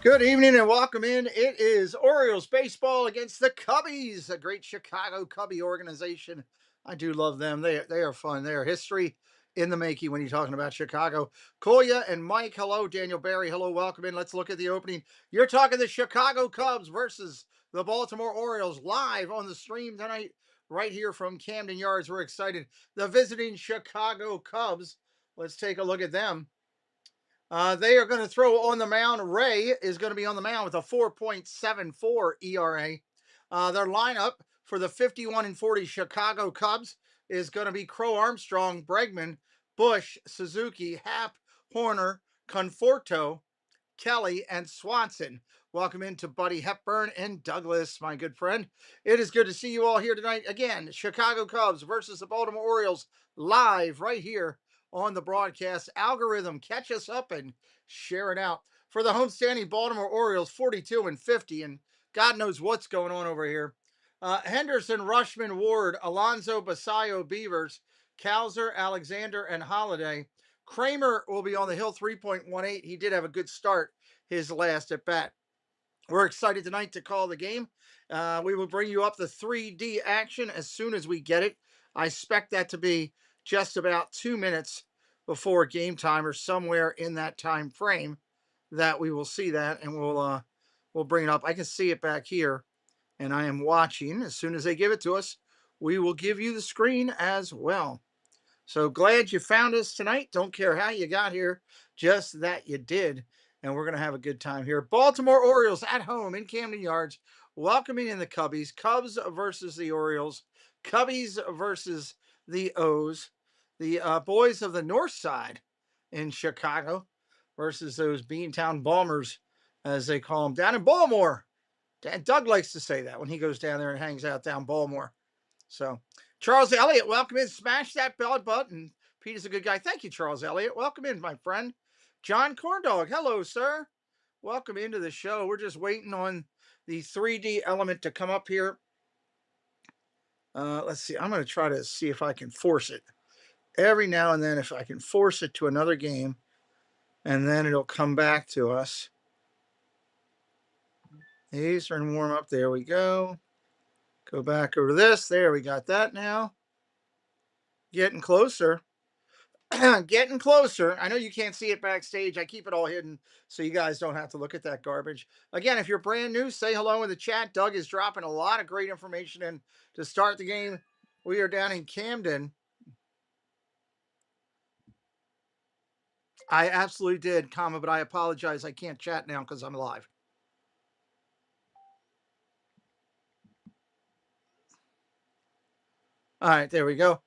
Good evening and welcome in. It is Orioles baseball against the Cubbies, a great Chicago Cubby organization. I do love them. They are fun. They are history in the making when you're talking about Chicago. Koya and Mike, hello. Daniel Barry, hello. Welcome in. Let's look at the opening. You're talking the Chicago Cubs versus the Baltimore Orioles live on the stream tonight, right here from Camden Yards. We're excited. The visiting Chicago Cubs. Let's take a look at them. They are going to throw on the mound. Ray is going to be on the mound with a 4.74 ERA. Their lineup for the 51 and 40 Chicago Cubs is going to be Crow Armstrong, Bregman, Bush, Suzuki, Happ, Horner, Conforto, Kelly, and Swanson. Welcome into Buddy Hepburn and Douglas, my good friend. It is good to see you all here tonight. Again, Chicago Cubs versus the Baltimore Orioles live right here on the broadcast algorithm. Catch us up and share it out. For the homestanding Baltimore Orioles, 42 and 50, and God knows what's going on over here. Henderson, Rushman, Ward, Alonso, Basayo, Beavers, Kowser, Alexander, and Holiday. Kramer will be on the hill, 3.18. He did have a good start his last at bat. We're excited tonight to call the game. We will bring you up the 3D action as soon as we get it. I expect that to be just about 2 minutes before game time or somewhere in that time frame that we will see that, and we'll bring it up. I can see it back here, and I am watching. As soon as they give it to us, we will give you the screen as well. So glad you found us tonight. Don't care how you got here, just that you did. And we're going to have a good time here. Baltimore Orioles at home in Camden Yards, welcoming in the Cubbies. Cubs versus the Orioles. Cubbies versus the O's. The boys of the North Side in Chicago versus those Beantown Bombers, as they call them, down in Baltimore. Doug likes to say that when he goes down there and hangs out down Baltimore. So, Charles Elliott, welcome in. Smash that bell button. Pete is a good guy. Thank you, Charles Elliott. Welcome in, my friend. John Corndog, hello, sir. Welcome into the show. We're just waiting on the 3D element to come up here. Let's see. I'm going to try to see if I can force it. Every now and then, if I can force it to another game, and then it'll come back to us. Eastern warm up. There we go. Go back over to this. There, we got that now. Getting closer. Getting closer. I know you can't see it backstage. I keep it all hidden so you guys don't have to look at that garbage. Again, if you're brand new, say hello in the chat. Doug is dropping a lot of great information in to start the game. We are down in Camden. I absolutely did, but I apologize. I can't chat now because I'm live. All right, there we go.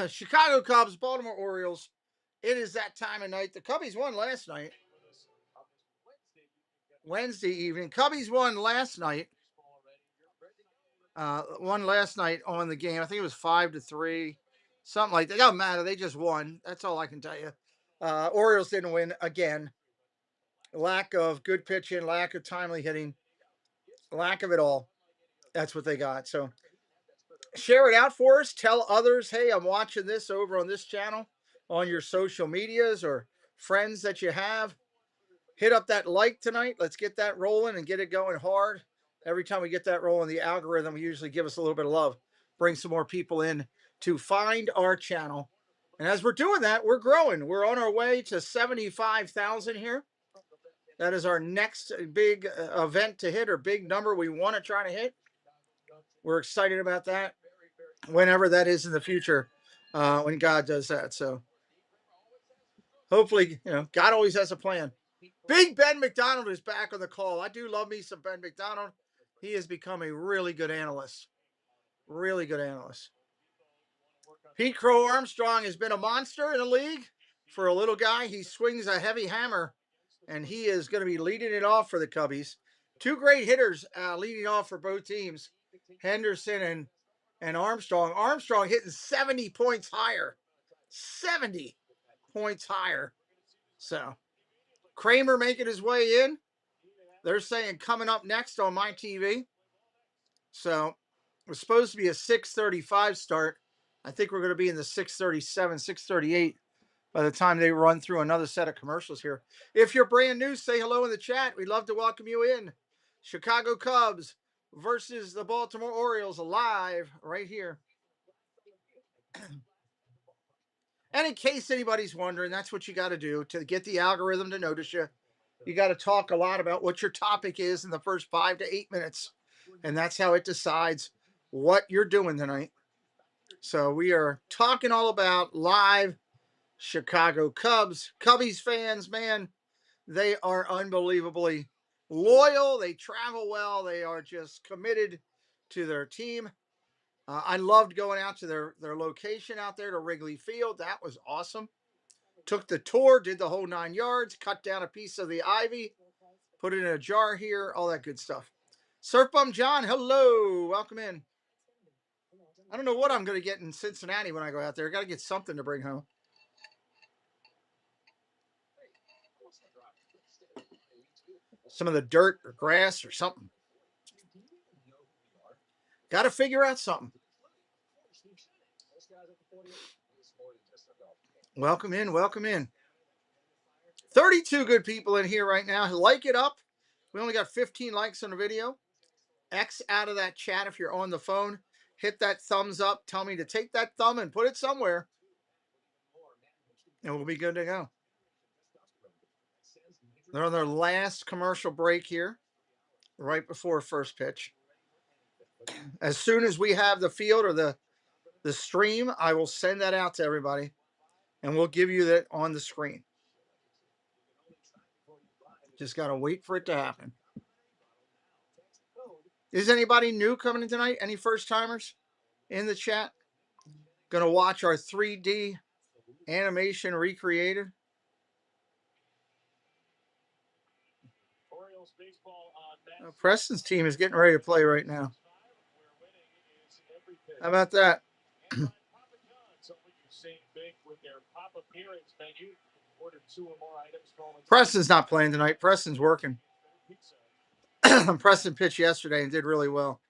Chicago Cubs, Baltimore Orioles. It is that time of night. The Cubbies won last night. Wednesday evening. Cubbies won last night. Won last night on the game. I think it was 5-3, something like that. It doesn't matter. They just won. That's all I can tell you. Orioles didn't win again. Lack of good pitching, lack of timely hitting, lack of it all. That's what they got. So share it out for us. Tell others, hey, I'm watching this over on this channel on your social medias or friends that you have. Hit up that like tonight. Let's get that rolling and get it going hard. Every time we get that rolling, the algorithm usually give us a little bit of love, bring some more people in to find our channel. And as we're doing that, we're growing. We're on our way to 75,000 here. That is our next big event to hit, or big number we want to try to hit. We're excited about that whenever that is in the future, when God does that. So hopefully, God always has a plan. Big Ben McDonald is back on the call. I do love me some Ben McDonald. He has become a really good analyst. Really good analyst. Pete Crow Armstrong has been a monster in the league for a little guy. He swings a heavy hammer, and he is going to be leading it off for the Cubbies. Two great hitters leading off for both teams, Henderson and Armstrong. Armstrong hitting 70 points higher. 70 points higher. So Kramer making his way in. They're saying coming up next on my TV. So it was supposed to be a 6:35 start. I think we're going to be in the 6:37, 6:38 by the time they run through another set of commercials here. If you're brand new, say hello in the chat. We'd love to welcome you in. Chicago Cubs versus the Baltimore Orioles live right here. And in case anybody's wondering, that's what you got to do to get the algorithm to notice you. You got to talk a lot about what your topic is in the first 5 to 8 minutes. And that's how it decides what you're doing tonight. So we are talking all about live Chicago Cubs. Cubbies fans, man, they are unbelievably loyal. They travel well. They are just committed to their team. I loved going out to their location out there to Wrigley Field. That was awesome. Took the tour, did the whole 9 yards, cut down a piece of the ivy, put it in a jar here, all that good stuff. Surf Bum John, hello. Welcome in. I don't know what I'm going to get in Cincinnati when I go out there. I got to get something to bring home. Some of the dirt or grass or something. Got to figure out something. Welcome in. Welcome in. 32 good people in here right now. Like it up. We only got 15 likes on the video. X out of that chat if you're on the phone. Hit that thumbs up. Tell me to take that thumb and put it somewhere. And we'll be good to go. They're on their last commercial break here, right before first pitch. As soon as we have the field or the stream, I will send that out to everybody, and we'll give you that on the screen. Just got to wait for it to happen. Is anybody new coming in tonight? Any first timers in the chat? Going to watch our 3D animation recreated? Preston's team is getting ready to play right now. How about that? Preston's not playing tonight. Preston's working. Preston pitched yesterday and did really well.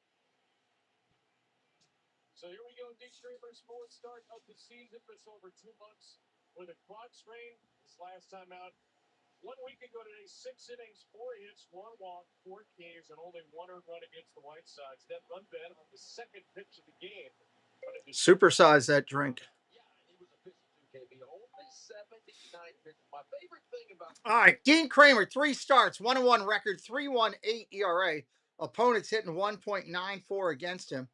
So here we go, Dick Streamer's fourth start of the season. It's over 2 months with a quad strain. This last time out 1 week ago today, 6 innings, 4 hits, 1 walk, 4 Ks, and only 1 earned run against the White Sox. That run bed on the second pitch of the game. Supersize that drink. All right, Dean Kramer, 3 starts, 1-1 record, 3.18 ERA. Opponents hitting 1.94 against him.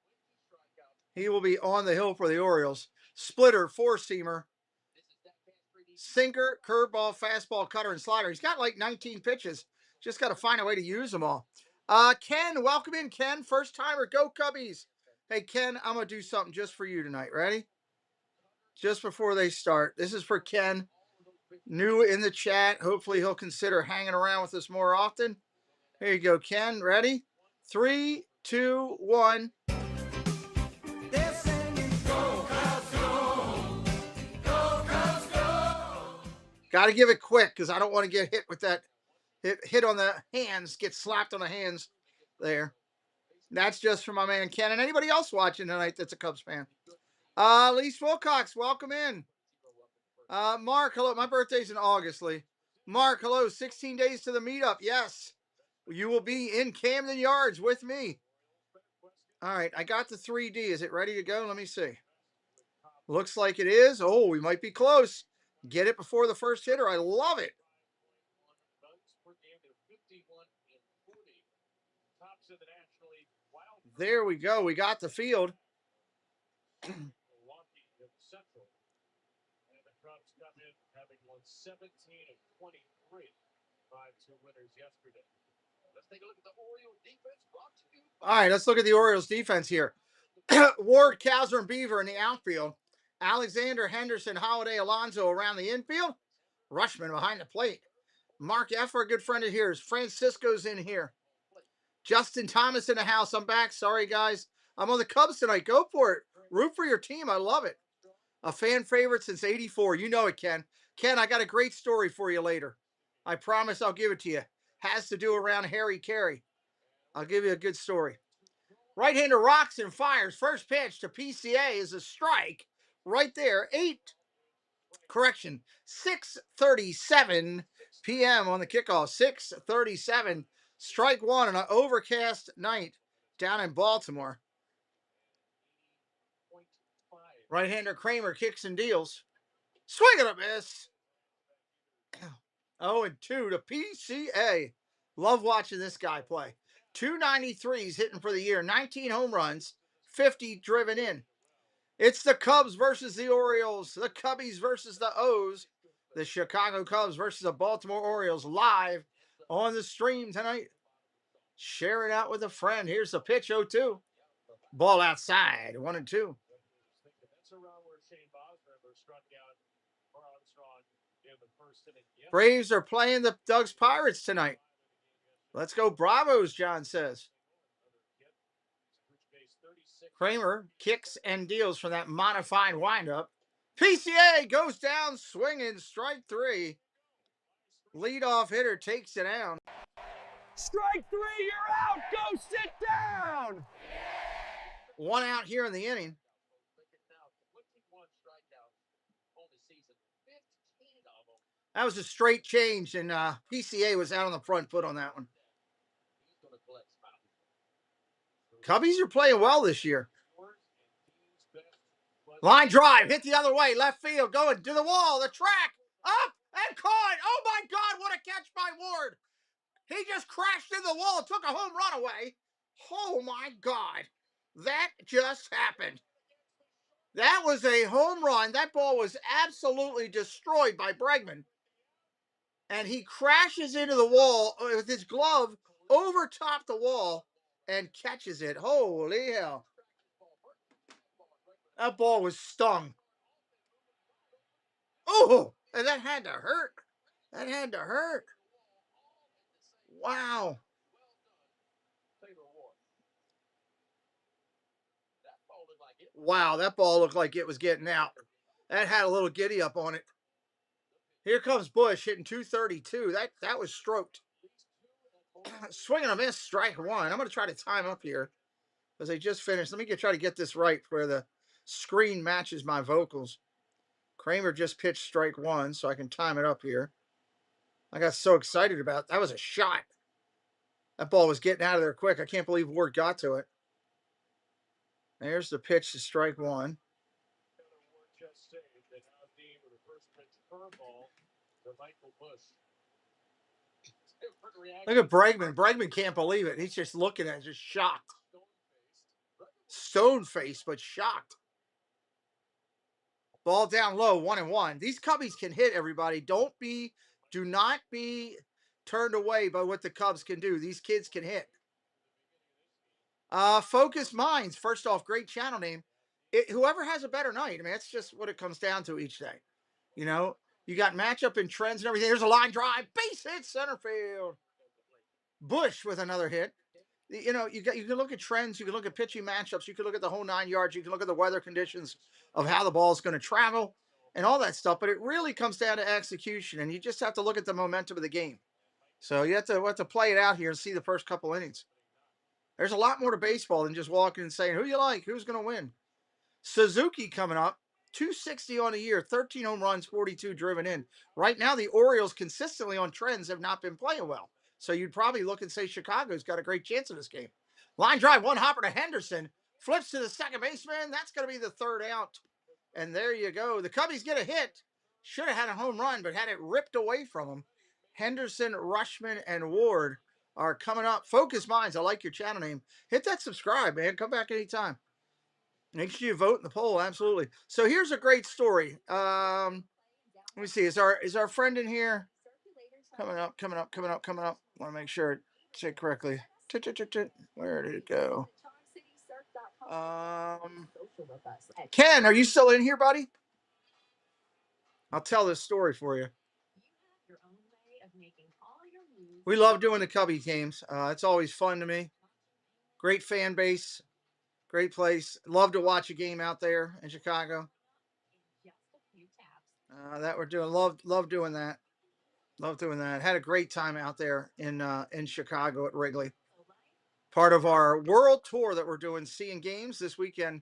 He will be on the hill for the Orioles. Splitter, 4-seamer, sinker, curveball, fastball, cutter, and slider. He's got like 19 pitches. Just got to find a way to use them all. Ken, welcome in, Ken. First timer, go Cubbies. Hey, Ken, I'm going to do something just for you tonight. Ready? Just before they start. This is for Ken. New in the chat. Hopefully he'll consider hanging around with us more often. Here you go, Ken. Ready? 3, 2, 1. Got to give it quick because I don't want to get hit with that. Hit on the hands, get slapped on the hands there. That's just for my man Ken and anybody else watching tonight that's a Cubs fan. Lee Wilcox, welcome in. Mark, hello. My birthday's in August, Lee. Mark, hello. 16 days to the meetup. Yes. You will be in Camden Yards with me. All right. I got the 3D. Is it ready to go? Let me see. Looks like it is. Oh, we might be close. Get it before the first hitter. I love it. There we go. We got the field. All right, let's look at the Orioles defense here. Ward, Kowser, and Beaver in the outfield. Alexander, Henderson, Holiday, Alonso around the infield. Rushman behind the plate. Mark Effer, a good friend of his. Francisco's in here. Justin Thomas in the house. I'm back. Sorry, guys. I'm on the Cubs tonight. Go for it. Root for your team. I love it. A fan favorite since '84. You know it, Ken. Ken, I got a great story for you later. I promise I'll give it to you. Has to do around Harry Carey. I'll give you a good story. Right-hander rocks and fires. First pitch to PCA is a strike. Right there. 8. Correction, 6:37 p.m. on the kickoff. 6:37. Strike one on an overcast night down in Baltimore. Right-hander Kramer kicks and deals. Swing and a miss. 0-2 to PCA. Love watching this guy play. 293s hitting for the year, 19 home runs, 50 driven in. It's the Cubs versus the Orioles, the Cubbies versus the O's, the Chicago Cubs versus the Baltimore Orioles live on the stream tonight. Share it out with a friend. Here's the pitch, 0-2. Ball outside, 1-2. Braves are playing the Doug's Pirates tonight. Let's go Bravos, John says. Kramer kicks and deals from that modified windup. PCA goes down swinging, strike three. Leadoff hitter takes it down. Strike three, you're out. Go sit down. One out here in the inning. That was a straight change, and PCA was out on the front foot on that one. Cubbies are playing well this year. Line drive, hit the other way, left field, going to the wall, the track, up and caught. Oh my God, what a catch by Ward. He just crashed in the wall, took a home run away. Oh my God, that just happened. That was a home run. That ball was absolutely destroyed by Bregman. And he crashes into the wall with his glove over top the wall and catches it. Holy hell. That ball was stung. Oh, and that had to hurt. That had to hurt. Wow. Wow, that ball looked like it was getting out. That had a little giddy up on it. Here comes Bush hitting 232. That was stroked. Swing and a miss, strike one. I'm going to try to time up here because they just finished. Let me try to get this right where the screen matches my vocals. Kramer just pitched strike one, so I can time it up here. I got so excited about it. That was a shot. That ball was getting out of there quick. I can't believe Ward got to it. There's the pitch to strike one. Look at Bregman. Bregman can't believe it. He's just looking at it, just shocked. Stone-faced, but shocked. Ball down low, 1-1. These Cubbies can hit, everybody. Do not be turned away by what the Cubs can do. These kids can hit. Focus Minds. First off, great channel name. Whoever has a better night. I mean, that's just what it comes down to each day. You know, you got matchup and trends and everything. There's a line drive, base hit, center field. Bush with another hit. You know, you can look at trends, you can look at pitching matchups, you can look at the whole 9 yards, you can look at the weather conditions of how the ball is going to travel and all that stuff. But it really comes down to execution, and you just have to look at the momentum of the game. So you have to play it out here and see the first couple innings. There's a lot more to baseball than just walking and saying, who you like, who's going to win. Suzuki coming up, 260 on the year, 13 home runs, 42 driven in. Right now, the Orioles consistently on trends have not been playing well. So you'd probably look and say Chicago's got a great chance in this game. Line drive, one hopper to Henderson. Flips to the second baseman. That's going to be the third out. And there you go. The Cubbies get a hit. Should have had a home run, but had it ripped away from them. Henderson, Rushman, and Ward are coming up. Focus Minds, I like your channel name. Hit that subscribe, man. Come back anytime. Make sure you vote in the poll. Absolutely. So here's a great story. Let me see. Is our friend in here? Coming up. Want to make sure it said correctly. Where did it go? Ken, are you still in here, buddy? I'll tell this story for you. We love doing the Cubby games. It's always fun to me. Great fan base. Great place. Love to watch a game out there in Chicago. That we're doing. Love doing that. Love doing that. Had a great time out there in Chicago at Wrigley. Part of our world tour that we're doing, seeing games this weekend.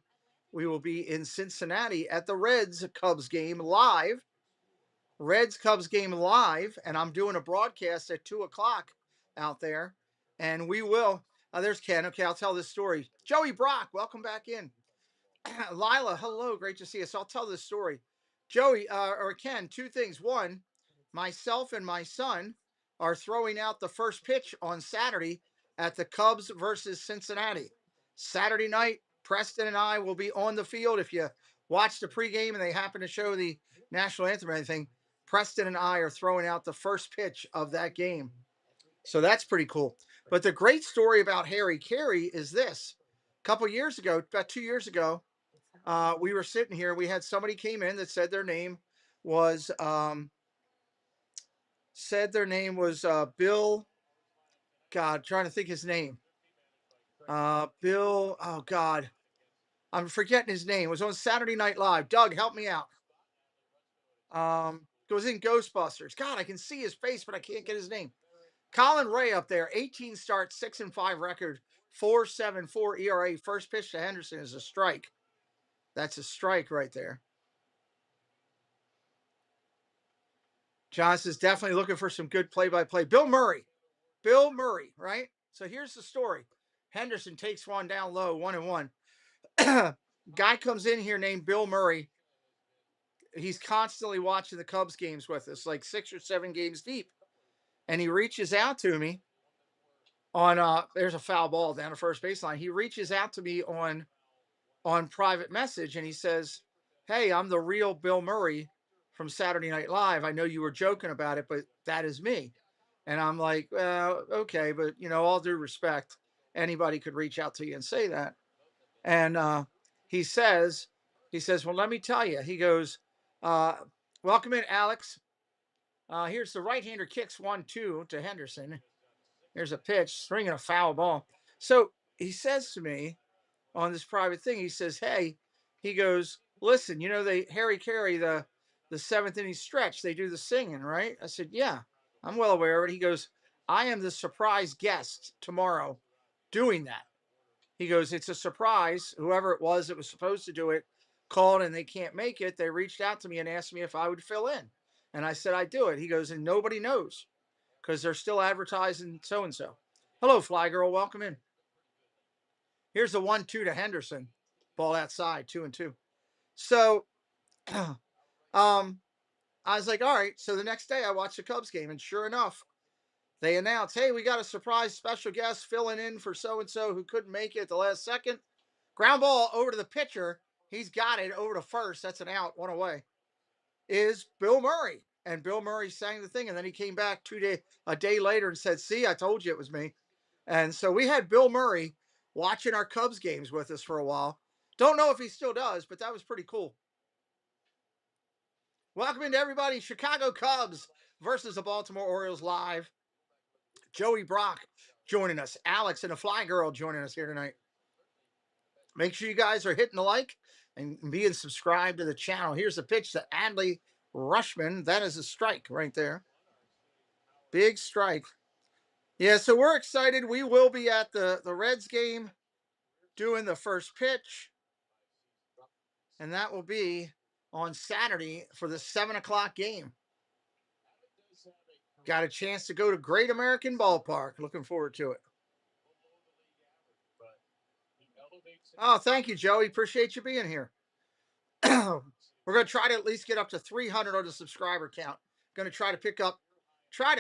We will be in Cincinnati at the Reds Cubs game live. Reds Cubs game live, and I'm doing a broadcast at 2 o'clock out there. And we will. There's Ken. Okay, I'll tell this story. Joey Brock, welcome back in. Lila, hello, great to see you. So I'll tell this story. Joey, or Ken, two things. One, myself and my son are throwing out the first pitch on Saturday at the Cubs versus Cincinnati. Saturday night, Preston and I will be on the field. If you watch the pregame and they happen to show the national anthem or anything, Preston and I are throwing out the first pitch of that game. So that's pretty cool. But the great story about Harry Carey is this. A couple years ago, about 2 years ago, we were sitting here. We had somebody came in that said their name was Bill. God, trying to think his name. Bill. Oh God, I'm forgetting his name. It was on Saturday Night Live. Doug, help me out. It was in Ghostbusters. God, I can see his face, but I can't get his name. Colin Ray up there, 18 starts, 6-5 record, 4.74 ERA. First pitch to Henderson is a strike. That's a strike right there. Johnson's definitely looking for some good play-by-play. Bill Murray, right? So here's the story. Henderson takes one down low, 1-1. Guy comes in here named Bill Murray. He's constantly watching the Cubs games with us, like 6 or 7 games deep. And he reaches out to me on there's a foul ball down the first baseline. He reaches out to me on private message and he says, "Hey, I'm the real Bill Murray from Saturday Night Live. I know you were joking about it, but that is me." And I'm like, "Well, okay, but all due respect, anybody could reach out to you and say that." And he says, "Well, let me tell you." He goes, "Welcome in, Alex. Here's the right-hander kicks 1-2 to Henderson. Here's a pitch, swinging a foul ball." So he says to me on this private thing, he says, "Hey," he goes, "Listen, they Harry Carey, the seventh inning stretch, they do the singing, right?" I said, "Yeah, I'm well aware of it." He goes, "I am the surprise guest tomorrow doing that." He goes, "It's a surprise. Whoever it was that was supposed to do it called and they can't make it. They reached out to me and asked me if I would fill in." And I said, "I'd do it." He goes, "And nobody knows because they're still advertising so and so." Hello, Fly Girl. Welcome in. Here's the 1-2 to Henderson. Ball outside, 2-2. So I was like, all right. So the next day I watched the Cubs game, and sure enough, they announced, "Hey, we got a surprise special guest filling in for so and so who couldn't make it at the last second." Ground ball over to the pitcher. He's got it over to first. That's an out, one away. Is Bill Murray. And Bill Murray sang the thing, and then he came back a day later and said, "See, I told you it was me." And so we had Bill Murray watching our Cubs games with us for a while. Don't know if he still does, but that was pretty cool. Welcome into everybody. Chicago Cubs versus the Baltimore Orioles live. Joey Brock joining us. Alex and the Fly Girl joining us here tonight. Make sure you guys are hitting the like and being subscribed to the channel. Here's the pitch to Adley Rushman. That is a strike right there. Big strike. Yeah, so we're excited. We will be at the Reds game doing the first pitch. And that will be on Saturday for the 7 o'clock game. Got a chance to go to Great American Ballpark. Looking forward to it. Oh, thank you, Joey. Appreciate you being here. We're going to try to at least get up to 300 on the subscriber count. Going to try to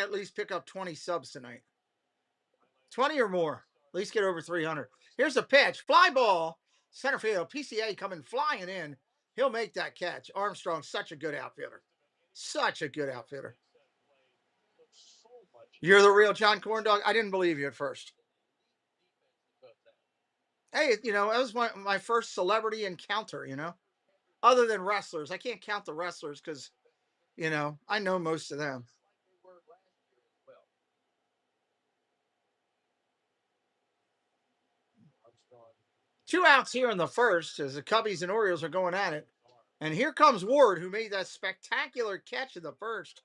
at least pick up 20 subs tonight. 20 or more. At least get over 300. Here's a pitch. Fly ball. Center field. PCA coming flying in. He'll make that catch. Armstrong's such a good outfielder. Such a good outfielder. You're the real John Corndog. I didn't believe you at first. Hey, that was my first celebrity encounter, other than wrestlers. I can't count the wrestlers because, I know most of them. Two outs here in the first as the Cubbies and Orioles are going at it. And here comes Ward, who made that spectacular catch in the first.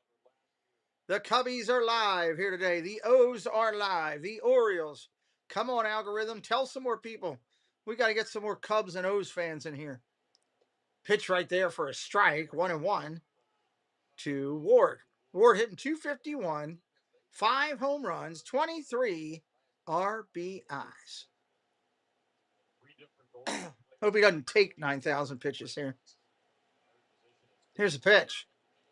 The Cubbies are live here today. The O's are live. The Orioles. Come on, algorithm. Tell some more people. We got to get some more Cubs and O's fans in here. Pitch right there for a strike, 1-1. to Ward. Ward hitting 251, 5 home runs, 23 RBIs. Hope he doesn't take 9,000 pitches here. Here's a pitch.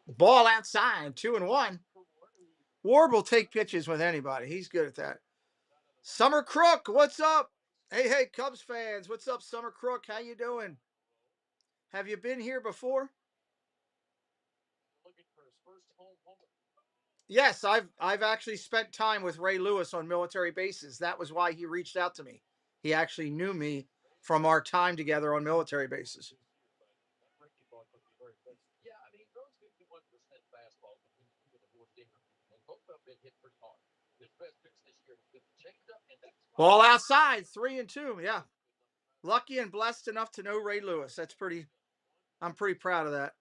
Ball outside, 2-1. Ward will take pitches with anybody. He's good at that. Summer Crook, what's up? Hey, Cubs fans, what's up, Summer Crook? How you doing? Have you been here before? Yes, I've actually spent time with Ray Lewis on military bases. That was why he reached out to me. He actually knew me from our time together on military bases. Ball outside, 3-2. Yeah. Lucky and blessed enough to know Ray Lewis. I'm pretty proud of that.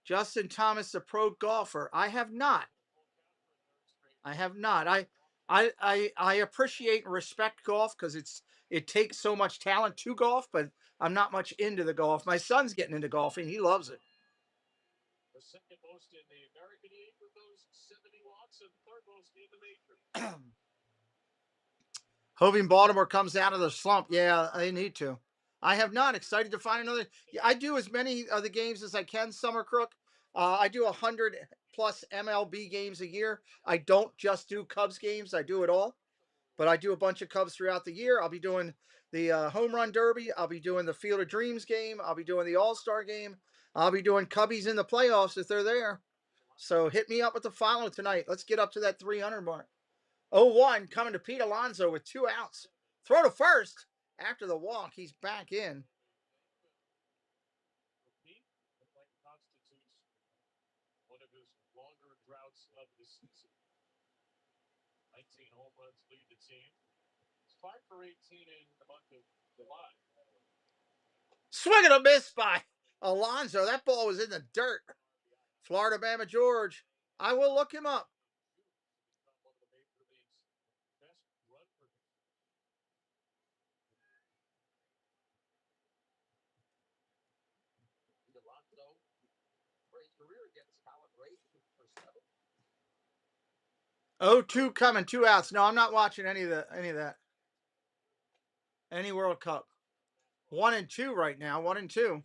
Justin Thomas, a pro golfer. I have not. I appreciate and respect golf because it takes so much talent to golf, but I'm not much into the golf. My son's getting into golfing. He loves it. The second most in the American League with those 70 walks and third most in the major. Hoping Baltimore comes out of the slump. Yeah, they need to. I have not. Excited to find another. I do as many of the games as I can, Summer Crook. I do 100 plus MLB games a year. I don't just do Cubs games. I do it all. But I do a bunch of Cubs throughout the year. I'll be doing the Home Run Derby. I'll be doing the Field of Dreams game. I'll be doing the All-Star game. I'll be doing Cubbies in the playoffs if they're there. So hit me up with the follow tonight. Let's get up to that 300 mark. 0-1 coming to Pete Alonso with 2 outs. Throw to first. After the walk, he's back in. One of his longer droughts of the season. 19 home runs lead the team. It's 5 for 18 in the month of July. Swing and a miss by Alonso. That ball was in the dirt. Florida Bama George. I will look him up. Oh, 2 coming, 2 outs. No, I'm not watching any of that. Any World Cup. 1-2 right now. 1-2.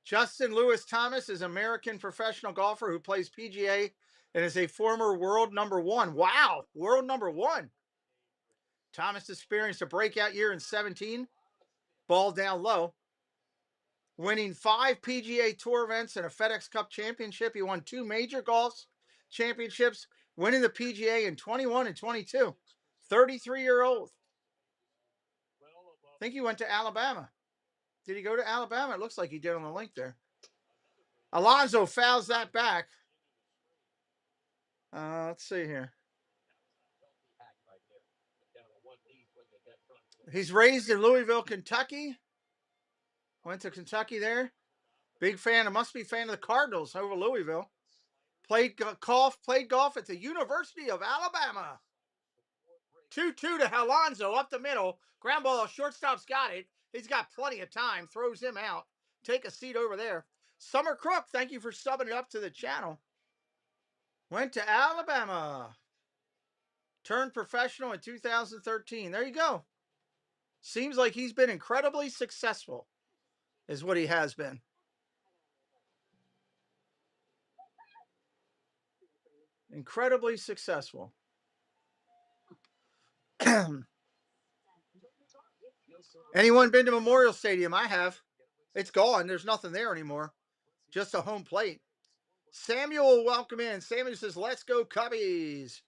Justin Lewis Thomas is an American professional golfer who plays PGA and is a former world number 1. Wow, world number 1. Thomas experienced a breakout year in 17. Ball down low. Winning 5 PGA Tour events and a FedEx Cup championship. He won 2 major golf championships, winning the PGA in 21 and 22. 33-year-old. I think he went to Alabama. Did he go to Alabama? It looks like he did on the link there. Alonso fouls that back. Let's see here. He's raised in Louisville, Kentucky. Went to Kentucky there. Big fan. Must be fan of the Cardinals over Louisville. Played golf at the University of Alabama. 2-2 to Alonso up the middle. Ground ball. Shortstop's got it. He's got plenty of time. Throws him out. Take a seat over there. Summer Crook, thank you for subbing it up to the channel. Went to Alabama. Turned professional in 2013. There you go. Seems like he's been incredibly successful, is what he has been. Incredibly successful. Anyone been to Memorial Stadium? I have. It's gone. There's nothing there anymore. Just a home plate. Samuel, welcome in. Samuel says, let's go Cubbies.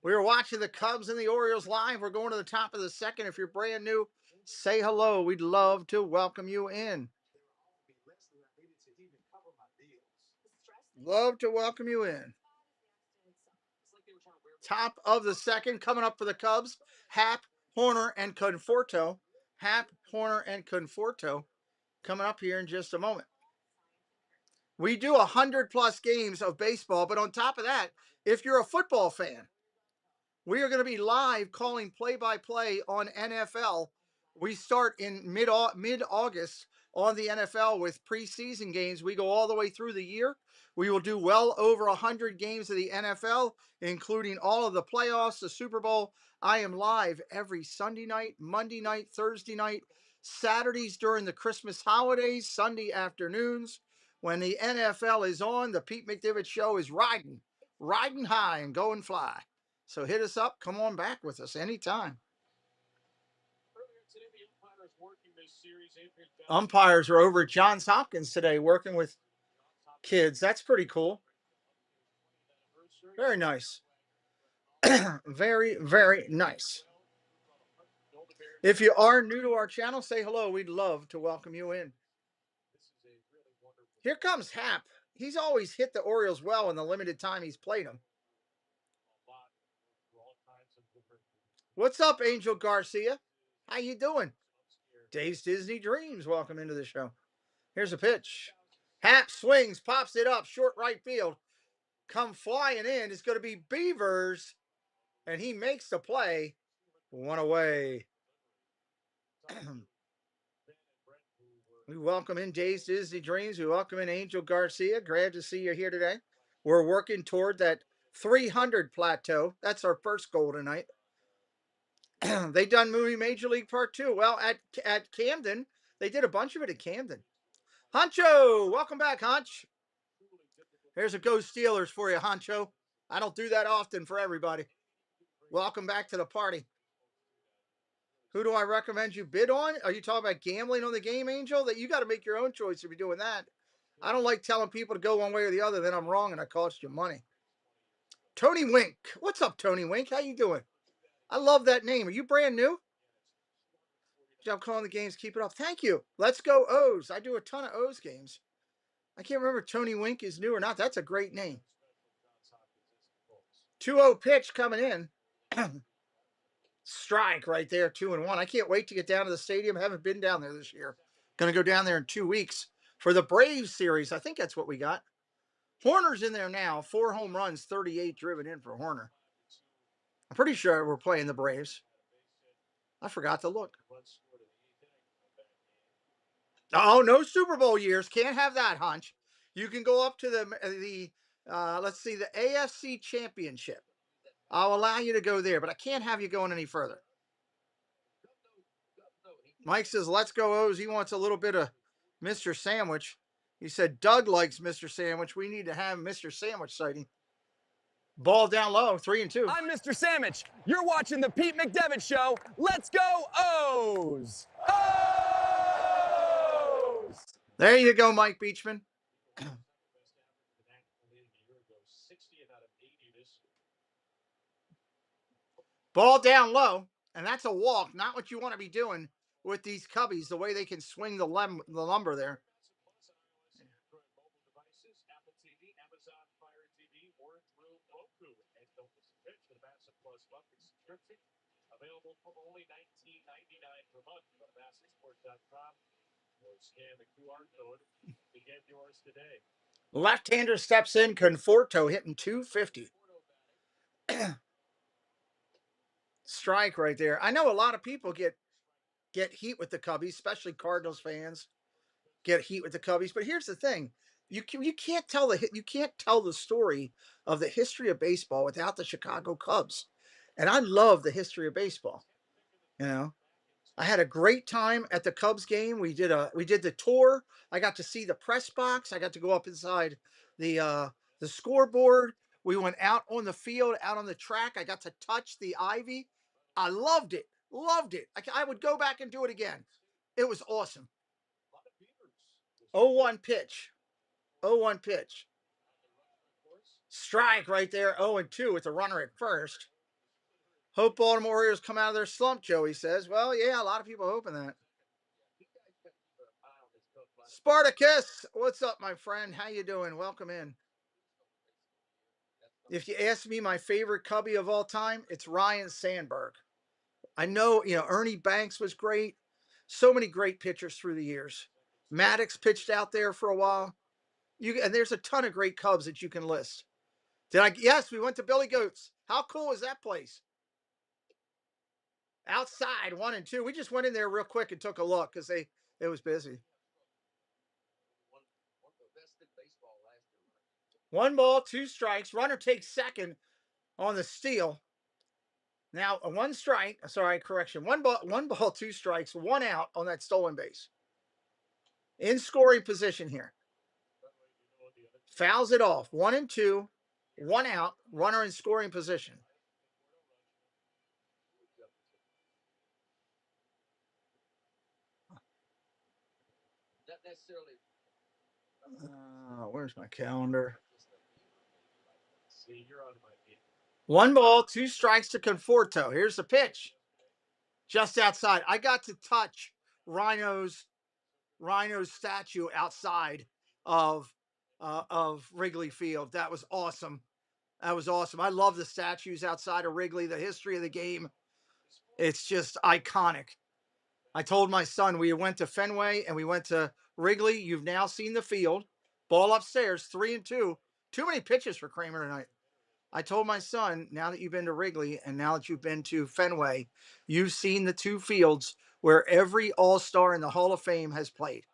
We were watching the Cubs and the Orioles live. We're going to the top of the second. If you're brand new, say hello. We'd love to welcome you in. Love to welcome you in. Top of the second, coming up for the Cubs. Happ, Horner, and Conforto. Happ, Horner, and Conforto coming up here in just a moment. We do 100 plus games of baseball, but on top of that, if you're a football fan, we are going to be live calling play-by-play on NFL. We start in mid-August on the NFL with preseason games. We go all the way through the year. We will do well over 100 games of the NFL, including all of the playoffs, the Super Bowl. I am live every Sunday night, Monday night, Thursday night, Saturdays during the Christmas holidays, Sunday afternoons. When the NFL is on, the Pete McDivitt Show is riding high and going fly. So hit us up. Come on back with us anytime. Umpires are over at Johns Hopkins today working with kids. That's pretty cool. Very nice. Very, very nice. If you are new to our channel, say hello. We'd love to welcome you in. Here comes Hap. He's always hit the Orioles well in the limited time he's played them. What's up, Angel Garcia? How you doing? Dave's Disney Dreams. Welcome into the show. Here's a pitch. Hap swings, pops it up, short right field. Come flying in. It's going to be Beavers, and he makes the play. One away. We welcome in Dave's Disney Dreams. We welcome in Angel Garcia. Glad to see you here today. We're working toward that 300 plateau. That's our first goal tonight. They done movie Major League Part 2. Well, at Camden, they did a bunch of it at Camden. Honcho, welcome back, Honch. Here's a Go Steelers for you, Honcho. I don't do that often for everybody. Welcome back to the party. Who do I recommend you bid on? Are you talking about gambling on the game, Angel? That you got to make your own choice if you're doing that. I don't like telling people to go one way or the other, then I'm wrong and I cost you money. Tony Wink. What's up, Tony Wink? How you doing? I love that name. Are you brand new? Good job calling the games. Keep it up. Thank you. Let's go O's. I do a ton of O's games. I can't remember if Tony Wink is new or not. That's a great name. 2-0 pitch coming in. Strike right there, 2-1. I can't wait to get down to the stadium. I haven't been down there this year. Going to go down there in 2 weeks for the Braves series. I think that's what we got. Horner's in there now. 4 home runs, 38 driven in for Horner. I'm pretty sure we're playing the Braves. I forgot to look. Oh, no Super Bowl years. Can't have that, Hunch. You can go up to the let's see, the AFC Championship. I'll allow you to go there, but I can't have you going any further. Mike says, let's go O's. He wants a little bit of Mr. Sandwich. He said, Doug likes Mr. Sandwich. We need to have Mr. Sandwich sighting. Ball down low, 3-2. I'm Mr. Sandwich. You're watching the Pete McDevitt Show. Let's go O's! O's! There you go, Mike Beachman. Ball down low, and that's a walk. Not what you want to be doing with these Cubbies, the way they can swing the lumber there. Available for only $19.99 per month on BALsCHC.com or scan the QR code to get yours today. Left-hander steps in, Conforto hitting 250. Strike right there. I know a lot of people get heat with the Cubbies, especially Cardinals fans get heat with the Cubbies. But here's the thing: you can't tell the story of the history of baseball without the Chicago Cubs. And I love the history of baseball. You know, I had a great time at the Cubs game. We did the tour. I got to see the press box. I got to go up inside the scoreboard. We went out on the field, out on the track. I got to touch the ivy. I loved it. Loved it. I would go back and do it again. It was awesome. 0-1 pitch. 0-1 pitch. Strike right there. 0-2 with the runner at first. Hope Baltimore Orioles come out of their slump, Joey says. Well, yeah, a lot of people hoping that. Spartacus, what's up, my friend? How you doing? Welcome in. If you ask me my favorite Cubby of all time, it's Ryan Sandberg. I know, Ernie Banks was great. So many great pitchers through the years. Maddox pitched out there for a while. And there's a ton of great Cubs that you can list. Yes, we went to Billy Goat's. How cool is that place? Outside, 1 and 2. We just went in there real quick and took a look because it was busy. 1 ball, 2 strikes. Runner takes second on the steal. Now, a 1 strike. Sorry, correction. 1 ball, 2 strikes, 1 out on that stolen base. In scoring position here. Fouls it off. 1 and 2, 1 out. Runner in scoring position. Where's my calendar? 1 ball, 2 strikes to Conforto. Here's the pitch. Just outside. I got to touch Rhino's statue outside of Wrigley Field. That was awesome. That was awesome. I love the statues outside of Wrigley, the history of the game. It's just iconic. I told my son we went to Fenway and we went to Wrigley. You've now seen the field. Ball upstairs, 3 and 2. Too many pitches for Kramer tonight. I told my son, now that you've been to Wrigley and now that you've been to Fenway, you've seen the 2 fields where every All-Star in the Hall of Fame has played.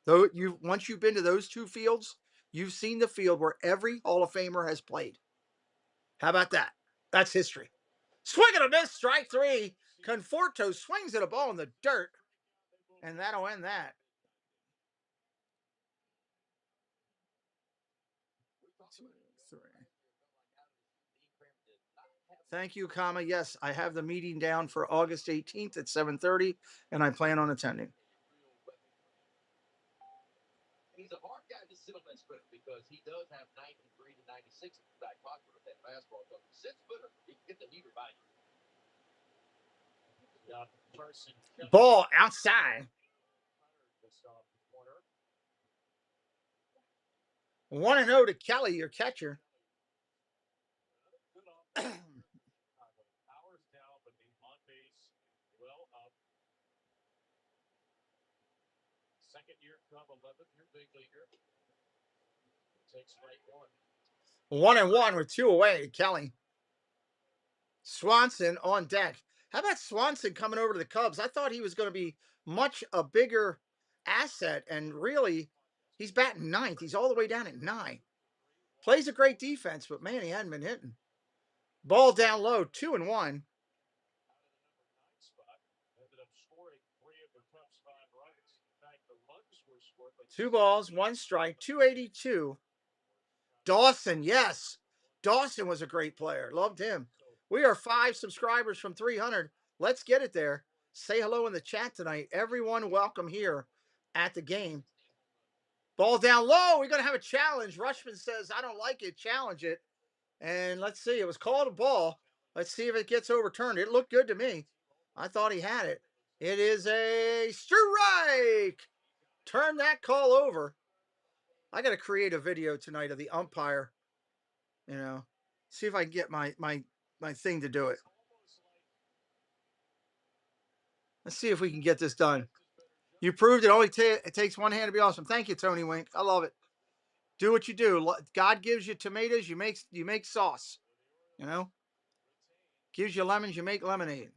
Though once you've been to those 2 fields, you've seen the field where every Hall of Famer has played. How about that? That's history. Swing and a miss, strike 3. Conforto swings at a ball in the dirt, and that'll end that. Thank you, comma. Yes, I have the meeting down for August 18th at 7:30, and I plan on attending. He's a hard guy to sit on that spinner because he does have 93 to 96 in the back pocket of that fastball. So if he sits spinner, he can get the heater by you. Ball outside. 1-0 to Kelly, your catcher. Second year, club 11, your big leaguer. Takes strike 1. 1-1 with 2 away. Kelly. Swanson on deck. How about Swanson coming over to the Cubs? I thought he was going to be much a bigger asset, and really, he's batting 9th. He's all the way down at 9. Plays a great defense, but man, he hadn't been hitting. Ball down low, 2-1. 2 balls, 1 strike, 282. Dawson, yes. Dawson was a great player. Loved him. We are 5 subscribers from 300. Let's get it there. Say hello in the chat tonight. Everyone welcome here at the game. Ball down low. We're going to have a challenge. Rushman says, I don't like it. Challenge it. And let's see. It was called a ball. Let's see if it gets overturned. It looked good to me. I thought he had it. It is a strike. Turn that call over. I got to create a video tonight of the umpire. You know, see if I can get my thing to do it. Let's see if we can get this done. You proved it only it takes one hand to be awesome. Thank you, Tony Wink. I love it. Do what you do. God gives you tomatoes, you make sauce. You know, gives you lemons, you make lemonade.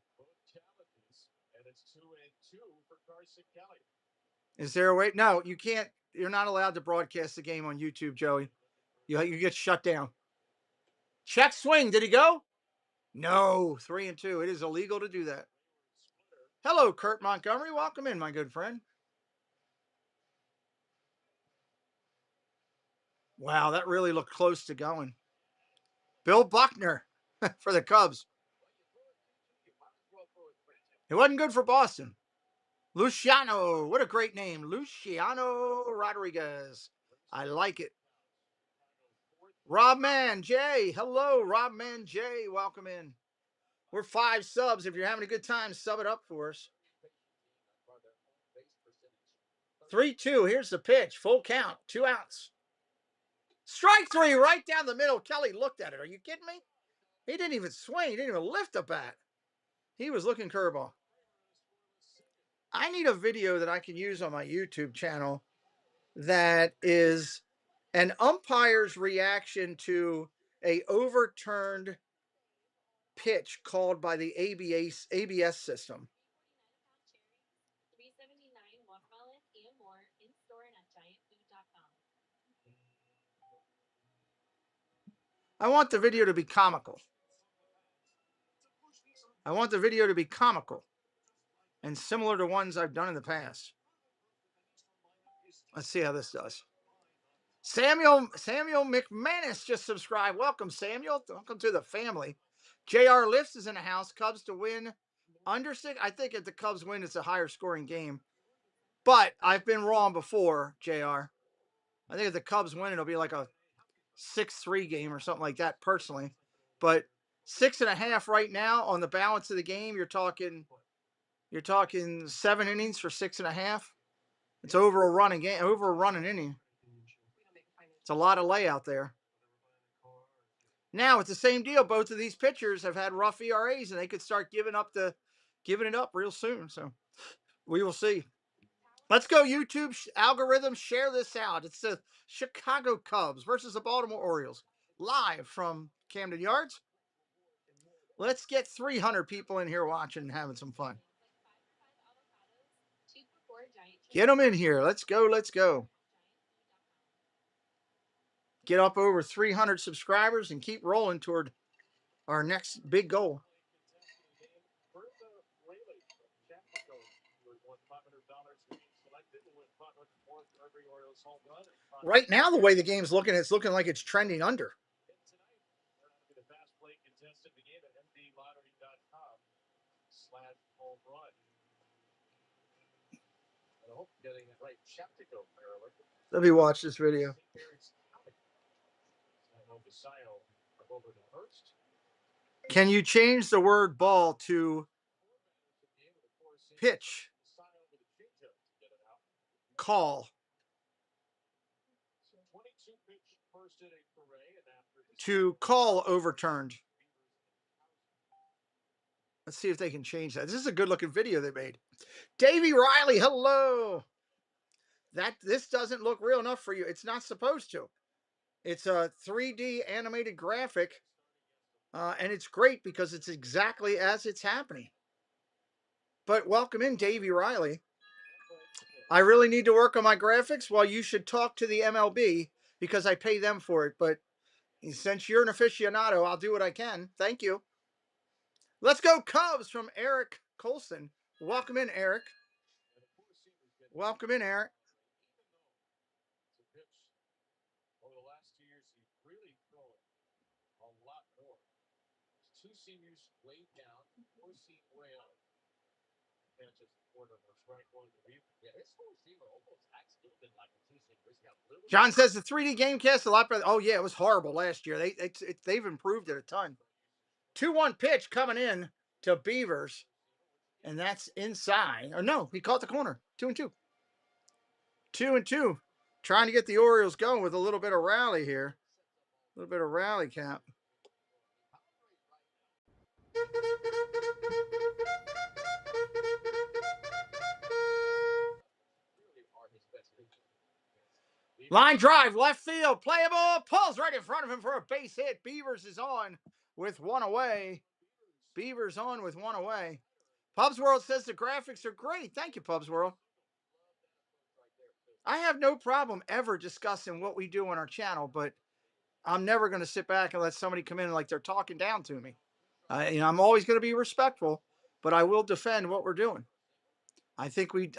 Is there a way? No, you can't. You're not allowed to broadcast the game on YouTube, Joey. You get shut down. Check swing. Did he go? No. 3-2. It is illegal to do that. Hello, Kurt Montgomery. Welcome in, my good friend. Wow, that really looked close to going. Bill Buckner for the Cubs. It wasn't good for Boston. Luciano, what a great name. Luciano Rodriguez. I like it. Rob Man J. Hello, Rob Man J. Welcome in. We're 5 subs. If you're having a good time, sub it up for us. 3-2. Here's the pitch. Full count. 2 outs. Strike 3 right down the middle. Kelly looked at it. Are you kidding me? He didn't even swing. He didn't even lift a bat. He was looking curveball. I need a video that I can use on my YouTube channel that is an umpire's reaction to a overturned pitch called by the ABS system. I want the video to be comical. I want the video to be comical and similar to ones I've done in the past. Let's see how this does. Samuel McManus just subscribed. Welcome, Samuel. Welcome to the family. JR Lifts is in the house. Cubs to win under six. I think if the Cubs win, it's a higher scoring game. But I've been wrong before, JR. I think if the Cubs win, it'll be like a 6-3 game or something like that, personally. But 6.5 right now on the balance of the game. You're talking 7 innings for 6.5. It's over a run game, over a run an inning. It's a lot of layout there. Now it's the same deal. Both of these pitchers have had rough ERAs, and they could start giving it up real soon. So we will see. Let's go, YouTube algorithm. Share this out. It's the Chicago Cubs versus the Baltimore Orioles, live from Camden Yards. Let's get 300 people in here watching and having some fun. Get them in here. Let's go. Let's go. Get up over 300 subscribers and keep rolling toward our next big goal. Right now, the way the game's looking, it's looking like it's trending under. Let me watch this video. Can you change the word ball to pitch? Call. To call overturned. Let's see if they can change that. This is a good looking video they made. Davey Riley, hello. This doesn't look real enough for you. It's not supposed to. It's a 3D animated graphic, and it's great because it's exactly as it's happening. But welcome in, Davey Riley. I really need to work on my graphics. Well, you should talk to the MLB because I pay them for it. But since you're an aficionado, I'll do what I can. Thank you. Let's go Cubs from Eric Colson. Welcome in, Eric. Welcome in, Eric. Over the last 2 years, he's really thrown a lot more. 2 seniors way down, 4 seat way up. John says the 3D game cast a lot better. Oh yeah, it was horrible last year. They've improved it a ton. 2-1 pitch coming in to Beavers, and that's inside. Or no, he caught the corner. 2-2. 2-2. Trying to get the Orioles going with a little bit of rally here. A little bit of rally cap. Line drive, left field, playable, pulls right in front of him for a base hit. Beavers is on with 1 away. Beavers on with 1 away. Pubs World says the graphics are great. Thank you, Pubs World. I have no problem ever discussing what we do on our channel, but I'm never going to sit back and let somebody come in like they're talking down to me. I'm always going to be respectful, but I will defend what we're doing. I think we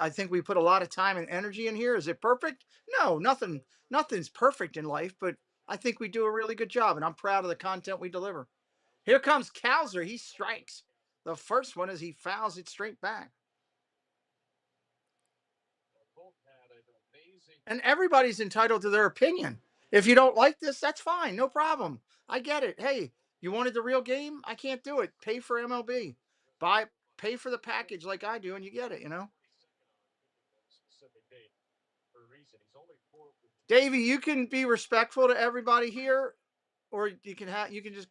put a lot of time and energy in here. Is it perfect? No, nothing's perfect in life, but I think we do a really good job, and I'm proud of the content we deliver. Here comes Cowser. He strikes. The first one is he fouls it straight back. And everybody's entitled to their opinion. If you don't like this, that's fine. No problem. I get it. Hey, you wanted the real game? I can't do it. Pay for MLB. Pay for the package like I do, and you get it, Davey, you can be respectful to everybody here, or you can just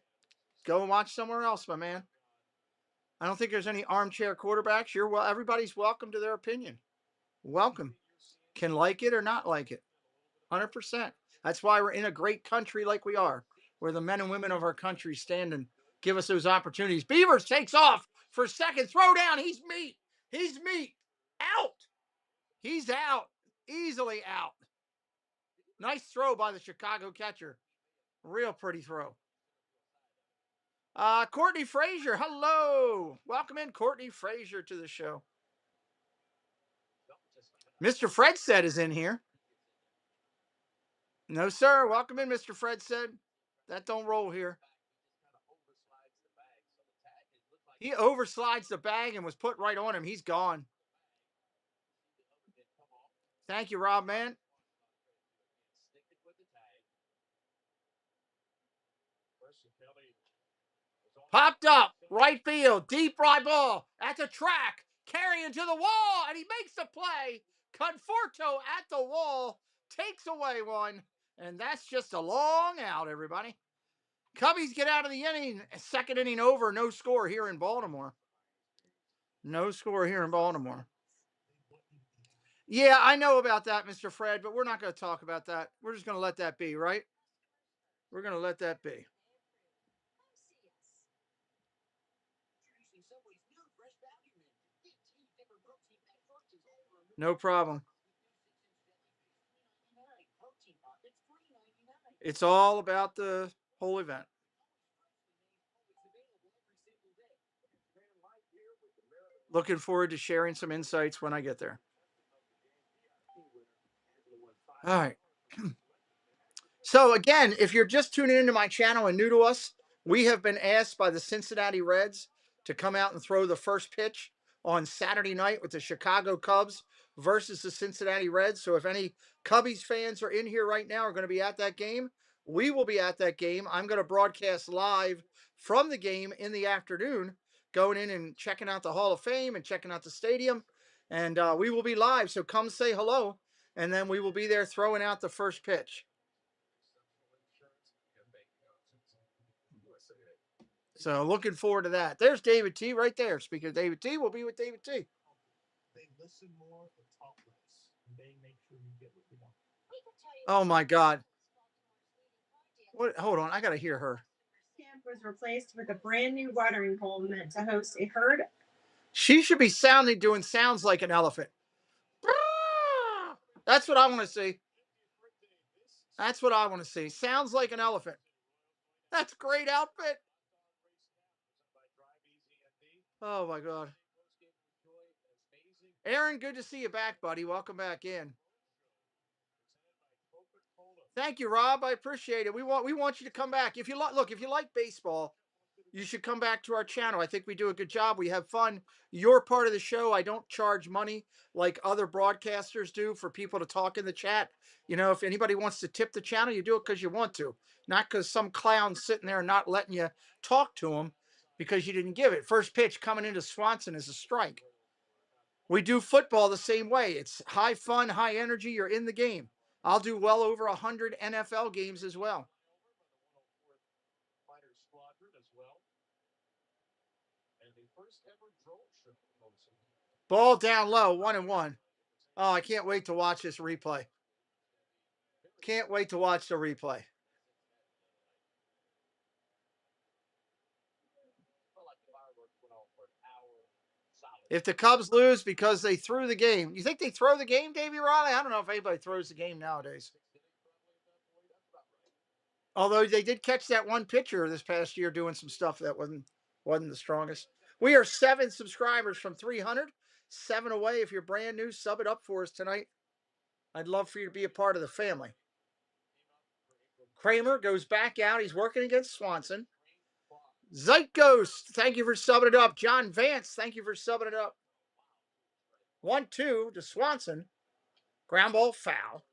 go and watch somewhere else, my man. I don't think there's any armchair quarterbacks. Everybody's welcome to their opinion. Welcome. Can like it or not like it. 100%. That's why we're in a great country like we are, where the men and women of our country stand and give us those opportunities. Beavers takes off for second. Throw down. He's meat. Out. He's out. Easily out. Nice throw by the Chicago catcher. Real pretty throw. Courtney Frazier, hello. Welcome in, Courtney Frazier, to the show. Mr. Fred said is in here. No, sir. Welcome in, Mr. Fred said. That don't roll here. He overslides the bag and was put right on him. He's gone. Thank you, Rob, man. Popped up, right field, deep right ball at the track, carrying to the wall, and he makes the play. Conforto at the wall, takes away one, and that's just a long out, everybody. Cubbies get out of the inning, second inning over, no score here in Baltimore. No score here in Baltimore. Yeah, I know about that, Mr. Fred, but we're not going to talk about that. We're just going to let that be, right? We're going to let that be. No problem. It's all about the whole event. Looking forward to sharing some insights when I get there. All right. So, again, if you're just tuning into my channel and new to us, we have been asked by the Cincinnati Reds to come out and throw the first pitch on Saturday night with the Chicago Cubs versus the Cincinnati Reds. So if any Cubbies fans are in here right now, are going to be at that game, we will be at that game. I'm going to broadcast live from the game in the afternoon, going in and checking out the Hall of Fame and checking out the stadium. And we will be live. So come say hello. And then we will be there throwing out the first pitch. So looking forward to that. There's David T right there. Speaking of David T, we'll be with David T. They listen more and talk less. They make sure you get what you want. Oh my God. What? Hold on, I gotta hear her. Camp was replaced with a brand new watering hole meant to host a herd. She should be doing sounds like an elephant. That's what I want to see. That's what I want to see. Sounds like an elephant. That's a great outfit. Oh my God. Aaron, good to see you back, buddy. Welcome back in. Thank you, Rob. I appreciate it. We want you to come back. If you like baseball, you should come back to our channel. I think we do a good job. We have fun. You're part of the show. I don't charge money like other broadcasters do for people to talk in the chat. You know, if anybody wants to tip the channel, you do it because you want to, not because some clown's sitting there not letting you talk to him because you didn't give it. First pitch coming into Swanson is a strike. We do football the same way. It's high fun, high energy. You're in the game. I'll do well over 100 NFL games as well. Ball down low, 1-1. Oh, I can't wait to watch this replay. Can't wait to watch the replay. If the Cubs lose because they threw the game, you think they throw the game, Davey Riley? I don't know if anybody throws the game nowadays. Although they did catch that one pitcher this past year doing some stuff that wasn't the strongest. We are 7 subscribers from 300. 7 away. If you're brand new, sub it up for us tonight. I'd love for you to be a part of the family. Kramer goes back out. He's working against Swanson. Zeitghost, thank you for subbing it up. John Vance, thank you for subbing it up. 1-2 to Swanson. Ground ball foul.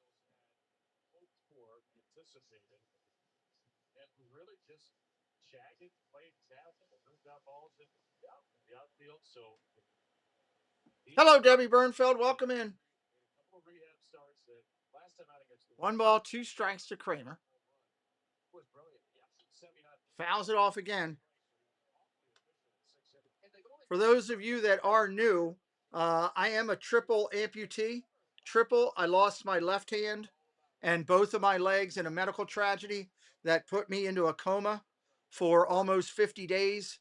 Hello, Debbie Burnfeld. Welcome in. 1 ball, 2 strikes to Kramer. Fouls it off again. For those of you that are new, I am a triple amputee. Triple, I lost my left hand and both of my legs in a medical tragedy that put me into a coma for almost 50 days.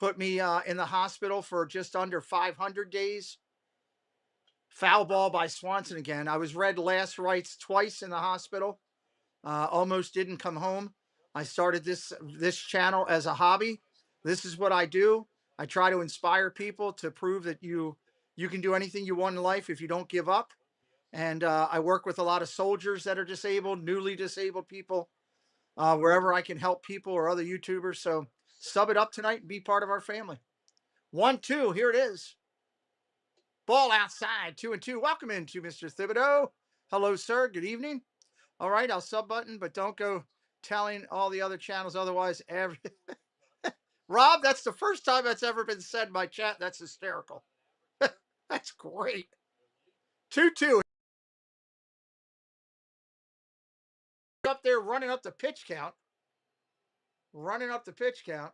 Put me in the hospital for just under 500 days. Foul ball by Swanson again. I was read last rites twice in the hospital. Almost didn't come home. I started this channel as a hobby. This is what I do. I try to inspire people to prove that you can do anything you want in life if you don't give up. And I work with a lot of soldiers that are disabled, newly disabled people, wherever I can help people or other YouTubers. So sub it up tonight and be part of our family. 1-2, here it is. Ball outside, 2-2. Welcome into Mr. Thibodeau. Hello, sir. Good evening. All right, I'll sub button, but don't go telling all the other channels otherwise. Rob, that's the first time that's ever been said in my chat. That's hysterical. That's great. 2-2. Up there running up the pitch count. Running up the pitch count.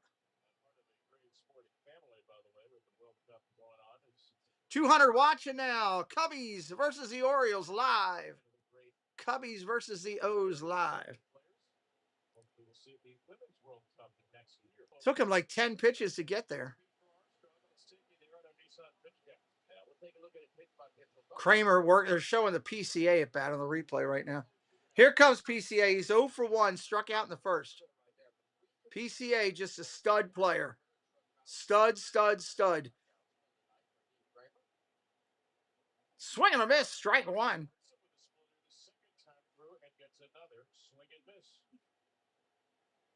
200 watching now. Cubbies versus the Orioles live. Cubbies versus the O's live. Took him like 10 pitches to get there. Kramer they're showing the PCA at bat on the replay right now. Here comes PCA. He's 0 for 1, struck out in the first. PCA, just a stud player. Stud. Swing and a miss, strike one.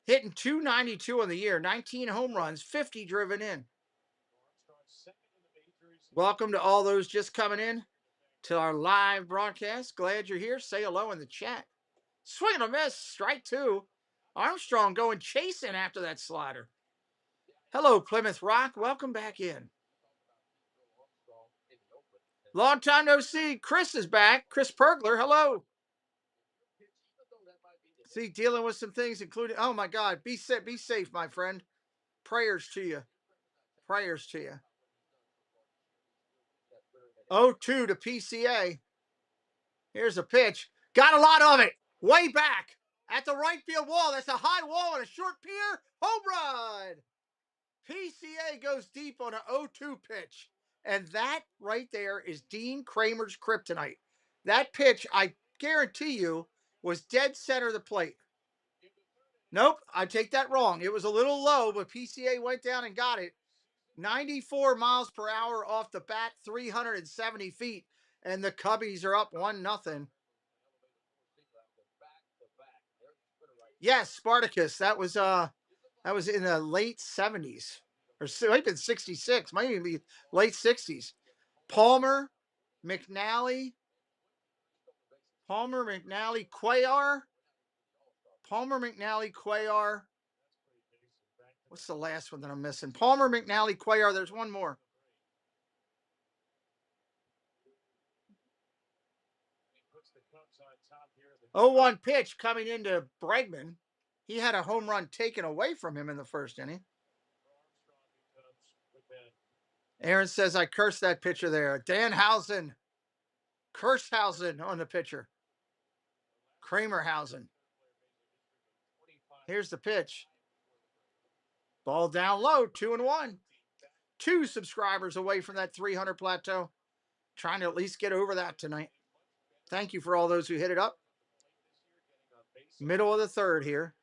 Hitting 292 on the year, 19 home runs, 50 driven in. Welcome to all those just coming in to our live broadcast. Glad you're here. Say hello in the chat. Swing and a miss, strike two. Armstrong going chasing after that slider. Hello, Plymouth Rock. Welcome back in. Long time no see. Chris is back. Chris Pergler, hello. See, dealing with some things, including, oh my God, be safe, my friend. Prayers to you. Prayers to you. 0-2 to PCA. Here's a pitch. Got a lot of it. Way back at the right field wall. That's a high wall and a short pier. Home run. PCA goes deep on an 0-2 pitch. And that right there is Dean Kramer's kryptonite. That pitch, I guarantee you, was dead center of the plate. Nope, I take that wrong. It was a little low, but PCA went down and got it. 94 miles per hour off the bat, 370 feet. And the Cubbies are up 1-0. Yes, Spartacus. That was in the late 70s. Or it might have been 66. Might even be late 60s. Palmer, McNally, Cuellar. What's the last one that I'm missing? Palmer, McNally, Cuellar. There's one more. Oh, 1 pitch coming into Bregman. He had a home run taken away from him in the first inning. Aaron says, I cursed that pitcher there. Danhausen. Kursthausen on the pitcher. Kramerhausen. Here's the pitch. Ball down low, 2-1. 2 subscribers away from that 300 plateau. Trying to at least get over that tonight. Thank you for all those who hit it up. Middle of the third here.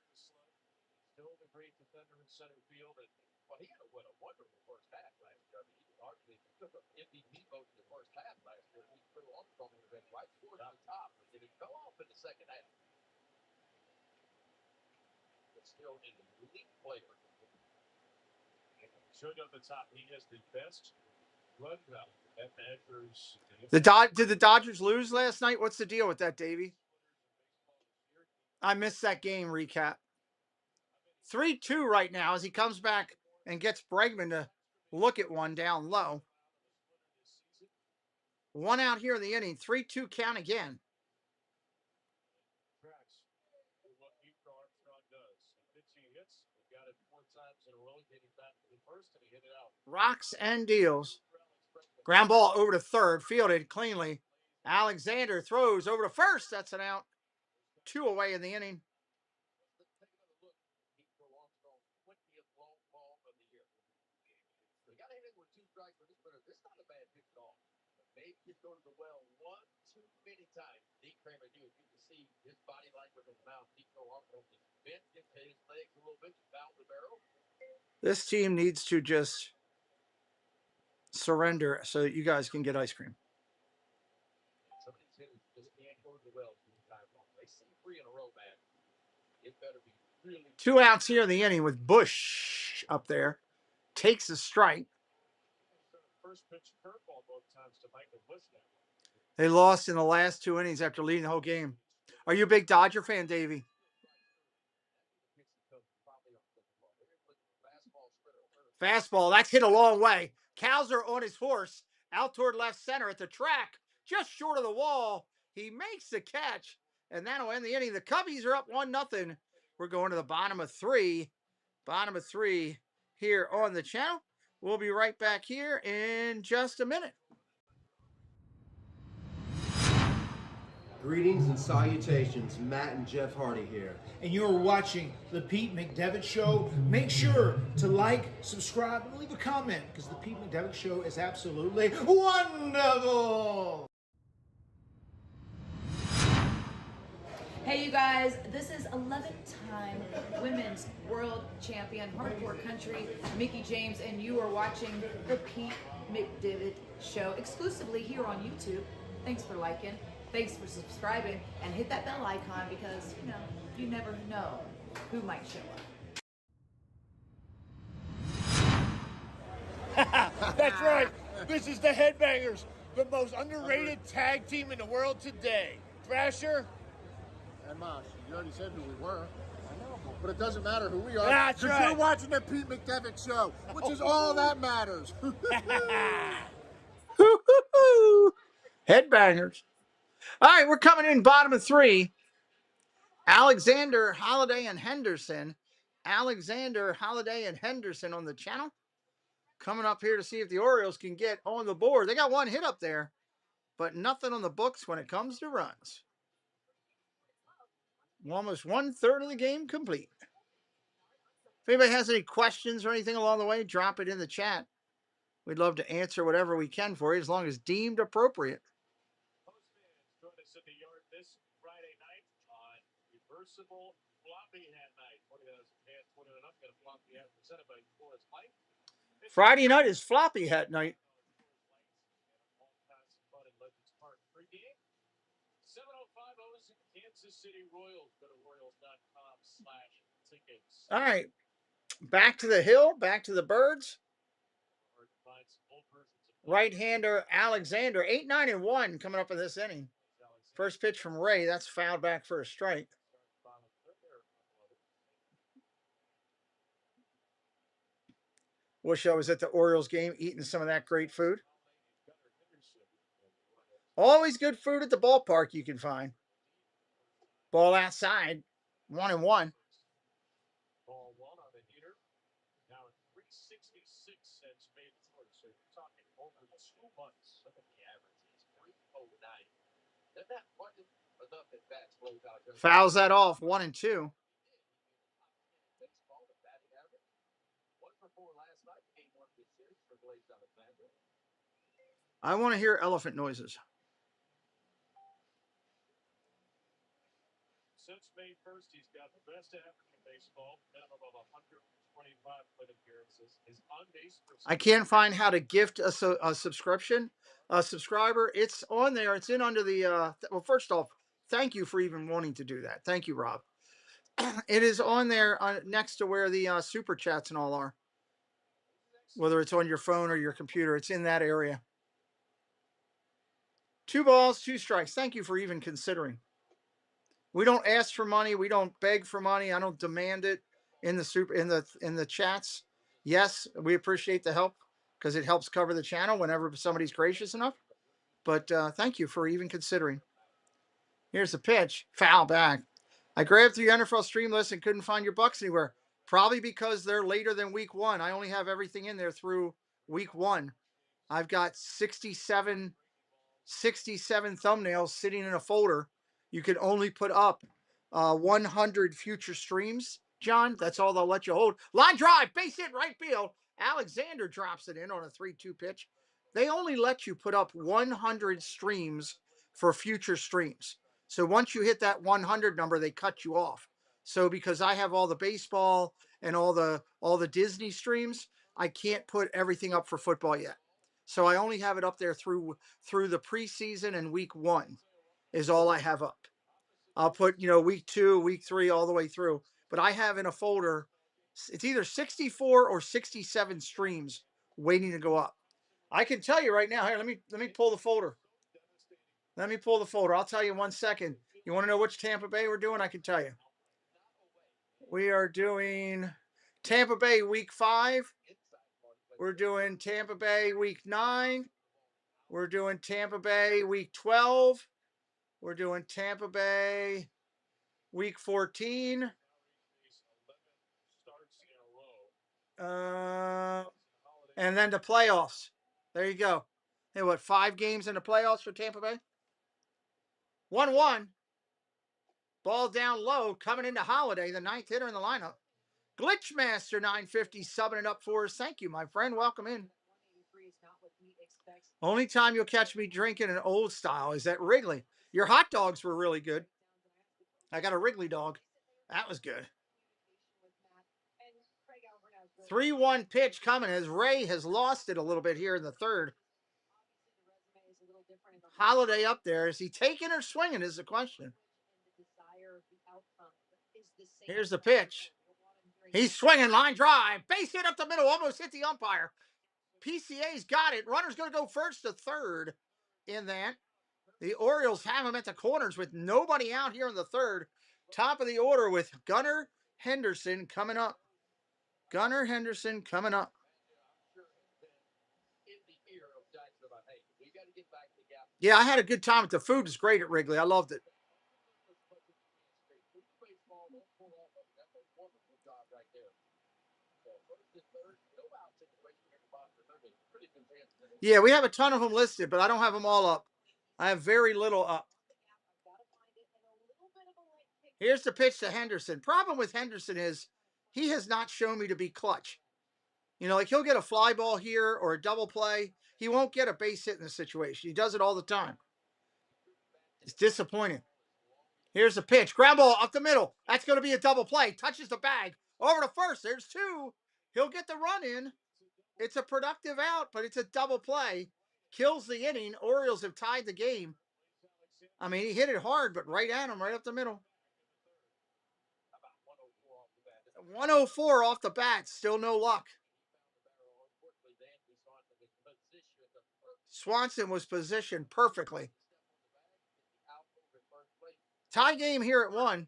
Showed up the top. He has the best run route that measures. Did the Dodgers lose last night? What's the deal with that, Davey? I missed that game recap. 3-2 right now as he comes back and gets Bregman to look at one down low. 1 out here in the inning. 3-2 count again. Rocks and deals. Ground ball over to third, fielded cleanly. Alexander throws over to first. That's an out. 2 away in the inning. This team needs to just surrender so that you guys can get ice cream. Somebody's hitting just can't go to the well 2 times. They see 3 in a row, man. It better be really 2 outs here in the inning with Bush up there. Takes a strike. first pitch curveball both times to Michael Bush now. They lost in the last 2 innings after leading the whole game. Are you a big Dodger fan, Davey? Fastball, that's hit a long way. Cowser on his horse, out toward left center at the track, just short of the wall. He makes the catch, and that'll end the inning. The Cubbies are up 1-0. We're going to the bottom of 3. Bottom of 3 here on the channel. We'll be right back here in just a minute. Greetings and salutations, Matt and Jeff Hardy here. And you're watching the Pete McDevitt Show. Make sure to like, subscribe, and leave a comment because the Pete McDevitt Show is absolutely wonderful. Hey you guys, this is 11th-time Women's World Champion Hardcore Country, Mickie James, and you are watching the Pete McDevitt Show exclusively here on YouTube. Thanks for liking, thanks for subscribing, and hit that bell icon because, you know, you never know who might show That's right. This is the Headbangers, the most underrated tag team in the world today. Thrasher and Mosh. You already said who we were. I know, but it doesn't matter who we are. That's Because right. you're watching the Pete McDevitt Show, which is all that matters. Headbangers. All right, we're coming in bottom of 3. Alexander, Holiday, and Henderson. Alexander, Holiday, and Henderson on the channel. Coming up here to see if the Orioles can get on the board. They got 1 hit up there, but nothing on the books when it comes to runs. Almost 1/3 of the game complete. If anybody has any questions or anything along the way, drop it in the chat. We'd love to answer whatever we can for you as long as deemed appropriate. Most fans join us at the yard this Friday night on reversible floppy hat night. 20,000 fans, 20 and up, got a floppy hat presented by Forest Light. Friday night is floppy hat night. All kinds of fun in Legends Park pregame. 7:05 O's Kansas City Royals. Go to Royals.com/tickets. All right. Back to the hill, back to the birds. Right-hander Alexander, 8-9-1 coming up in this inning. First pitch from Ray, that's fouled back for a strike. Wish I was at the Orioles game eating some of that great food. Always good food at the ballpark you can find. Ball outside, 1-1. Ball 1 on the heater. Now at 366 cents made short. So you're talking over the 2 months. Look at the average. It's 309. Doesn't that wasn't enough at bats blows out. Fouls that off, 1-2. Baseball, the batting average. 1 for 4 last night. Game 1 this series for Blaze Alexander. I want to hear elephant noises. Since May 1st, he's got the best average in baseball, minimum of 125 plate appearances. His on-base percentage. I can't find how to gift a subscription, a subscriber. It's on there. It's in under the, well, first off, thank you for even wanting to do that. Thank you, Rob. It is on there next to where the super chats and all are. Whether it's on your phone or your computer, it's in that area. 2 balls, 2 strikes. Thank you for even considering. We don't ask for money. We don't beg for money. I don't demand it in the chats. Yes, we appreciate the help because it helps cover the channel whenever somebody's gracious enough. But thank you for even considering. Here's the pitch. Foul back. I grabbed through your NFL stream list and couldn't find your Bucks anywhere. Probably because they're later than week 1. I only have everything in there through week 1. I've got 67 thumbnails sitting in a folder. You can only put up 100 future streams, John. That's all they'll let you hold. Line drive, base hit, right field. Alexander drops it in on a 3-2 pitch. They only let you put up 100 streams for future streams. So once you hit that 100 number, they cut you off. So because I have all the baseball and all the Disney streams, I can't put everything up for football yet. So I only have it up there through the preseason, and week 1 is all I have up. I'll put, week 2, week 3, all the way through. But I have in a folder, it's either 64 or 67 streams waiting to go up. I can tell you right now. Here, let me pull the folder. Let me pull the folder. I'll tell you in 1 second. You want to know which Tampa Bay we're doing? I can tell you. We are doing Tampa Bay week 5. We're doing Tampa Bay week 9. We're doing Tampa Bay week 12. We're doing Tampa Bay week 14. And then the playoffs. There you go. Hey, what, 5 games in the playoffs for Tampa Bay? 1-1. Ball down low, coming into Holiday, the 9th hitter in the lineup. Glitchmaster 950 subbing it up for us. Thank you, my friend. Welcome in. Only time you'll catch me drinking an old style is at Wrigley. Your hot dogs were really good. I got a Wrigley dog. That was good. 3-1 pitch coming as Ray has lost it a little bit here in the 3rd. Holiday up there. Is he taking or swinging is the question. Here's the pitch. He's swinging, line drive. Base hit up the middle. Almost hit the umpire. PCA's got it. Runner's going to go first to 3rd in that. The Orioles have him at the corners with nobody out here in the 3rd. Top of the order with Gunnar Henderson coming up. Gunnar Henderson coming up. Yeah, I had a good time. The food is great at Wrigley. I loved it. Yeah, we have a ton of them listed, but I don't have them all up. I have very little up. Here's the pitch to Henderson. Problem with Henderson is he has not shown me to be clutch. Like he'll get a fly ball here or a double play. He won't get a base hit in the situation. He does it all the time. It's disappointing. Here's the pitch. Ground ball up the middle. That's going to be a double play. Touches the bag. Over to first. There's 2. He'll get the run in. It's a productive out, but it's a double play. Kills the inning. Orioles have tied the game. I mean, he hit it hard, but right at him, right up the middle. 104 off the bat. Still no luck. Swanson was positioned perfectly. Tie game here at 1.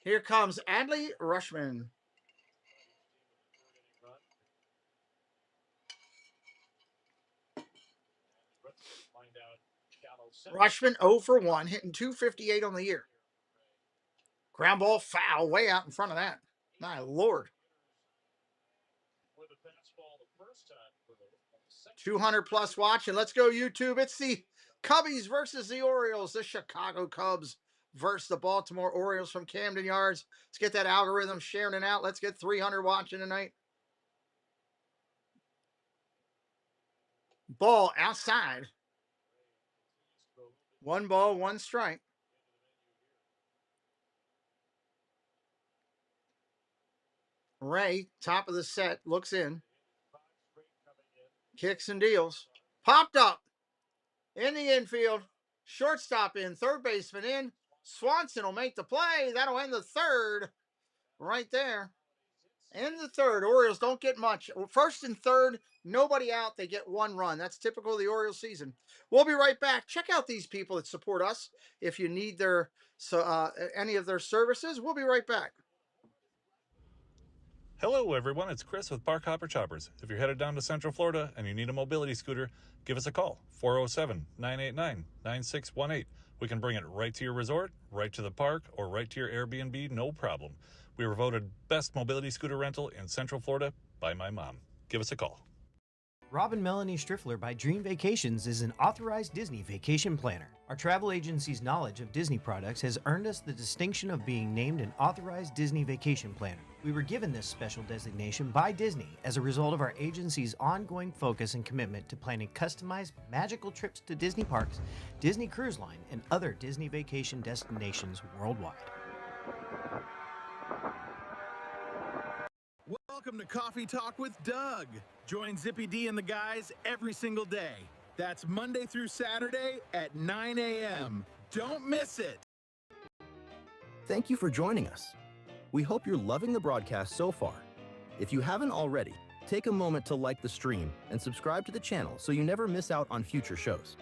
Here comes Adley Rutschman. Rutschman 0 for 1, hitting .258 on the year. Ground ball foul way out in front of that. My Lord. 200 plus watching. Let's go YouTube. It's the Cubbies versus the Orioles. The Chicago Cubs versus the Baltimore Orioles from Camden Yards. Let's get that algorithm sharing it out. Let's get 300 watching tonight. Ball outside. 1 ball, 1 strike. Ray, top of the set, looks in. Kicks and deals. Popped up. In the infield. Shortstop in. Third baseman in. Swanson will make the play. That'll end the 3rd. Right there. End the 3rd. Orioles don't get much. First and 3rd, nobody out. They get 1 run. That's typical of the Orioles season. We'll be right back. Check out these people that support us. If you need any of their services, we'll be right back. Hello everyone, it's Chris with Park Hopper Choppers. If you're headed down to Central Florida and you need a mobility scooter, give us a call, 407-989-9618. We can bring it right to your resort, right to the park, or right to your Airbnb, no problem. We were voted best mobility scooter rental in Central Florida by my mom. Give us a call. Rob and Melanie Striffler by Dream Vacations is an authorized Disney vacation planner. Our travel agency's knowledge of Disney products has earned us the distinction of being named an authorized Disney vacation planner. We were given this special designation by Disney as a result of our agency's ongoing focus and commitment to planning customized, magical trips to Disney parks, Disney Cruise Line, and other Disney vacation destinations worldwide. Welcome to Coffee Talk with Doug. Join Zippy D and the guys every single day. That's Monday through Saturday at 9 a.m. Don't miss it. Thank you for joining us. We hope you're loving the broadcast so far. If you haven't already, take a moment to like the stream and subscribe to the channel so you never miss out on future shows.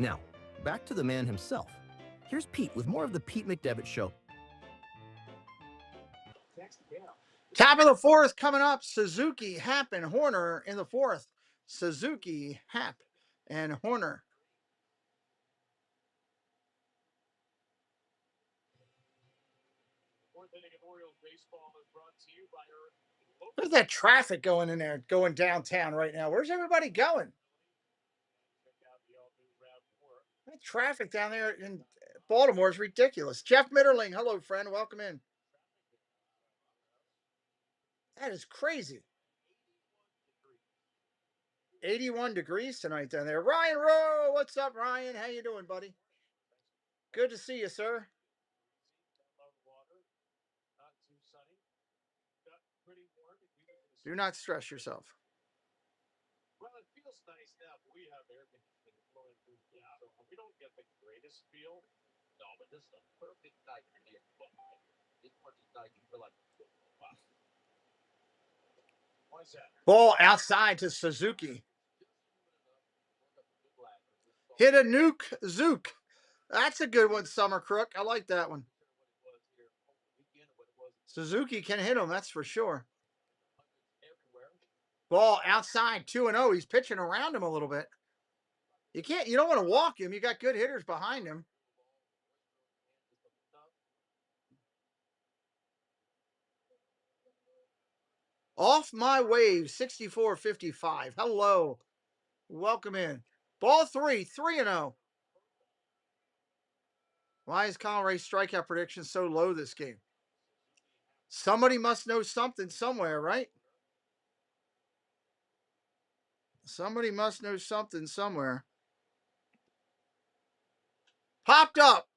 Now, back to the man himself. Here's Pete with more of the Pete McDevitt Show. Top of the fourth coming up. Suzuki, Happ, and Horner in the fourth. Suzuki, Happ, and Horner. Where's that traffic going in there, going downtown right now? Where's everybody going? That traffic down there in Baltimore is ridiculous. Jeff Mitterling, hello, friend. Welcome in. That is crazy. 81 degrees tonight down there. Ryan Rowe, what's up, Ryan? How you doing, buddy? Good to see you, sir. Do not stress yourself. Well, it feels nice now, but we have air conditioning flowing through the so we don't get the greatest feel. No, but this is the perfect night for me. This perfect night you feel like wow. Why is that? Ball outside to Suzuki. Hit a nuke, Zook. That's a good one, Summer Crook. I like that one. Suzuki can hit him, that's for sure. Ball outside, 2-0. He's pitching around him a little bit. You don't want to walk him. You got good hitters behind him. Off my wave, 64-55. Hello. Welcome in. Ball 3-0. Why is Colin Ray's strikeout prediction so low this game? Somebody must know something somewhere, right? Somebody must know something somewhere. Popped up.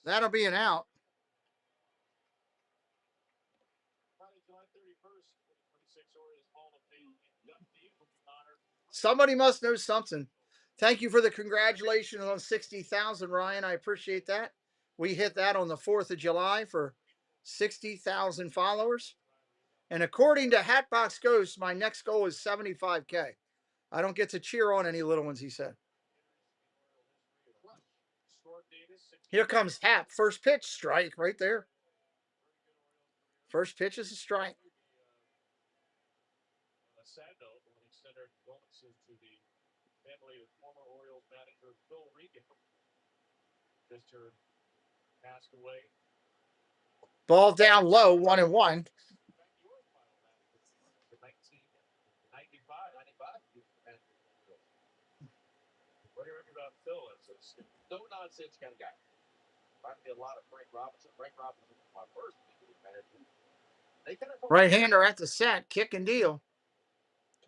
That'll be an out. Somebody must know something. Thank you for the congratulations on 60,000, Ryan. I appreciate that. We hit that on the 4th of July for 60,000 followers. And according to Hatbox Ghost, my next goal is 75K. I don't get to cheer on any little ones, he said. Here comes Happ. First pitch, strike right there. First pitch is a strike. On a sad note, we want to extend our condolences to the family of former Orioles manager Phil Regan. Just passed away. Ball down low, 1-1. 95. What do you remember about Phil? It's a no nonsense kind of guy. Reminded me a lot of Frank Robinson. Frank Robinson was my first manager. Right-hander at the set, kick and deal.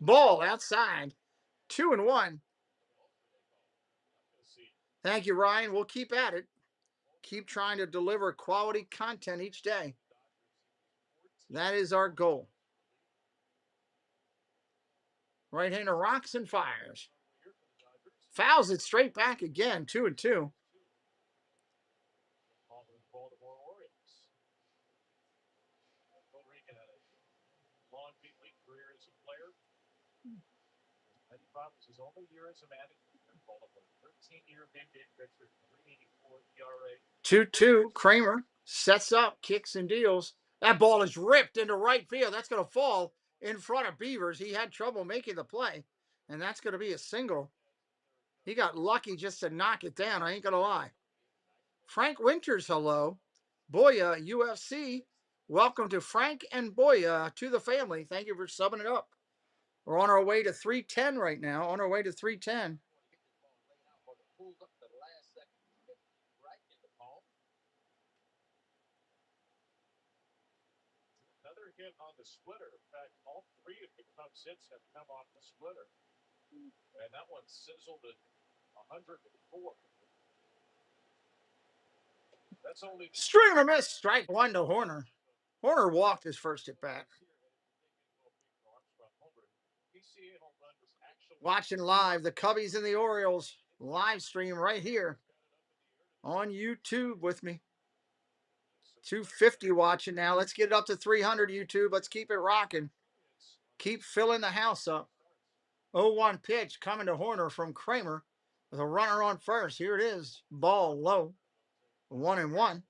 Ball outside, 2-1. Thank you, Ryan. We'll keep at it. Keep trying to deliver quality content each day. That is our goal. Right-hander rocks and fires. Fouls it straight back again, 2-2. Baltimore Orioles. Phil Regan had a long big league career as a player. 95 was his only year as a manager. 13-year vintage pitcher, 3.84 ERA. 2-2. Kramer sets up, kicks and deals. That ball is ripped into right field. That's going to fall in front of Beavers. He had trouble making the play, and that's going to be a single. He got lucky just to knock it down. I ain't going to lie. Frank Winters, hello. Boya, UFC. Welcome to Frank and Boya to the family. Thank you for subbing it up. We're on our way to 310 right now. On our way to 310. Another hit on the splitter. In fact, all three of the Cubs hits have come off the splitter. And that one sizzled at 104. That's only String and a miss. Strike one to Horner. Horner walked his first at bat. Watching live the Cubbies and the Orioles live stream right here on YouTube with me. 250 watching now. Let's get it up to 300 YouTube. Let's keep it rocking. Keep filling the house up. 0-1 pitch coming to Horner from Kramer with a runner on first. Here it is. Ball low. 1-1.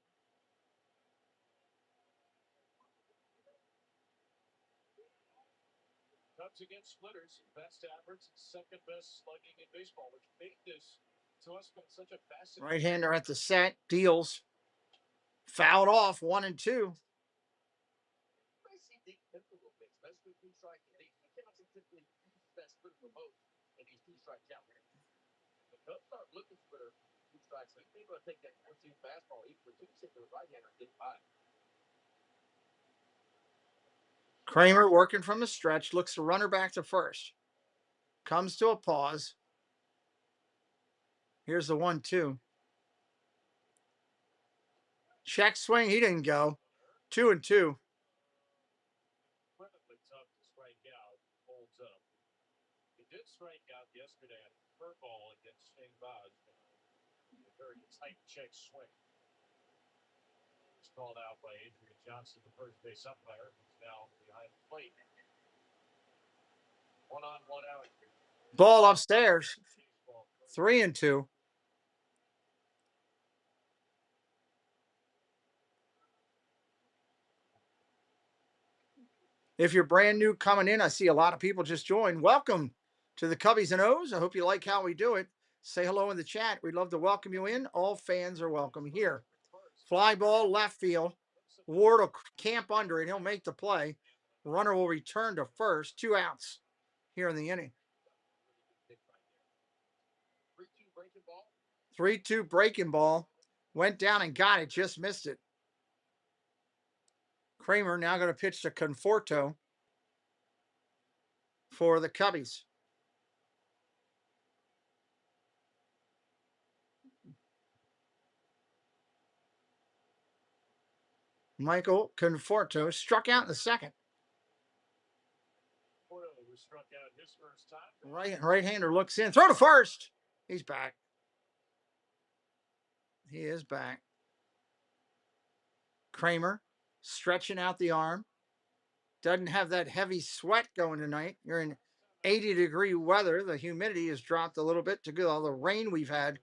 Cubs against splitters, best average, second best slugging in baseball, which made this to us such a fascinating. Right-hander at the set, deals. Fouled off, 1-2. The Cubs start looking for their two strikes. They're going to take that two fastball, even for two six to the right-hander, get by. Kramer working from the stretch, looks to runner back to first. Comes to a pause. Here's the 1-2. Check swing, he didn't go. 2-2. Incredibly tough to strike out, holds up. He did strike out yesterday on a curveball against CHCvsBAL. A very tight check swing. It's called out by Adrian Johnson, the first base umpire, who's now behind the plate. 1 on, 1 out. Ball upstairs. 3-2. If you're brand new coming in, I see a lot of people just joined. Welcome to the Cubbies and O's. I hope you like how we do it. Say hello in the chat. We'd love to welcome you in. All fans are welcome here. Fly ball left field. Ward will camp under it. He'll make the play. Runner will return to first. 2 outs here in the inning. 3-2 breaking ball. Went down and got it. Just missed it. Kramer now going to pitch to Conforto for the Cubbies. Michael Conforto struck out in the second. Right-hander looks in. Throw to first. He's back. He is back. Kramer stretching out the arm. Doesn't have that heavy sweat going tonight. You're in 80-degree weather. The humidity has dropped a little bit to go all the rain we've had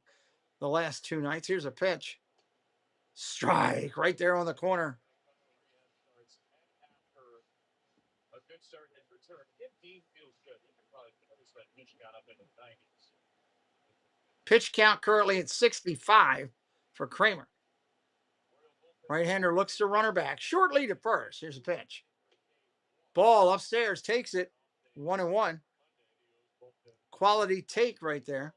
the last 2 nights. Here's a pitch. Strike right there on the corner. A good start in return. If Dean feels good, he can probably notice that pitch got up into the 90s. Pitch count currently at 65 for Kramer. Right-hander looks to runner back. Short lead at first. Here's a pitch. Ball upstairs, takes it. 1-1. Quality take right there.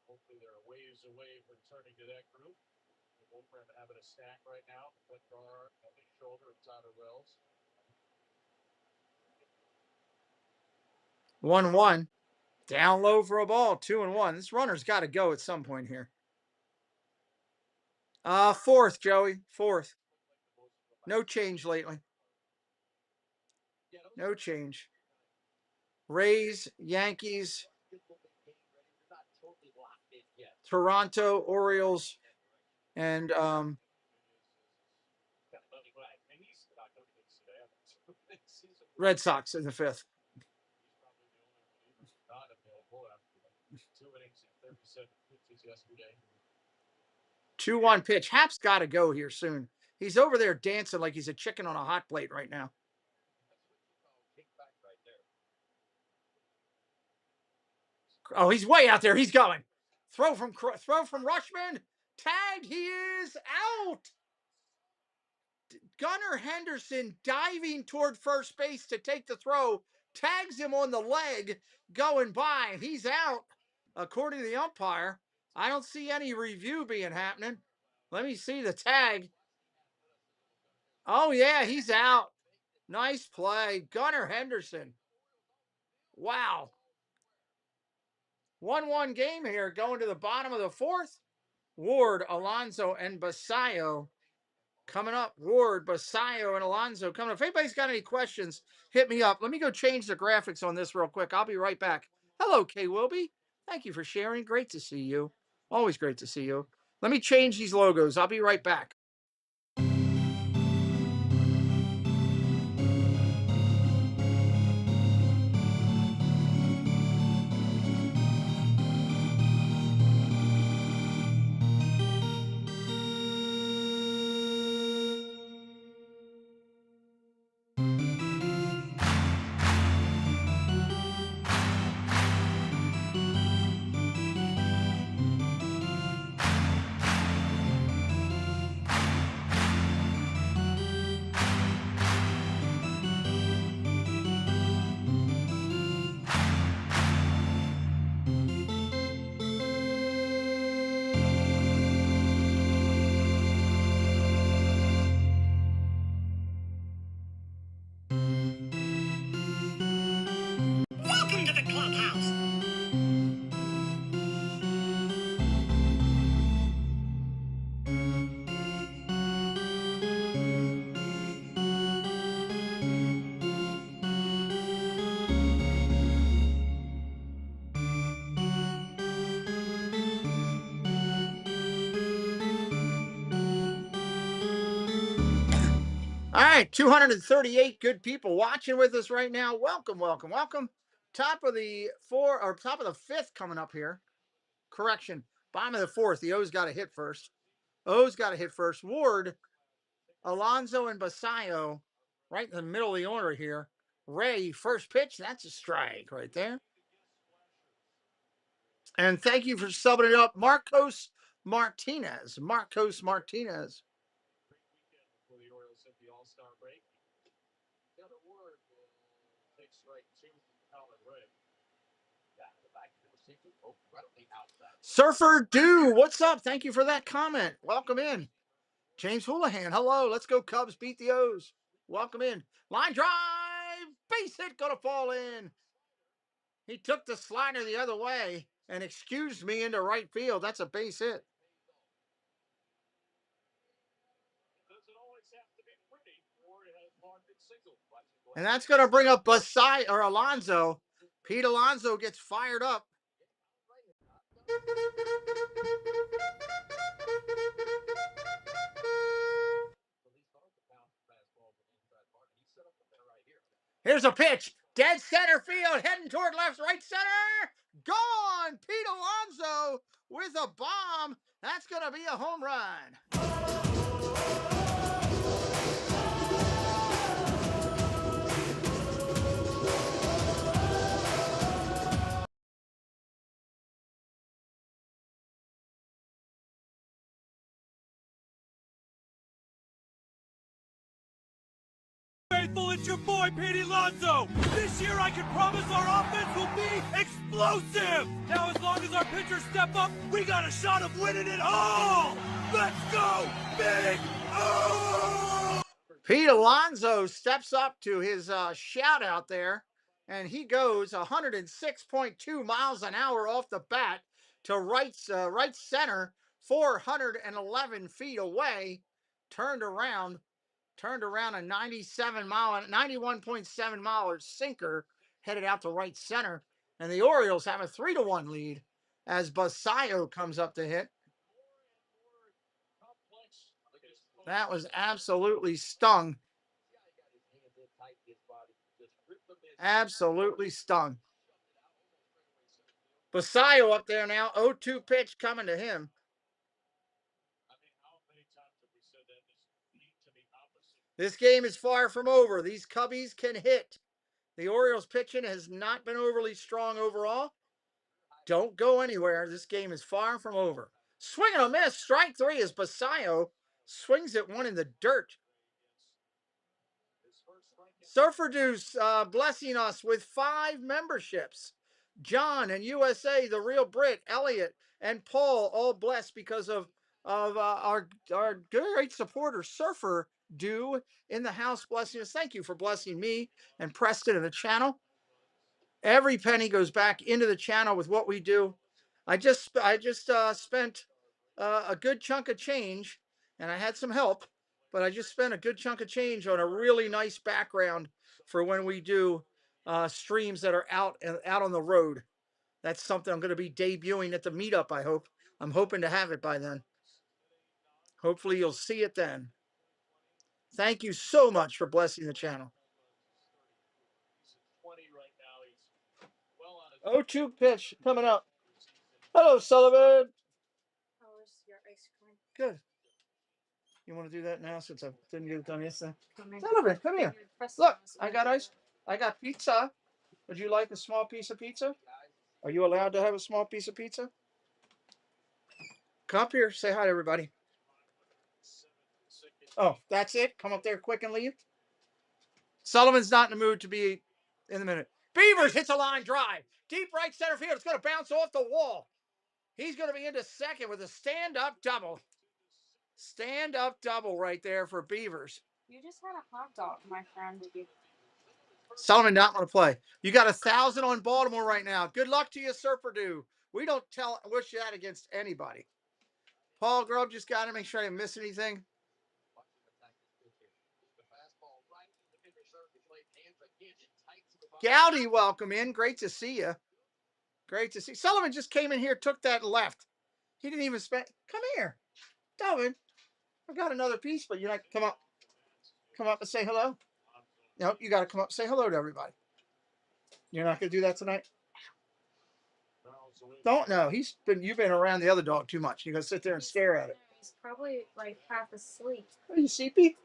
Hopefully they're a ways away from turning to that group. Both are having a stack right now. Clint Garr on his shoulder of Tyler Wells. 1-1. Down low for a ball. 2-1. This runner's got to go at some point here. Fourth, Joey. Fourth. No change lately. No change. Rays, Yankees, Toronto Orioles, and Red Sox in the 5th. 2-1 pitch. Hap's got to go here soon. He's over there dancing like he's a chicken on a hot plate right now. Oh, he's way out there. He's going. Throw from Rushman. Tagged. He is out. Gunnar Henderson diving toward first base to take the throw, tags him on the leg going by. He's out, according to the umpire. I don't see any review being happening. Let me see the tag. Oh, yeah, he's out. Nice play. Gunnar Henderson. Wow. 1-1 game here going to the bottom of the fourth. Ward, Alonso, and Basayo coming up. Ward, Basayo, and Alonso coming up. If anybody's got any questions, hit me up. Let me go change the graphics on this real quick. I'll be right back. Hello, K. Wilby. Thank you for sharing. Great to see you. Always great to see you. Let me change these logos. I'll be right back. Welcome to the clubhouse. All right, 238 good people watching with us right now. Welcome, welcome, welcome. Top of the top of the fifth coming up here. Correction, bottom of the fourth. The O's got to hit first. O's got to hit first. Ward, Alonso, and Basayo right in the middle of the order here. Ray, first pitch. That's a strike right there. And thank you for subbing it up, Marcos Martinez. Marcos Martinez. For the Orioles at the All-Star break. The other word takes strike two from Colin Ray. Surfer Do, what's up? Thank you for that comment. Welcome in. James Houlihan, hello. Let's go Cubs. Beat the O's. Welcome in. Line drive. Base hit. Gonna fall in. He took the slider the other way and excused me into right field. That's a base hit. And that's going to bring up Basai or Alonso. Pete Alonso gets fired up. Here's a pitch. Dead center field. Heading toward left, right center. Gone. Pete Alonso with a bomb. That's going to be a home run. Faithful, it's your boy, Pete Alonso. This year, I can promise our offense will be explosive. Now, as long as our pitchers step up, we got a shot of winning it all. Let's go, Big O! Pete Alonso steps up to his shout out there, and he goes 106.2 miles an hour off the bat to right center, 411 feet away, turned around a 91.7 mile sinker headed out to right center, and the Orioles have a 3-1 lead as Basayo comes up to hit. That was absolutely stung. Absolutely stung. Basayo up there now. 0-2 pitch coming to him. This game is far from over. These Cubbies can hit. The Orioles pitching has not been overly strong overall. Don't go anywhere. This game is far from over. Swing and a miss. Strike three as Basayo swings at one in the dirt. Surfer Deuce blessing us with 5 memberships. John and USA, the Real Brit, Elliot, and Paul, all blessed because of our great supporter, Surfer Do in the house, blessing us. Thank you for blessing me and Preston and the channel. Every penny goes back into the channel with what we do. I just spent a good chunk of change, and I had some help, but I just spent a good chunk of change on a really nice background for when we do streams that are out on the road. That's something I'm going to be debuting at the meetup. I hope. I'm hoping to have it by then. Hopefully, you'll see it then. Thank you so much for blessing the channel. 0-2 pitch coming up. Hello, Sullivan. How was your ice cream? Good. You want to do that now since I didn't get it done yesterday? Sullivan, come here. Look, I got pizza. Would you like a small piece of pizza? Are you allowed to have a small piece of pizza? Come up here. Say hi to everybody. Oh, that's it? Come up there quick and leave? Sullivan's not in the mood to be in the minute. Beavers hits a line drive. Deep right center field. It's going to bounce off the wall. He's going to be into second with a stand-up double. Stand-up double right there for Beavers. You just had a hot dog, my friend. Sullivan not want to play. You got 1,000 on Baltimore right now. Good luck to you, Sir Purdue. We don't wish that against anybody. Paul Grubb just got to make sure I didn't miss anything. Gowdy, welcome in. Great to see you. Great to see. Sullivan just came in here, took that left. He didn't even spend. Come here, Sullivan. I got another piece, but you're not. Come up and say hello. Nope, you got to come up and say hello to everybody. You're not going to do that tonight. Don't know. You've been around the other dog too much. You're going to sit there and stare at it. He's probably like half asleep. Are you sleepy?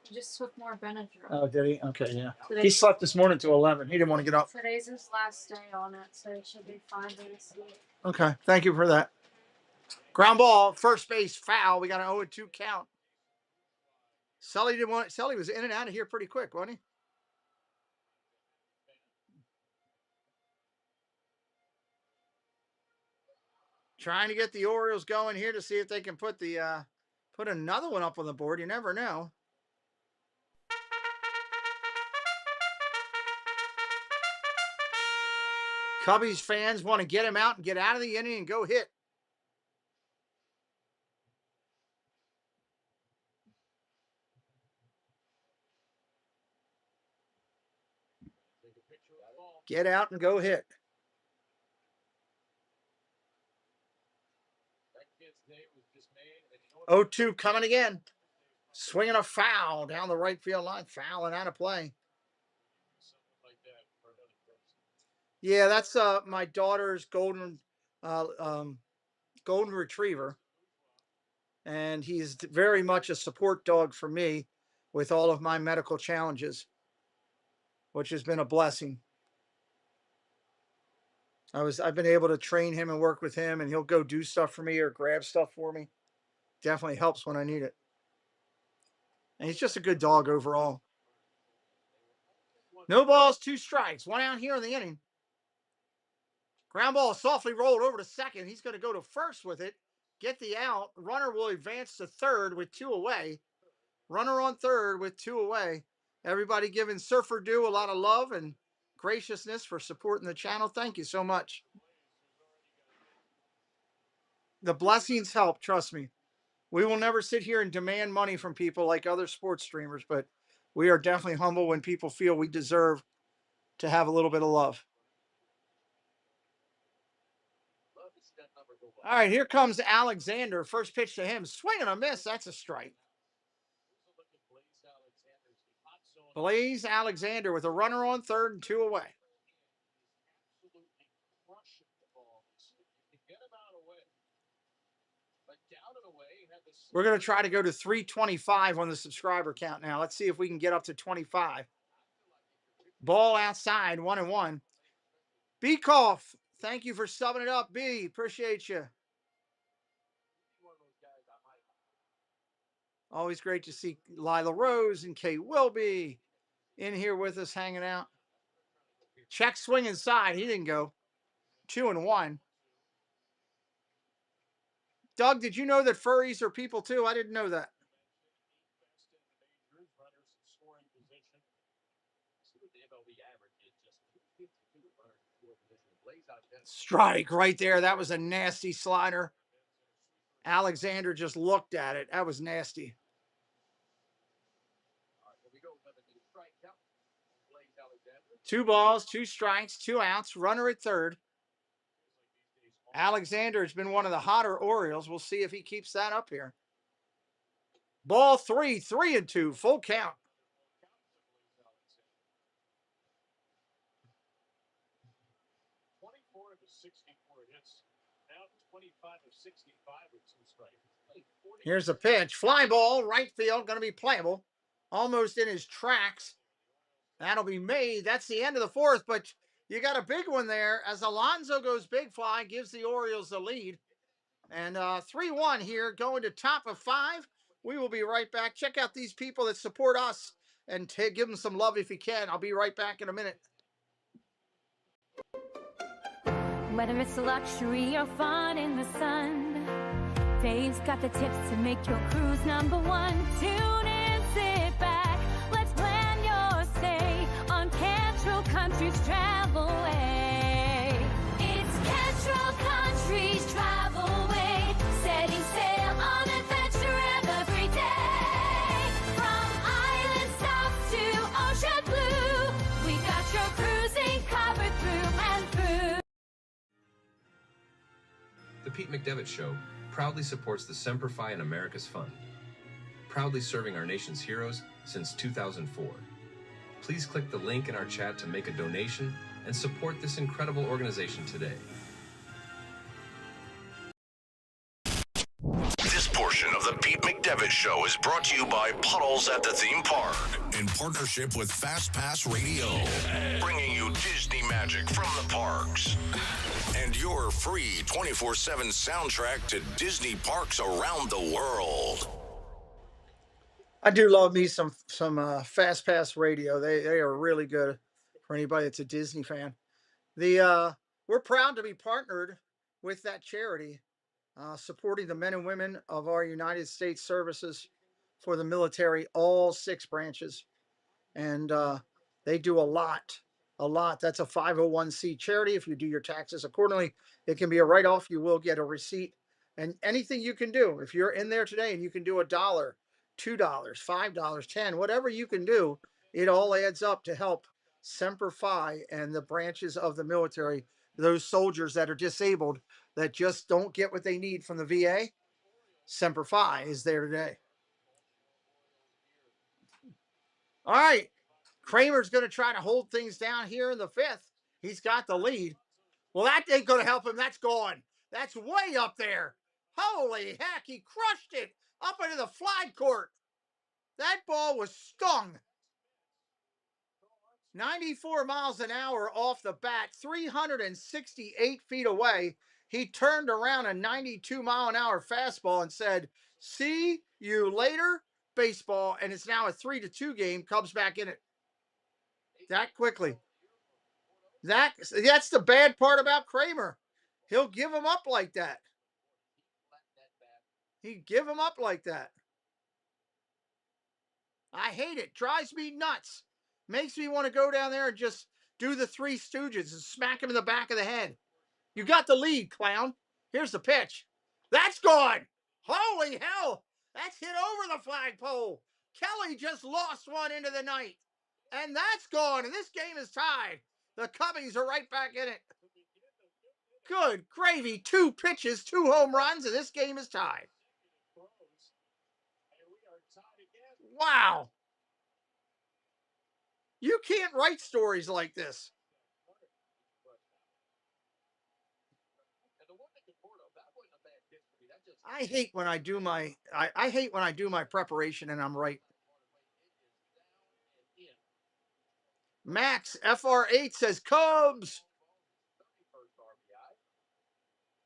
He just took more Benadryl. Oh, did he? Okay, yeah. He slept this morning till 11. He didn't want to get up. Today's his last day on it, so he should be fine by sleep. Okay, thank you for that. Ground ball, first base, foul. We got an 0-2 count. Sully was in and out of here pretty quick, wasn't he? Trying to get the Orioles going here to see if they can put another one up on the board. You never know. Cubbies fans want to get him out and get out of the inning and go hit. Get out and go hit. 0-2 coming again. Swinging a foul down the right field line. Foul and out of play. Yeah, that's my daughter's golden retriever. And he's very much a support dog for me with all of my medical challenges, which has been a blessing. I've been able to train him and work with him, and he'll go do stuff for me or grab stuff for me. Definitely helps when I need it. And he's just a good dog overall. No balls, 2 strikes. 1 out here in the inning. Ground ball softly rolled over to second. He's going to go to first with it. Get the out. Runner will advance to third with 2 away. Runner on third with 2 away. Everybody giving Surfer Do a lot of love and graciousness for supporting the channel. Thank you so much. The blessings help, trust me. We will never sit here and demand money from people like other sports streamers, but we are definitely humble when people feel we deserve to have a little bit of love. All right, here comes Alexander. First pitch to him. Swing and a miss. That's a strike. Blaze Alexander with a runner on third and 2 away. We're going to try to go to 325 on the subscriber count now. Let's see if we can get up to 25. Ball outside, 1-1. Beekoff, thank you for subbing it up, B. Appreciate you. Always great to see Lila Rose and Kay Wilby. in here with us, hanging out. Check swing inside. He didn't go. 2-1. Doug, did you know that furries are people too? I didn't know that. Strike right there. That was a nasty slider. Alexander just looked at it. That was nasty. Two balls, 2 strikes, 2 outs, runner at third. Alexander has been one of the hotter Orioles. We'll see if he keeps that up here. Ball 3, 3-2, full count. Here's a pitch. Fly ball, right field, going to be playable. Almost in his tracks. That'll be made. That's the end of the fourth, but you got a big one there as Alonso goes big fly, gives the Orioles the lead. And 3-1 here, going to top of 5. We will be right back. Check out these people that support us and give them some love if you can. I'll be right back in a minute. Whether it's luxury or fun in the sun, Dave's got the tips to make your cruise #1. Tune in, sit back, let's plan your stay on Cantrell Country's Travelway. It's Cantrell Country's Travelway, setting sail on adventure every day. From island stops to ocean blue, we got your cruising covered through and through. The Pete McDevitt Show proudly supports the Semper Fi and America's Fund, proudly serving our nation's heroes since 2004. Please click the link in our chat to make a donation and support this incredible organization today. This portion of the Pete McDevitt Show is brought to you by Puddles at the Theme Park in partnership with Fast Pass Radio, bringing you Disney magic from the parks and your free 24/7 soundtrack to Disney parks around the world. I do love me some Fast Pass Radio. They are really good for anybody that's a Disney fan. We're proud to be partnered with that charity, supporting the men and women of our United States services for the military, all 6 branches. And they do a lot. That's a 501c charity. If you do your taxes accordingly, it can be a write-off. You will get a receipt. And anything you can do, if you're in there today and you can do $1, $2, $5, $10, whatever you can do, it all adds up to help Semper Fi and the branches of the military, those soldiers that are disabled, that just don't get what they need from the VA. Semper Fi is there today. All right. Kramer's going to try to hold things down here in the 5th. He's got the lead. Well, that ain't going to help him. That's gone. That's way up there. Holy heck, he crushed it up into the flag court. That ball was stung. 94 miles an hour off the bat, 368 feet away. He turned around a 92-mile-an-hour fastball and said, "See you later, baseball." And it's now a 3-2 game. Cubs back in it that quickly. That's the bad part about Kramer. He'll give him up like that. He'd give him up like that. I hate it. Drives me nuts. Makes me want to go down there and just do the Three Stooges and smack him in the back of the head. You got the lead, clown. Here's the pitch. That's gone. Holy hell. That's hit over the flagpole. Kelly just lost one into the night. And that's gone. And this game is tied. The Cubbies are right back in it. Good gravy. 2 pitches, 2 home runs, and this game is tied. Wow. You can't write stories like this. I hate when I do my I hate when I do my preparation and I'm right. Max FR8 says Cubs.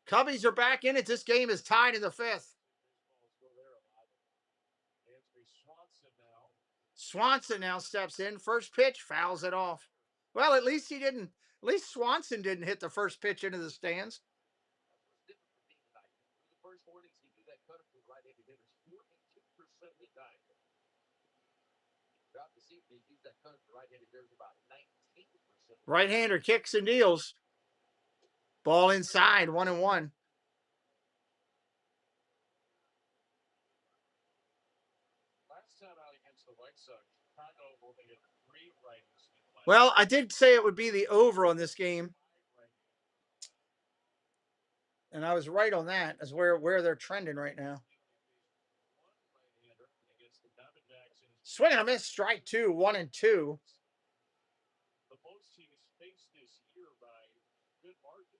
Cubbies are back in it. This game is tied in the 5th. Swanson now steps in. First pitch, fouls it off. Well, at least he didn't. At least Swanson didn't hit the first pitch into the stands. Right-hander kicks and deals. Ball inside, 1-1. Well, I did say it would be the over on this game. And I was right on that, as where they're trending right now. Swing and a miss, strike 2, 1-2. The most teams faced this year by good margin.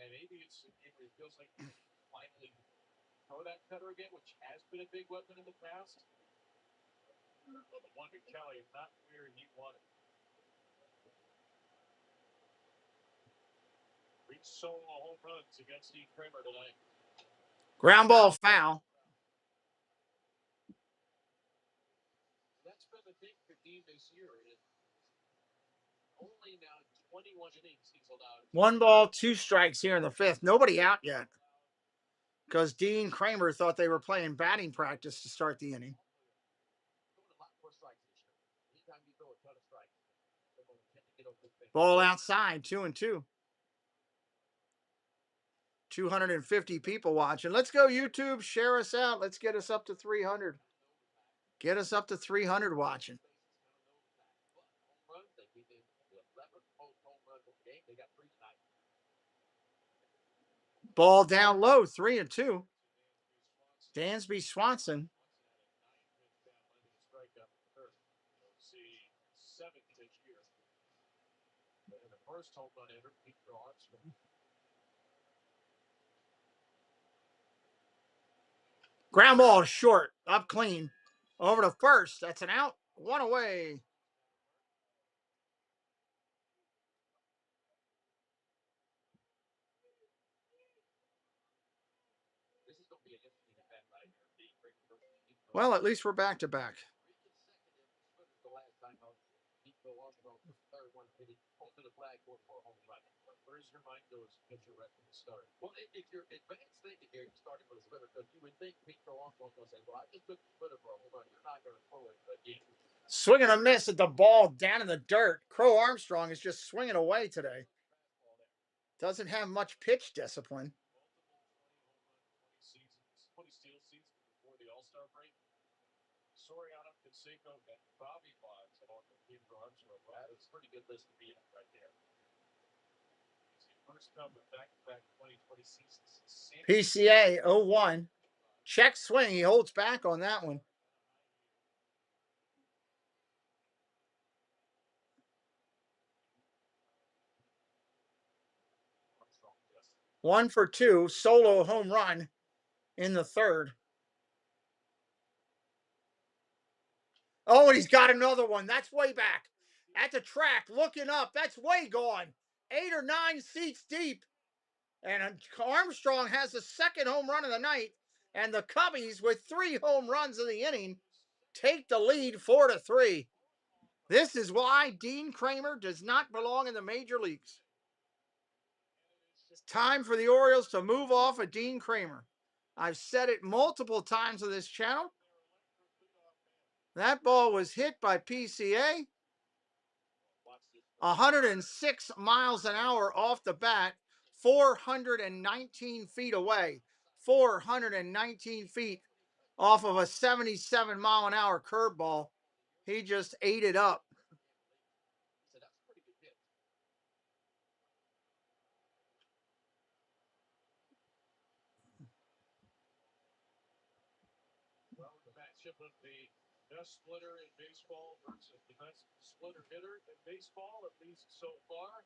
And maybe it feels like finally throw that cutter again, which has been a big weapon in the past. But the one to Kelly is not where he wanted. Reached solo home runs against Dean Kramer tonight. Ground ball foul. That's been the thing for Dean this year. Only now 21 innings he's allowed. 1 ball, 2 strikes here in the 5th. Nobody out yet. Because Dean Kramer thought they were playing batting practice to start the inning. Ball outside, 2-2. 250 people watching. Let's go, YouTube. Share us out. Let's get us up to 300. Get us up to 300 watching. Ball down low, 3-2. Dansby Swanson. Ground ball short, up clean. Over to first. That's an out. 1 away. Well, at least we're back to back. Where's your mind goes pitcher right from the start? Well, if you're advanced thinking here, you're starting with a splitter because you would think Pete Crow-Armstrong will say, well, I just took the splitter for a home run. You're not going to throw it again. Swinging a miss at the ball down in the dirt. Crow Armstrong is just swinging away today. Doesn't have much pitch discipline. 20 steal seasons before the All-Star break. Soriano, Canseco, and Bobby Bonds along with Pete Crow-Armstrong. Well, that's a pretty good list to be in right there. First come with back-to-back 2020 seasons. PCA 0-1. Check swing. He holds back on that one. One for 2. Solo home run in the 3rd. Oh, and he's got another one. That's way back. At the track, looking up. That's way gone. 8 or 9 seats deep. And Armstrong has the 2nd home run of the night. And the Cubbies, with 3 home runs in the inning, take the lead 4-3. This is why Dean Kramer does not belong in the major leagues. It's time for the Orioles to move off of Dean Kramer. I've said it multiple times on this channel. That ball was hit by PCA. 106 miles an hour off the bat, 419 feet away. 419 feet off of a 77 mile an hour curveball. He just ate it up. Well, the matchup of the best splitter in baseball versus the best splitter hitter in baseball, at least so far.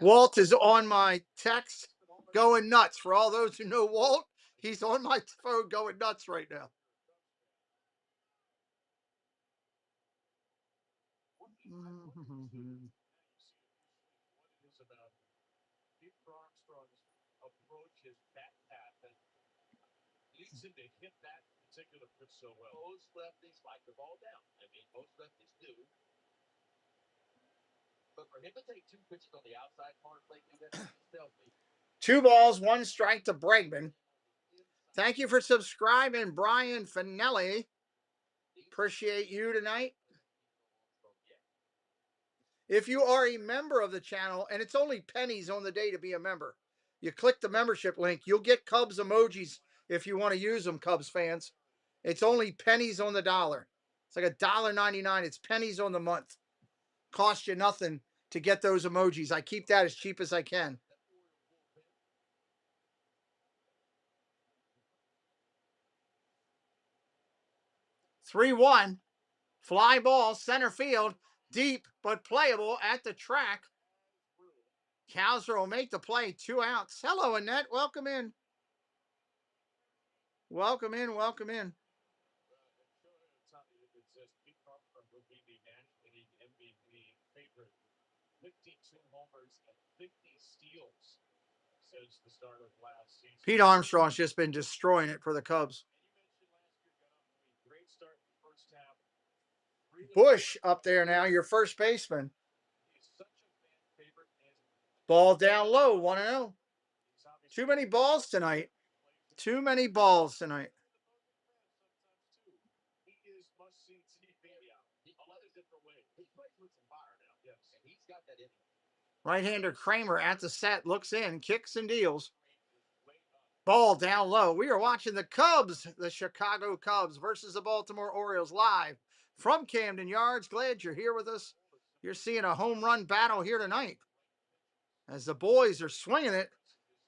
Walt is on my text going nuts. For all those who know Walt, he's on my phone going nuts right now. needs him to hit that particular pitch so well. Most lefties like the ball down. I mean, most lefties do. But for him to take 2 pitches on the outside part lately, that's stealthy. 2 balls, 1 strike to Bregman. Thank you for subscribing, Brian Finelli. Appreciate you tonight. If you are a member of the channel, and it's only pennies on the day to be a member, you click the membership link. You'll get Cubs emojis if you want to use them, Cubs fans. It's only pennies on the dollar. It's like $1.99. It's pennies on the month. Cost you nothing to get those emojis. I keep that as cheap as I can. Three one, fly ball, center field, deep but playable at the track. Cowser will make the play, 2 outs. Hello, Annette. Welcome in. Welcome in. Welcome in. Pete Armstrong's just been destroying it for the Cubs. Bush up there now, your first baseman. Ball down low, 1-0. Too many balls tonight. Too many balls tonight. Right-hander Kramer at the set, looks in, kicks and deals. Ball down low. We are watching the Cubs, the Chicago Cubs versus the Baltimore Orioles live from Camden Yards. Glad you're here with us. You're seeing a home run battle here tonight as the boys are swinging it,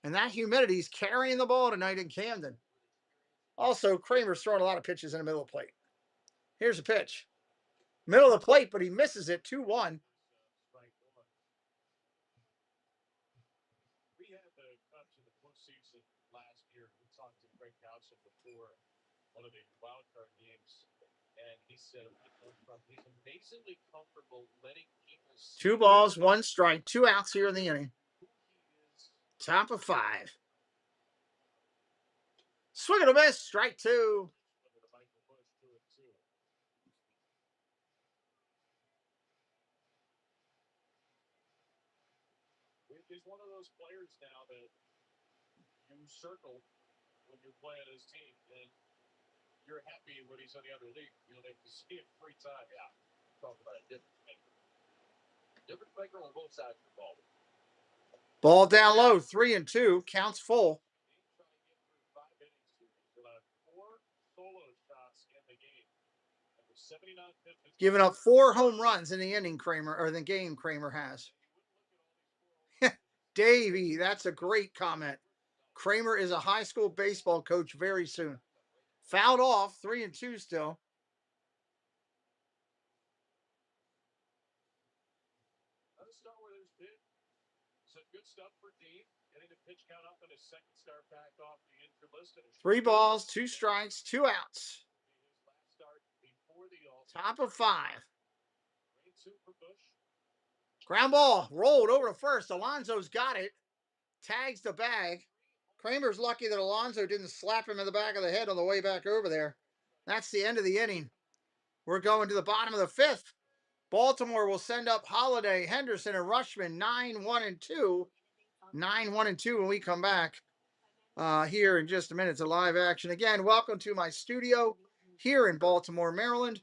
and that humidity's carrying the ball tonight in Camden. Also, Kramer's throwing a lot of pitches in the middle of the plate. Here's a pitch. Middle of the plate, but he misses it, 2-1. We had the Cubs in the postseason last year. We talked to Greg Couch before one of the wild card games, and he said he's amazingly comfortable letting people see 2 balls, 1 strike, 2 outs here in the inning. Top of 5. Swing and a miss, strike 2. He's one of those players now that you circle when you're playing his team, and you're happy when he's in the other league. You know, they can see him free time. Yeah, talk about a difference maker. Difference maker on both sides of the ball. Ball down low, 3-2, counts full. Giving up 4 home runs in the inning, Kramer, or the game Kramer has. Davey, that's a great comment. Kramer is a high school baseball coach very soon. Fouled off, 3-2 still. Let's start with his pitch. Some good stuff for Dean. Getting the pitch count up in his second start back off the injured list. 3 balls, 2 strikes, 2 outs. Top of 5. Ground ball rolled over to first. Alonso's got it. Tags the bag. Kramer's lucky that Alonso didn't slap him in the back of the head on the way back over there. That's the end of the inning. We're going to the bottom of the 5th. Baltimore will send up Holiday, Henderson, and Rushman 9-1-2. 9-1-2 when we come back here in just a minute to live action. Again, welcome to my studio here in Baltimore, Maryland.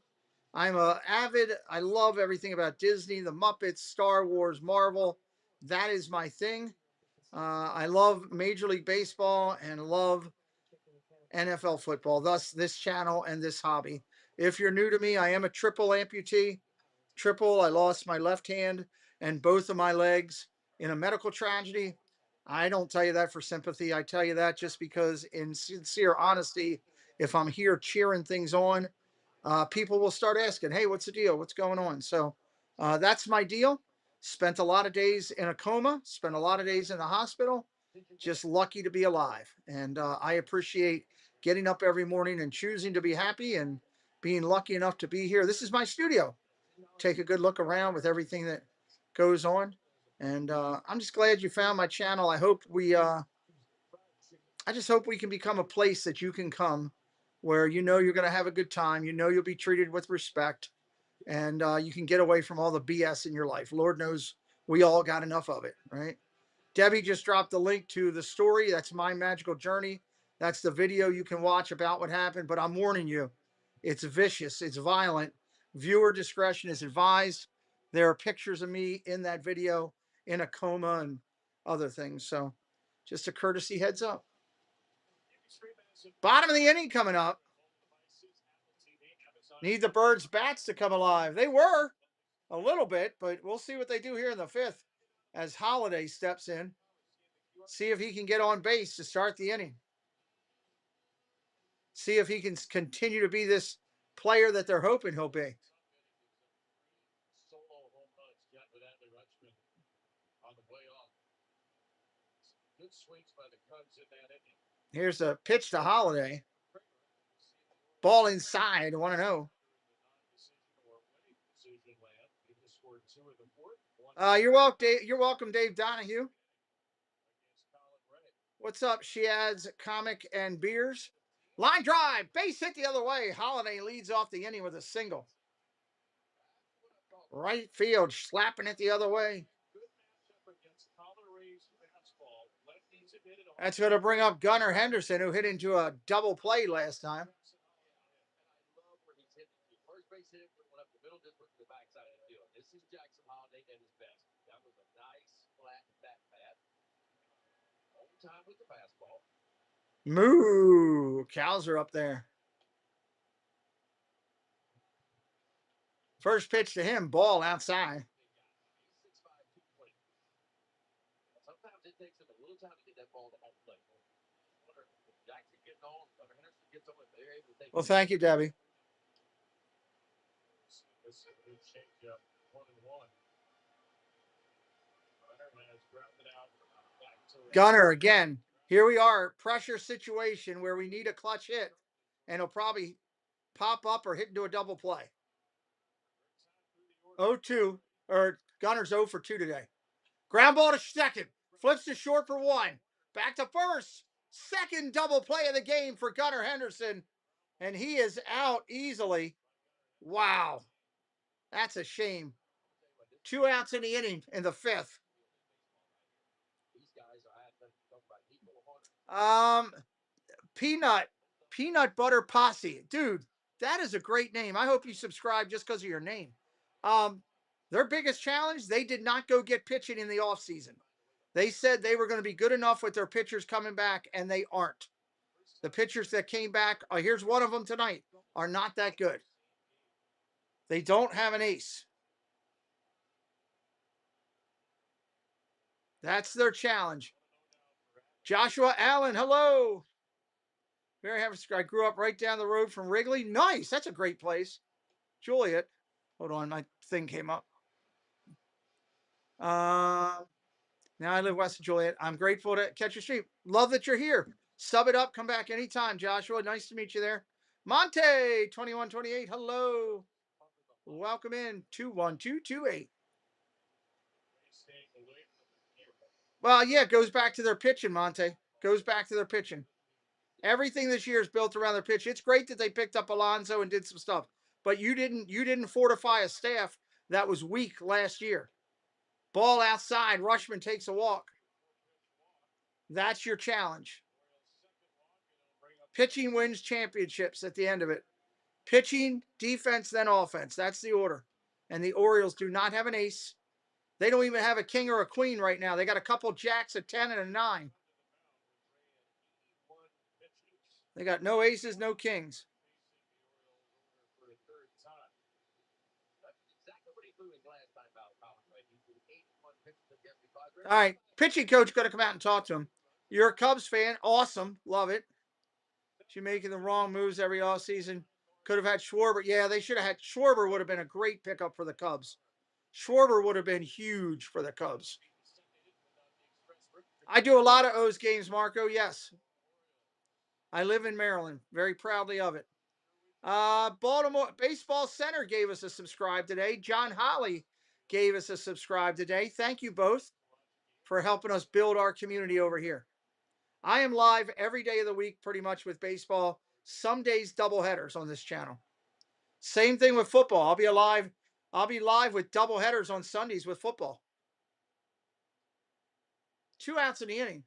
I'm I love everything about Disney, the Muppets, Star Wars, Marvel. That is my thing. I love Major League Baseball and love NFL football, thus this channel and this hobby. If you're new to me, I am a triple amputee. I lost my left hand and both of my legs in a medical tragedy. I don't tell you that for sympathy. I tell you that just because in sincere honesty, if I'm here cheering things on, people will start asking, hey, what's the deal? What's going on? So that's my deal. Spent a lot of days in a coma, spent a lot of days in the hospital, just lucky to be alive. And I appreciate getting up every morning and choosing to be happy and being lucky enough to be here. This is my studio. Take a good look around with everything that goes on. And I'm just glad you found my channel. I hope I just hope we can become a place that you can come where you know you're going to have a good time. You know you'll be treated with respect, and you can get away from all the BS in your life. Lord knows we all got enough of it, right? Debbie just dropped the link to the story. That's My Magical Journey. That's the video you can watch about what happened. But I'm warning you, it's vicious, it's violent. Viewer discretion is advised. There are pictures of me in that video in a coma and other things. So just a courtesy heads up. Bottom of the inning coming up. Need the Birds' bats to come alive. They were a little bit, but we'll see what they do here in the fifth as Holiday steps in. See if he can get on base to start the inning. See if he can continue to be this player that they're hoping he'll be. Here's a pitch to Holiday. Ball inside, 1-0. You're welcome, Dave Donahue. What's up, She Adds Comic and Beers? Line drive, base hit the other way. Holiday leads off the inning with a single. Right field, slapping it the other way. That's going to bring up Gunnar Henderson, who hit into a double play last time. Moo! Cows are up there. First pitch to him, ball outside. Sometimes it takes them a little time to get that ball to home plate. Jackson getting on, Henderson gets on, they're able to take. Well, thank you, Debbie. Gunnar again. Here we are, pressure situation where we need a clutch hit, and he'll probably pop up or hit into a double play. 0-2, or Gunnar's 0 for 2 today. Ground ball to second, flips to short for 1. Back to first. Second double play of the game for Gunnar Henderson, and he is out easily. Wow, that's a shame. 2 outs in the inning in the fifth. Peanut Butter Posse. Dude, that is a great name. I hope you subscribe just because of your name. Their biggest challenge, they did not go get pitching in the offseason. They said they were going to be good enough with their pitchers coming back, and they aren't. The pitchers that came back, here's one of them tonight, are not that good. They don't have an ace. That's their challenge. Joshua Allen, hello. Very happy. I grew up right down the road from Wrigley. Nice. That's a great place. Juliet. Hold on. My thing came up. Now I live west of Juliet. I'm grateful to catch your stream. Love that you're here. Sub it up. Come back anytime, Joshua. Nice to meet you there. Monte, 2128. Hello. Welcome in. 21228. Well, yeah, it goes back to their pitching, Monte. Goes back to their pitching. Everything this year is built around their pitch. It's great that they picked up Alonso and did some stuff, but you didn't fortify a staff that was weak last year. Ball outside, Rushman takes a walk. That's your challenge. Pitching wins championships at the end of it. Pitching, defense, then offense. That's the order. And the Orioles do not have an ace. They don't even have a king or a queen right now. They got a couple jacks, a 10 and a 9. They got no aces, no kings. All right, pitching coach got to come out and talk to him. You're a Cubs fan. Awesome. Love it. She's making the wrong moves every offseason. Could have had Schwarber. Yeah, they should have had Schwarber. Would have been a great pickup for the Cubs. Schwarber would have been huge for the Cubs. I do a lot of O's games, Marco. Yes. I live in Maryland. Very proudly of it. Baltimore Baseball Center gave us a subscribe today. John Holly gave us a subscribe today. Thank you both for helping us build our community over here. I am live every day of the week, pretty much with baseball. Some days double headers on this channel. Same thing with football. I'll be live with double headers on Sundays with football. 2 outs in the inning.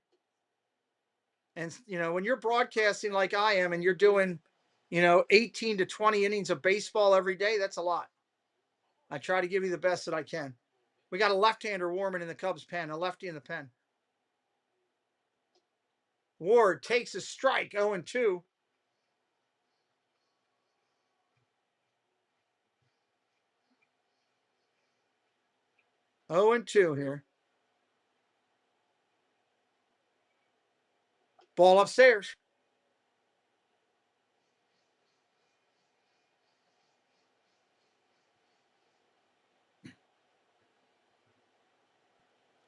And when you're broadcasting like I am and you're doing, 18 to 20 innings of baseball every day, that's a lot. I try to give you the best that I can. We got a left-hander warming in the Cubs pen, a lefty in the pen. Ward takes a strike, 0-2. Oh and 2 here. Ball upstairs.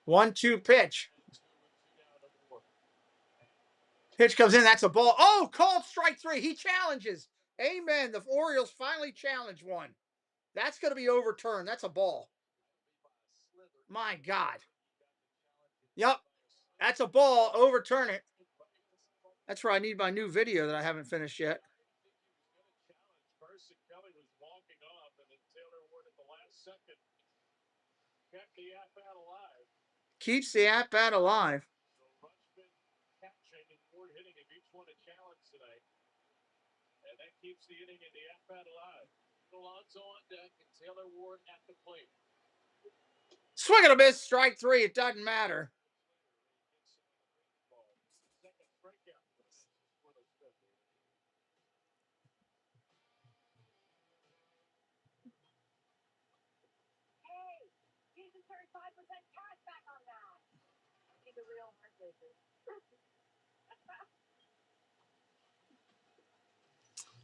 One-two pitch. Pitch comes in. That's a ball. Oh, called strike 3. He challenges. Amen. The Orioles finally challenged one. That's going to be overturned. That's a ball. My God. Yep. That's a ball. Overturn it. That's where I need my new video that I haven't finished yet. Keeps the at-bat alive. And that keeps the inning in the at-bat alive. Alonso on deck and Taylor Ward at the plate. Swing and a miss, strike 3. It doesn't matter. Hey, here's a 35% cash back on that. He's a real heartbreaker.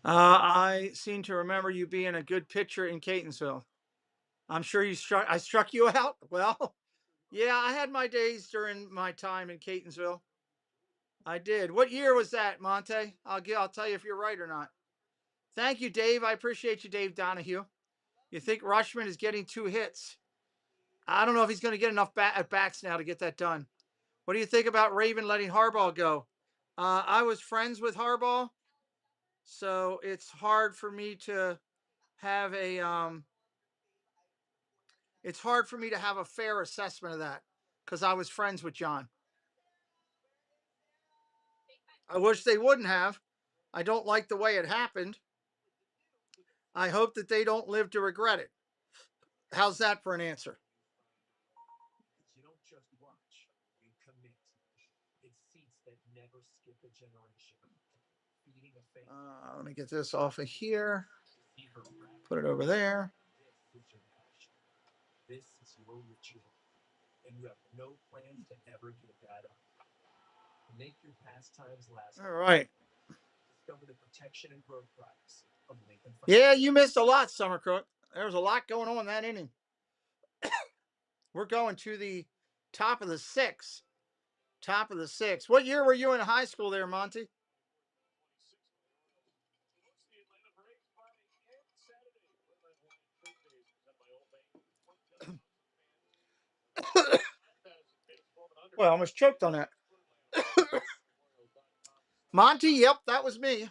I seem to remember you being a good pitcher in Catonsville. I'm sure I struck you out. Well, yeah, I had my days during my time in Catonsville. I did. What year was that, Monte? I'll tell you if you're right or not. Thank you, Dave. I appreciate you, Dave Donahue. You think Rushman is getting 2 hits? I don't know if he's going to get enough at bats now to get that done. What do you think about Raven letting Harbaugh go? I was friends with Harbaugh, so it's hard for me to have a fair assessment of that because I was friends with John. I wish they wouldn't have. I don't like the way it happened. I hope that they don't live to regret it. How's that for an answer? You don't just watch, you commit. It's seats that never skip a generation. Feeding a fan. Let me get this off of here. Put it over there. This is your passion. This is your ritual. And you have no plans to ever give that up. Make your pastimes last. All right. Discover the protection and growth products of Lincoln. Yeah, you missed a lot, Summer Crook. There's a lot going on in that inning. We're going to the top of the 6th. Top of the 6th. What year were you in high school there, Monty? Well, I almost choked on that. Monty, yep, that was me.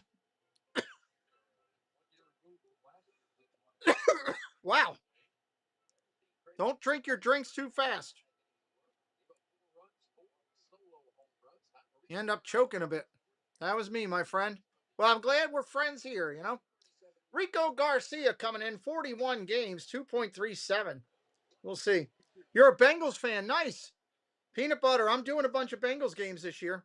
Wow. Don't drink your drinks too fast. You end up choking a bit. That was me, my friend. Well, I'm glad we're friends here, Rico Garcia coming in, 41 games, 2.37. We'll see. You're a Bengals fan. Nice. Peanut butter. I'm doing a bunch of Bengals games this year.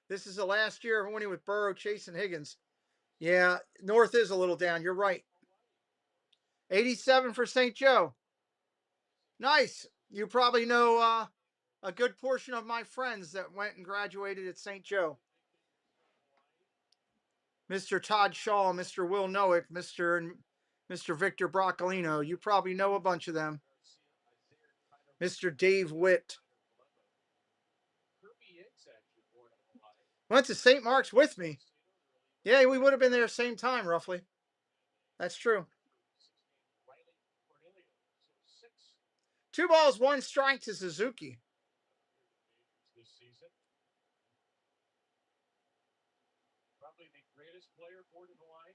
This is the last year of winning with Burrow, Chase, and Higgins. Yeah, North is a little down. You're right. 87 for St. Joe. Nice. You probably know a good portion of my friends that went and graduated at St. Joe. Mr. Todd Shaw, Mr. Will Nowick, Mr. Victor Broccolino. You probably know a bunch of them. Mr. Dave Witt. Went to St. Mark's with me. Yeah, we would have been there same time, roughly. That's true. 2 balls, 1 strike to Suzuki. Probably the greatest player born in Hawaii.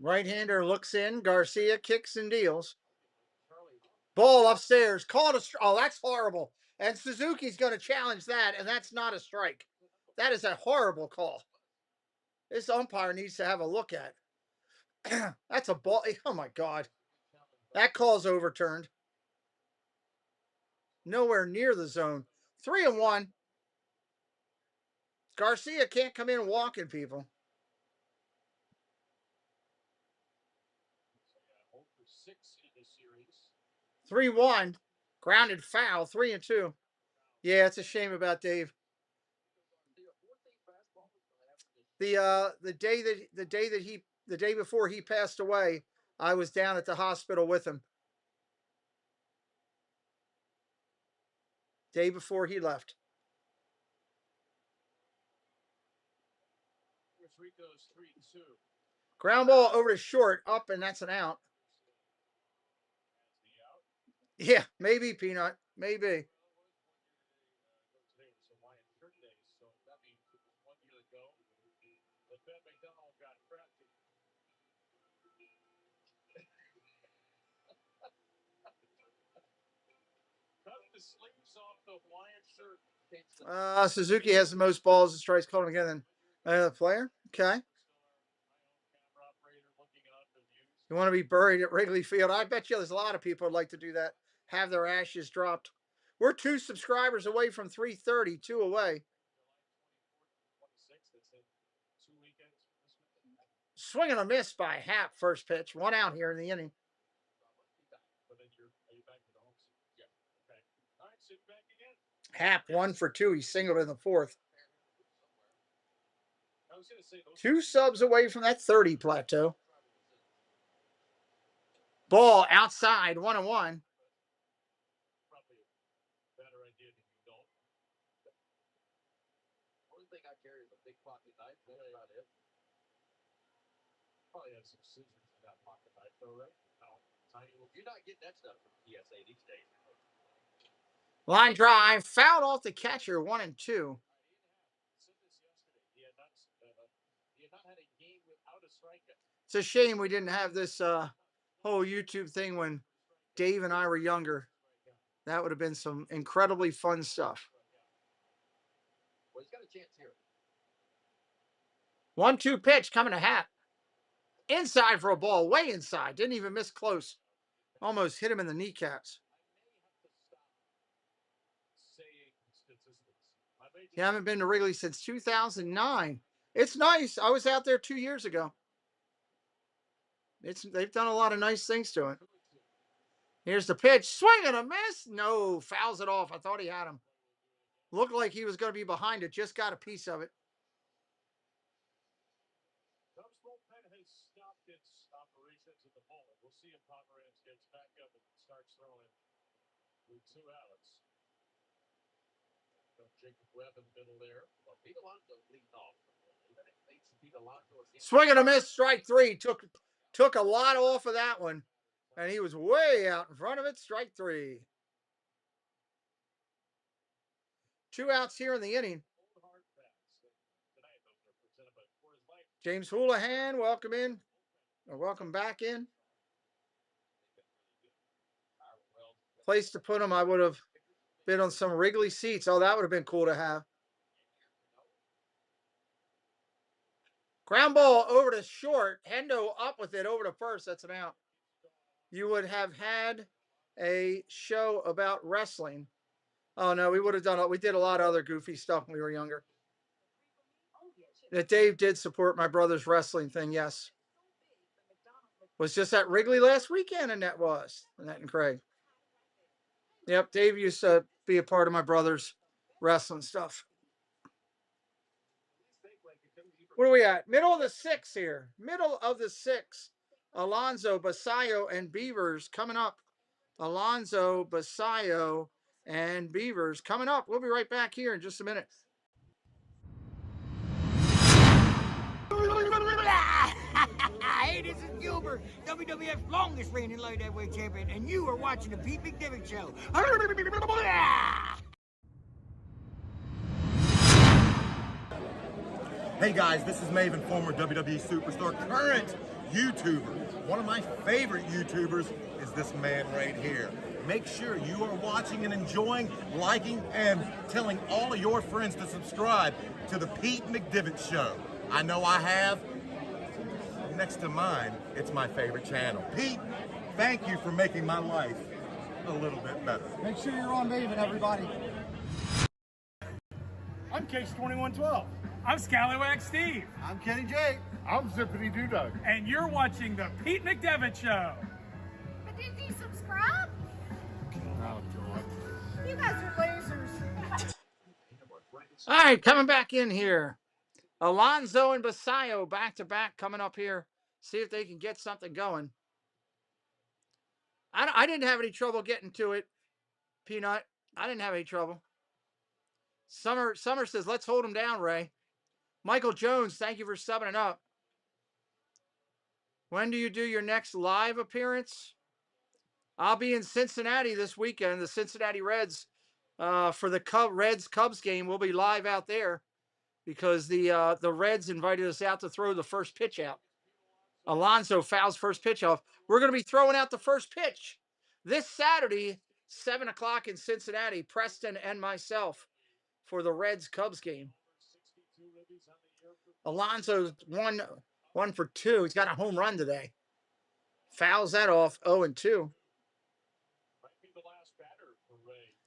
Right-hander looks in. Garcia kicks and deals. Ball upstairs. Called a strike. Oh, that's horrible. And Suzuki's going to challenge that, and that's not a strike. That is a horrible call. This umpire needs to have a look at. That's a ball. Oh, my God. That call's overturned. Nowhere near the zone. 3-1. Garcia can't come in walking people. 3-1. Grounded foul. 3-2. Yeah, it's a shame about Dave. The day before he passed away, I was down at the hospital with him. Day before he left. Ground ball over to short, up, and that's an out. Yeah, maybe, Peanut. Maybe. Suzuki has the most balls and strikes called again than the player. Okay. You want to be buried at Wrigley Field? I bet you there's a lot of people would like to do that. Have their ashes dropped. We're 2 subscribers away from 330, 2 away. Swing and a miss by Happ. First pitch. 1 out here in the inning. Happ 1 for 2. He singled in the 4th. 2 subs away from that 30 plateau. Ball outside, 1-1. Probably have some scissors in that pocket knife, though, right? No. You're not getting that stuff from PSA these days. Line drive, fouled off the catcher, 1-2. It's a shame we didn't have this whole YouTube thing when Dave and I were younger. That would have been some incredibly fun stuff. Well, he's got a chance here. 1-2 pitch coming to Happ. Inside for a ball, way inside. Didn't even miss close. Almost hit him in the kneecaps. You haven't been to Wrigley since 2009. It's nice. I was out there 2 years ago. They've done a lot of nice things to it. Here's the pitch. Swing and a miss. No, fouls it off. I thought he had him. Looked like he was going to be behind it. Just got a piece of it. Cubs bullpen has stopped its operations at the moment. We'll see if Pomeranz gets back up and starts throwing with 2 outs. Jacob Webb in the middle there. Well, Pete Alonso's leading off. Swing and a miss, strike 3. Took a lot off of that one. And he was way out in front of it. Strike 3. 2 outs here in the inning. James Houlihan, welcome in. Or welcome back in. Place to put him, I would have been on some Wrigley seats. Oh, that would have been cool to have. Ground ball over to short. Hendo up with it over to first. That's an out. You would have had a show about wrestling. Oh, no, we would have done it. We did a lot of other goofy stuff when we were younger. That Dave did support my brother's wrestling thing, yes. Was just at Wrigley last weekend, and that was. Annette and Craig. Yep, Dave used to be a part of my brother's wrestling stuff. What are we at? Middle of the 6th here. Middle of the 6th. Alonso, Basayo, and Beavers coming up. Alonso, Basayo, and Beavers coming up. We'll be right back here in just a minute. Hey, this is Gilbert, WWF's longest reigning light heavyweight champion, and you are watching the Pete McDevitt Show. Hey guys, this is Maven, former WWE superstar, current YouTuber. One of my favorite YouTubers is this man right here. Make sure you are watching and enjoying, liking, and telling all of your friends to subscribe to the Pete McDivitt Show. I know I have. Next to mine, it's my favorite channel. Pete, thank you for making my life a little bit better. Make sure you're on Maven, everybody. I'm Case 2112. I'm Scallywag Steve. I'm Kenny J. I'm Zippity Doo Dug. And you're watching the Pete McDevitt Show. But did you subscribe? Oh, God. You guys are losers. All right, coming back in here. Alonso and Basayo back-to-back coming up here. See if they can get something going. I didn't have any trouble getting to it, Peanut. I didn't have any trouble. Summer says, let's hold him down, Ray. Michael Jones, thank you for subbing up. When do you do your next live appearance? I'll be in Cincinnati this weekend. The Cincinnati Reds, for the Reds-Cubs game, we'll be live out there because the Reds invited us out to throw the first pitch out. Alonso fouls first pitch off. We're going to be throwing out the first pitch this Saturday, 7 o'clock in Cincinnati, Preston and myself for the Reds-Cubs game. Alonso's one for 2. He's got a home run today. Fouls that off, 0-2.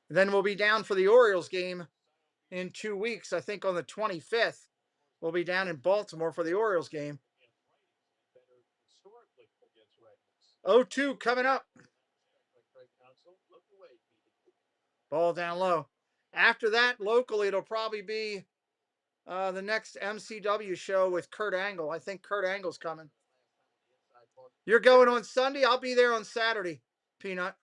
Then we'll be down for the Orioles game in 2 weeks. I think on the 25th, we'll be down in Baltimore for the Orioles game. 0-2 coming up. Ball down low. After that, locally, it'll probably be the next MCW show with Kurt Angle. I think Kurt Angle's coming. You're going on Sunday? I'll be there on Saturday, Peanut.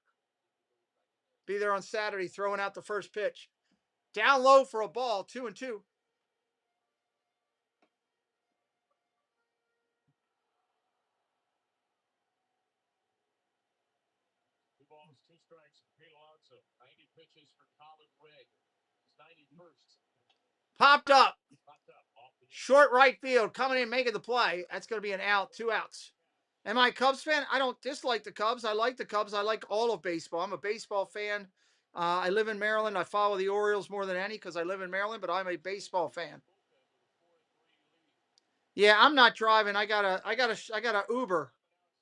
Be there on Saturday throwing out the first pitch. Down low for a ball, 2-2. 2 balls, 2 strikes. Pete Alonso, 90 pitches for Colin Ray. His 91st. Popped up. Short right field, coming in, making the play. That's going to be an out, 2 outs. Am I a Cubs fan? I don't dislike the Cubs. I like the Cubs. I like all of baseball. I'm a baseball fan. I live in Maryland. I follow the Orioles more than any because I live in Maryland, but I'm a baseball fan. Yeah, I'm not driving. I got a Uber,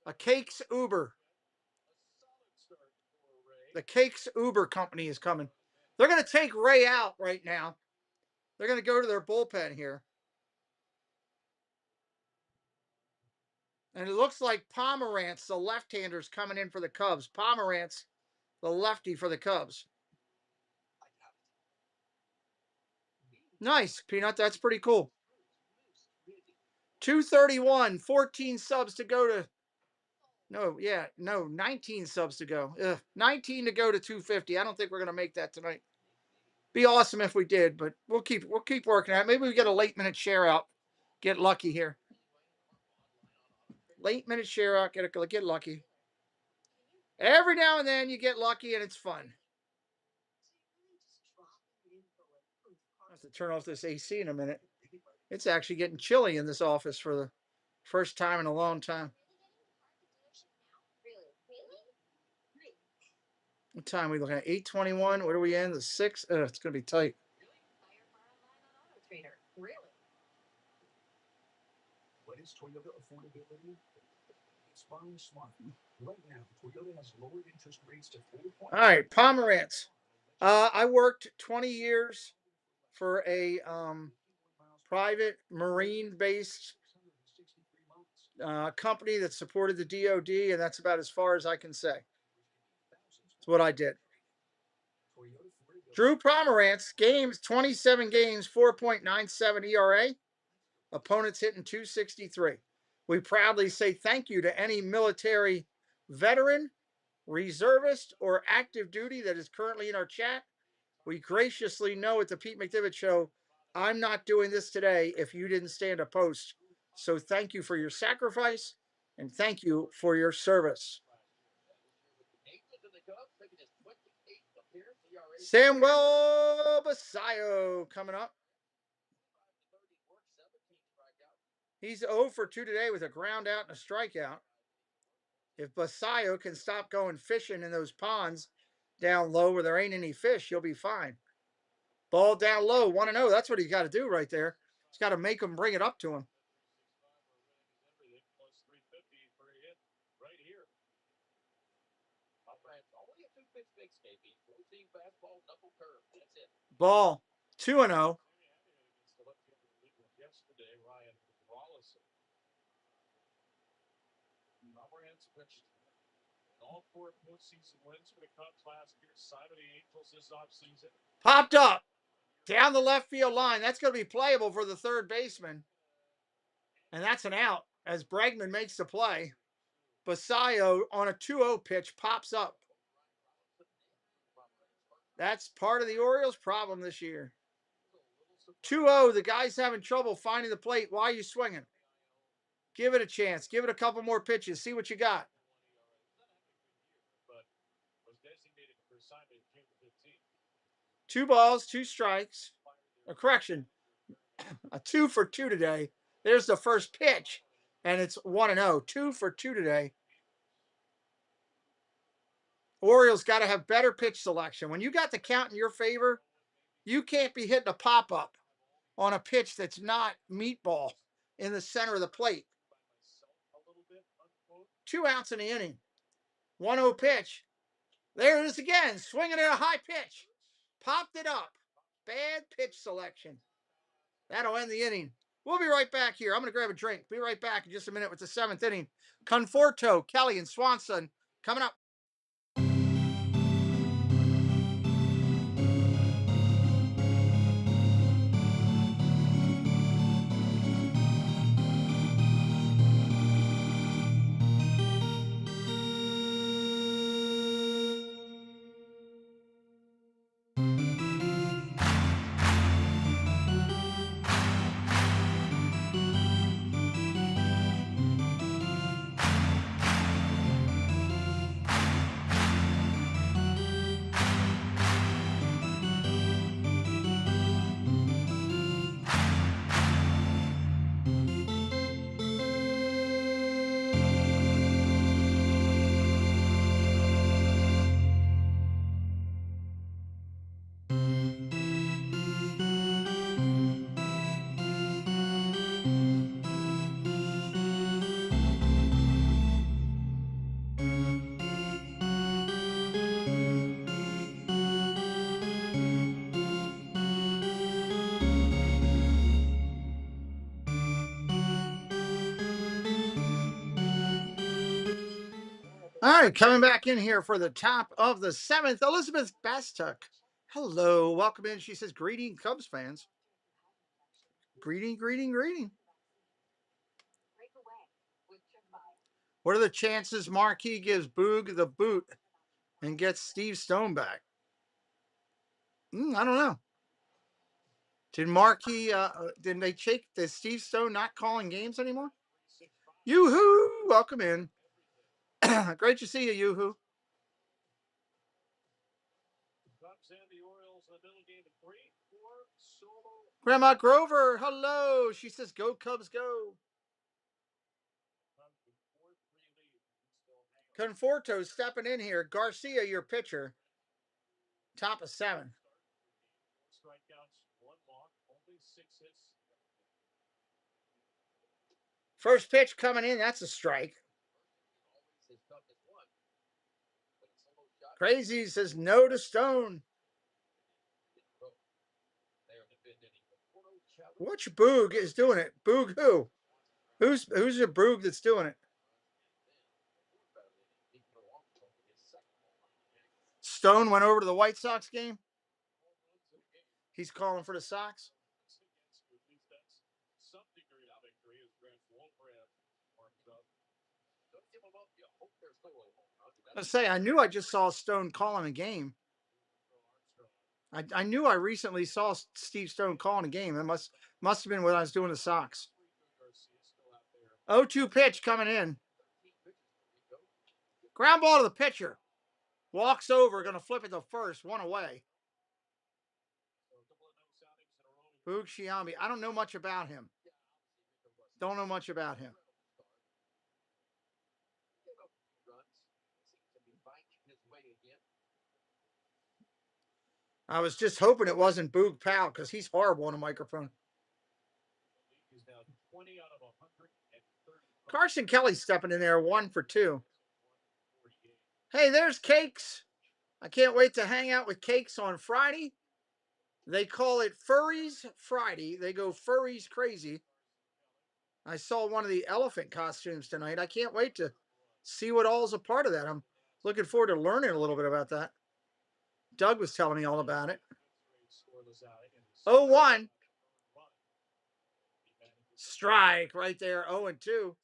a Cakes Uber. The Cakes Uber company is coming. They're going to take Ray out right now. They're going to go to their bullpen here. And it looks like Pomerantz, the left-hander, is coming in for the Cubs. Pomerantz, the lefty for the Cubs. Nice, Peanut. That's pretty cool. 231, 14 subs to go to... No, 19 subs to go. 19 to go to 250. I don't think we're going to make that tonight. Be awesome if we did, but we'll keep working at it. Maybe we get a late-minute share out. Get lucky here. Late-minute share out. Get lucky. Every now and then you get lucky and it's fun. I have to turn off this AC in a minute. It's actually getting chilly in this office for the first time in a long time. What time are we looking at? 8:21. What are we in? The 6th? It's going to be tight. What is Toyota affordability? It's buying smart. Right now, Toyota has lowered interest rates to 4.5%. All right, Pomerantz. I worked 20 years for a private marine-based company that supported the DOD, and that's about as far as I can say. That's what I did. Drew Pomerantz, games, 27 games, 4.97 ERA. Opponents hitting 263. We proudly say thank you to any military veteran, reservist, or active duty that is currently in our chat. We graciously know at the Pete McDivitt Show, I'm not doing this today if you didn't stand a post. So thank you for your sacrifice, and thank you for your service. Samuel Basayo coming up. He's 0 for 2 today with a ground out and a strikeout. If Basayo can stop going fishing in those ponds down low where there ain't any fish, he'll be fine. Ball down low, 1-0. That's what he's got to do right there. He's got to make him bring it up to him. Ball, 2-0. All 4 postseason wins for the Cubs last year. Side of the Angels this offseason. Popped up down the left field line. That's going to be playable for the third baseman. And that's an out as Bregman makes the play. Basayo on a 2-0 pitch pops up. That's part of the Orioles' problem this year. 2-0, the guy's having trouble finding the plate. Why are you swinging? Give it a chance. Give it a couple more pitches. See what you got. 2 balls, 2 strikes. A correction. A 2 for 2 today. There's the first pitch, and it's 1-0. 2 for 2 today. Orioles got to have better pitch selection. When you got the count in your favor, you can't be hitting a pop-up on a pitch that's not meatball in the center of the plate. 2 outs in the inning. 1-0 pitch. There it is again. Swinging at a high pitch. Popped it up. Bad pitch selection. That'll end the inning. We'll be right back here. I'm going to grab a drink. Be right back in just a minute with the 7th inning. Conforto, Kelly, and Swanson coming up. All right, coming back in here for the top of the 7th, Elizabeth Bastuck. Hello, welcome in. She says, greeting Cubs fans. Greeting, greeting, greeting. What are the chances Marquis gives Boog the boot and gets Steve Stone back? I don't know. Did Marquis, didn't they take the Steve Stone not calling games anymore? Yoo-hoo, welcome in. Great to see you, Yoo-hoo. Grandma Grover, hello. She says, go Cubs, go. Conforto stepping in here. Garcia, your pitcher. Top of 7. First pitch coming in. That's a strike. Crazy says no to Stone. Which Boog is doing it? Boog who? Who's the Boog that's doing it? Stone went over to the White Sox game. He's calling for the Sox. Let's say I knew I just saw Stone calling a game. I knew I recently saw Steve Stone calling a game. It must have been when I was doing the Sox. 0-2 pitch coming in. Ground ball to the pitcher. Walks over, going to flip it to first. 1 away. BALvsCHC. I don't know much about him. Don't know much about him. I was just hoping it wasn't Boog Powell because he's horrible on a microphone. Carson Kelly's stepping in there 1 for 2. Hey, there's Cakes. I can't wait to hang out with Cakes on Friday. They call it Furries Friday. They go furries crazy. I saw one of the elephant costumes tonight. I can't wait to see what all's a part of that. I'm looking forward to learning a little bit about that. Doug was telling me all about it. 0-1. Strike right there. 0-2.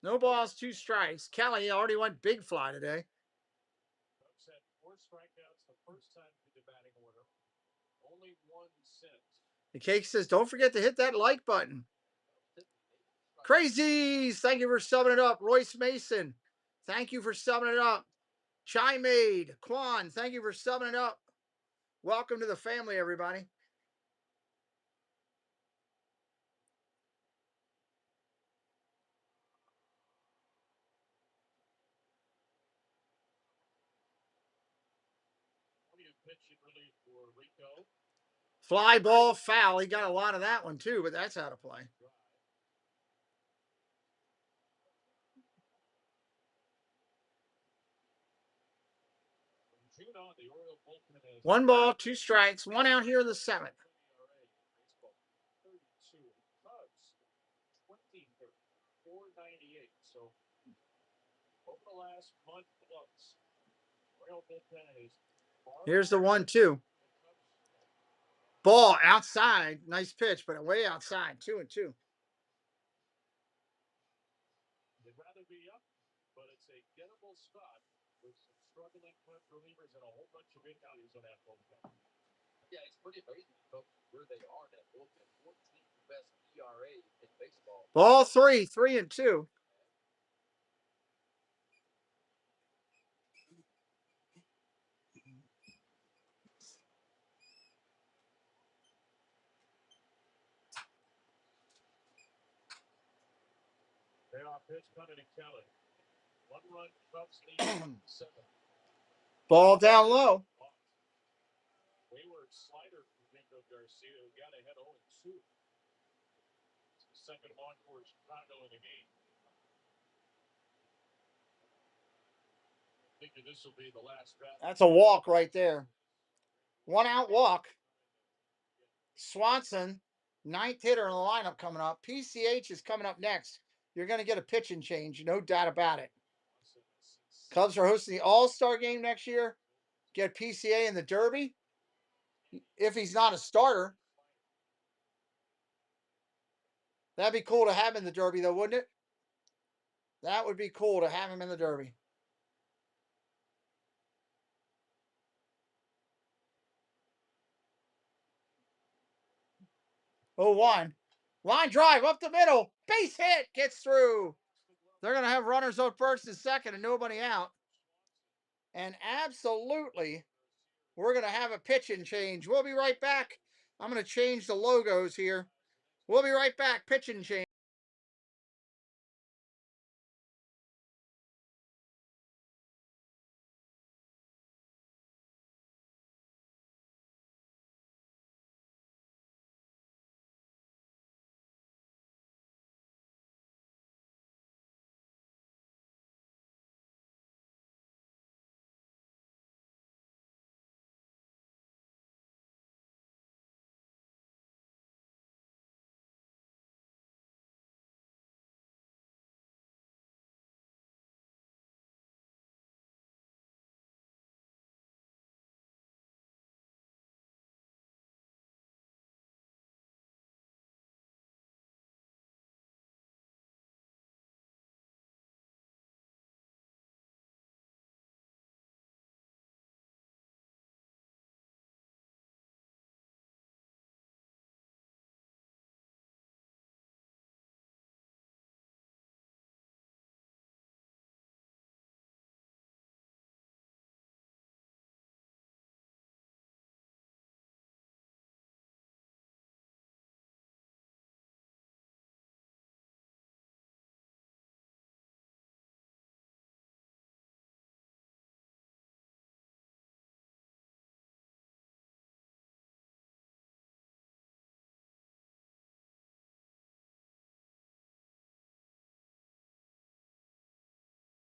No balls, 2 strikes. Kelly already went big fly today. The Cake says, don't forget to hit that like button. Crazies, thank you for subbing it up. Royce Mason, thank you for subbing it up. Chai Maid, Quan, thank you for subbing it up. Welcome to the family, everybody. Fly ball foul. He got a lot of that one too, but that's how to play. One ball, 2 strikes, 1 out here in the 7th. Here's the 1-2. Ball outside. Nice pitch, but way outside. 2-2. Yeah, it's pretty amazing where they are now. Bullpen, 14th best ERA in baseball. Ball 3, 3-2. Ball down low. Wayward slider from Nico Garcia, who got ahead 0-2. Second one for Chicago in the game. I think this will be the last bat. That's a walk right there. 1 out walk. Swanson, 9th hitter in the lineup coming up. PCH is coming up next. You're going to get a pitching change, no doubt about it. Cubs are hosting the All-Star game next year. Get PCA in the Derby. If he's not a starter. That'd be cool to have him in the Derby, though, wouldn't it? That would be cool to have him in the Derby. Oh, 1. Line drive up the middle. Base hit. Gets through. They're going to have runners on first and second and nobody out. And absolutely, we're going to have a pitching change. We'll be right back. I'm going to change the logos here. We'll be right back. Pitching change.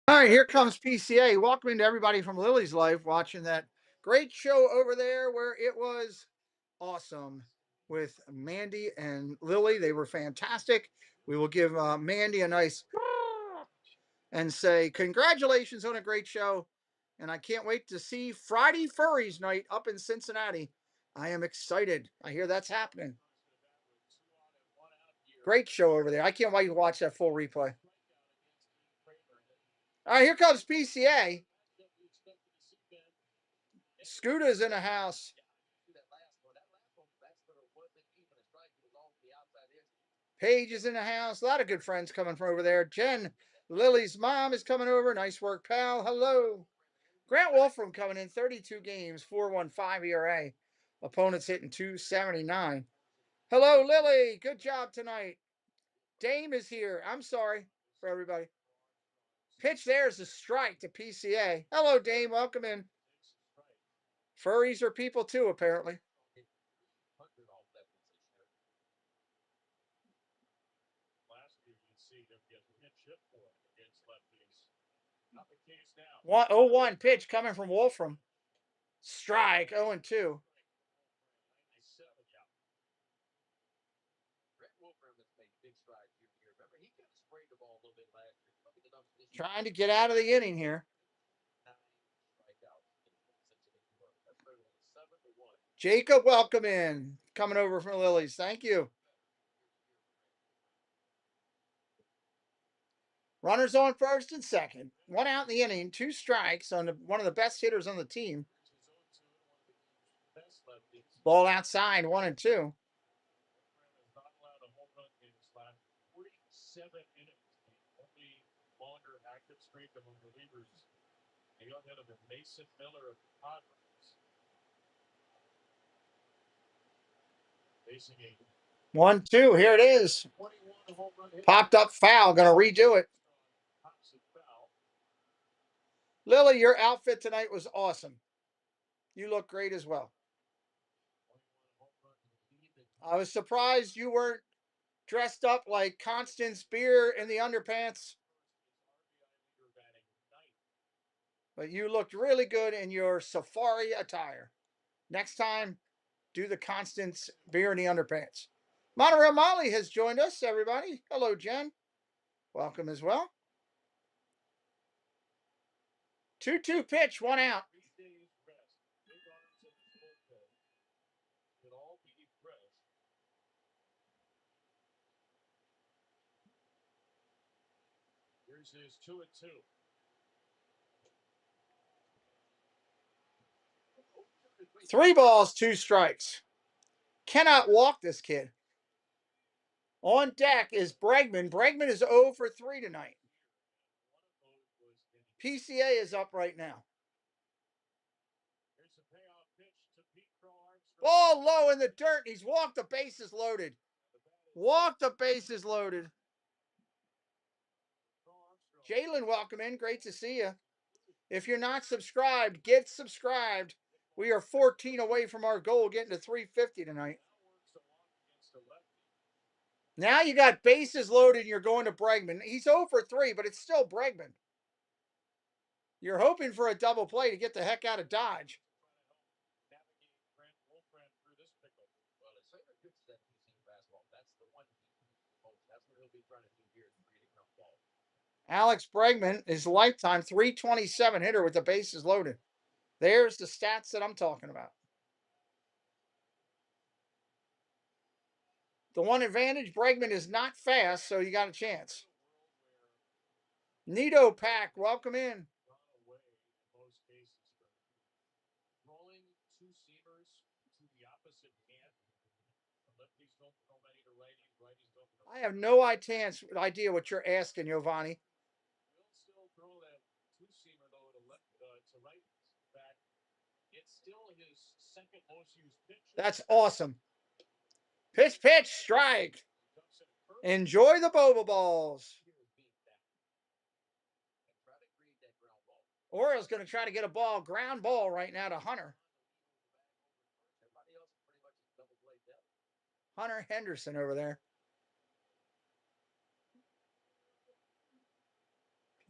All right, here comes PCA. Welcome to everybody from Lily's Life watching that great show over there where it was awesome with Mandy and Lily. They were fantastic. We will give Mandy a nice and say congratulations on a great show. And I can't wait to see Friday Furries Night up in Cincinnati. I am excited. I hear that's happening. Great show over there. I can't wait to watch that full replay. All right, here comes PCA. Scooter's in the house. Paige is in the house. A lot of good friends coming from over there. Jen, Lily's mom, is coming over. Nice work, pal. Hello. Grant Wolfram coming in, 32 games, 4.15 ERA. Opponents hitting 279. Hello, Lily. Good job tonight. Dame is here. I'm sorry for everybody. Pitch there is a strike to PCA. Hello, Dame. Welcome in. Furries are people too, apparently. One, 0-1 pitch coming from Wolfram. Strike, 0-2. Trying to get out of the inning here. Jacob, welcome in. Coming over from Lily's. Thank you. Runners on first and second. One out in the inning, 2 strikes on one of the best hitters on the team. Ball outside, 1-2. One, two. Here it is. Popped up foul. Going to redo it. Lily, your outfit tonight was awesome. You look great as well. I was surprised you weren't dressed up like Constance Beer in the underpants. But you looked really good in your safari attire. Next time, do the Constance Beer in the underpants. Monorail Molly has joined us, everybody. Hello, Jen. Welcome as well. 2-2 pitch, 1 out. Here's his 2-2. 3 balls, 2 strikes. Cannot walk this kid. On deck is Bregman. Bregman is 0 for 3 tonight. PCA is up right now. Ball low in the dirt. He's walked, the bases loaded. Walked, the bases loaded. Jalen, welcome in. Great to see you. If you're not subscribed, get subscribed. We are 14 away from our goal, getting to 350 tonight. Now you got bases loaded and you're going to Bregman. He's 0 for 3, but it's still Bregman. You're hoping for a double play to get the heck out of Dodge. Alex Bregman is lifetime 327 hitter with the bases loaded. There's the stats that I'm talking about. The one advantage, Bregman is not fast, so you got a chance. Nito Pack, welcome in. I have no idea what you're asking, Giovanni. That's awesome. Pitch, strike. Enjoy the boba balls. Oriole's going to try to get a ground ball right now to Hunter. Hunter Henderson over there.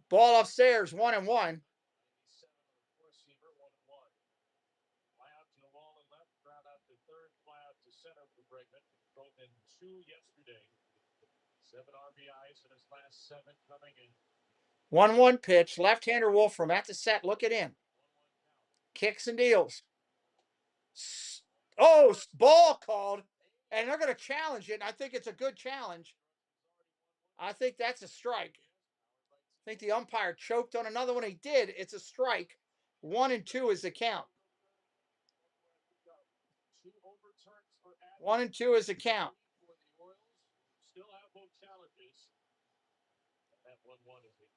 Ball upstairs, 1-1. Fly out to the wall and left, ground out to third, fly out to center for Bregman. Drove in 2 yesterday. 7 RBIs in his last 7 coming in. 1-1 pitch. Left-hander Wolfram at the set. Look it in. Kicks and deals. Oh, ball called. And they're going to challenge it. And I think it's a good challenge. I think that's a strike. I think the umpire choked on another one. He did. It's a strike. 1-2 is the count. 1-2 is the count. Still have both challenges. That 1-1 is the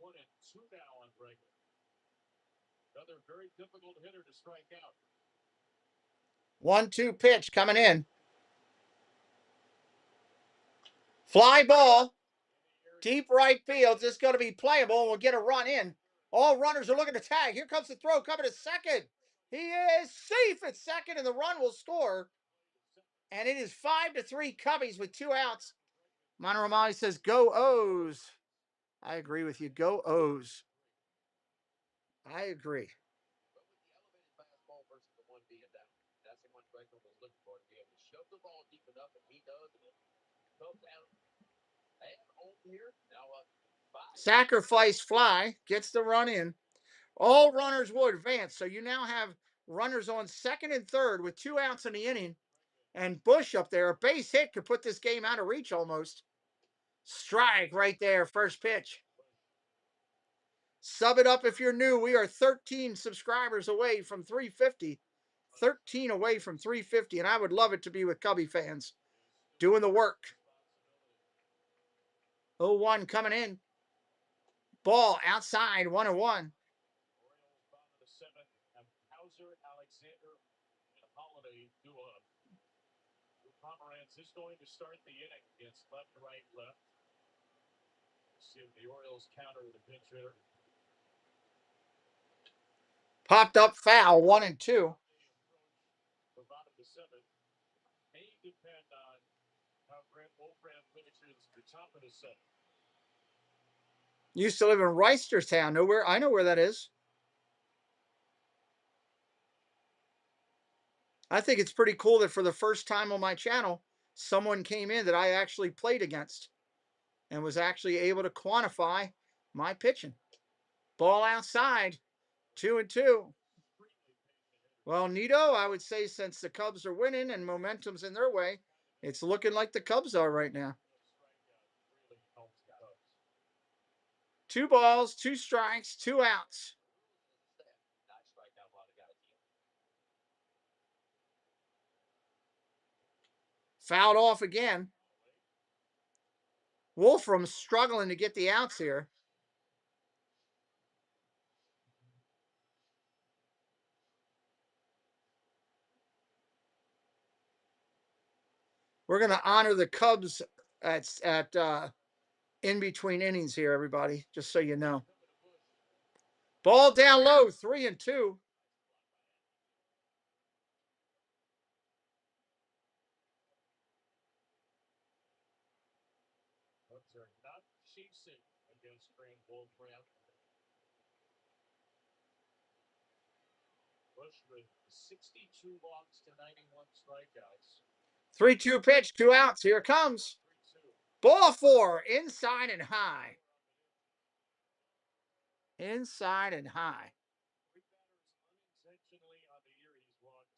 1-2 now on Bregman. Another very difficult hitter to strike out. 1-2 pitch coming in. Fly ball. Deep right field. This is going to be playable. We'll get a run in. All runners are looking to tag. Here comes the throw coming to second. He is safe at second, and the run will score. And it is 5-3 Cubbies with 2 outs. Monteromali says, go O's. I agree with you. Go O's. I agree. Sacrifice fly gets the run in. All runners will advance. So you now have runners on second and third with 2 outs in the inning. And Bush up there, a base hit could put this game out of reach almost. Strike right there, first pitch. Sub it up if you're new. We are 13 subscribers away from 350. 13 away from 350, and I would love it to be with Cubby fans doing the work. 0-1 coming in. Ball outside, 1-1. Pomeranz is going to start the inning against left, right, left. See if the Orioles counter with a pinch hitter. Popped up foul, 1-2. The bottom of the 7th may depend on how Grant Wolfram finishes the top of the 7th. Used to live in Reisterstown. I know where that is. I think it's pretty cool that for the first time on my channel, someone came in that I actually played against and was actually able to quantify my pitching. Ball outside, 2-2. Well, Nito, I would say since the Cubs are winning and momentum's in their way, it's looking like the Cubs are right now. 2 balls, 2 strikes, 2 outs. Fouled off again. Wolfram's struggling to get the outs here. We're going to honor the Cubs at in between innings here, everybody, just so you know. Ball down low, 3-2. Cubs are not chasing against Grant Wolfram. Bush with 62 walks to 91 strikeouts. 3-2 pitch, 2 outs. Here it comes. Ball 4, inside and high. Inside and high. Unintentionally on the year, he's walked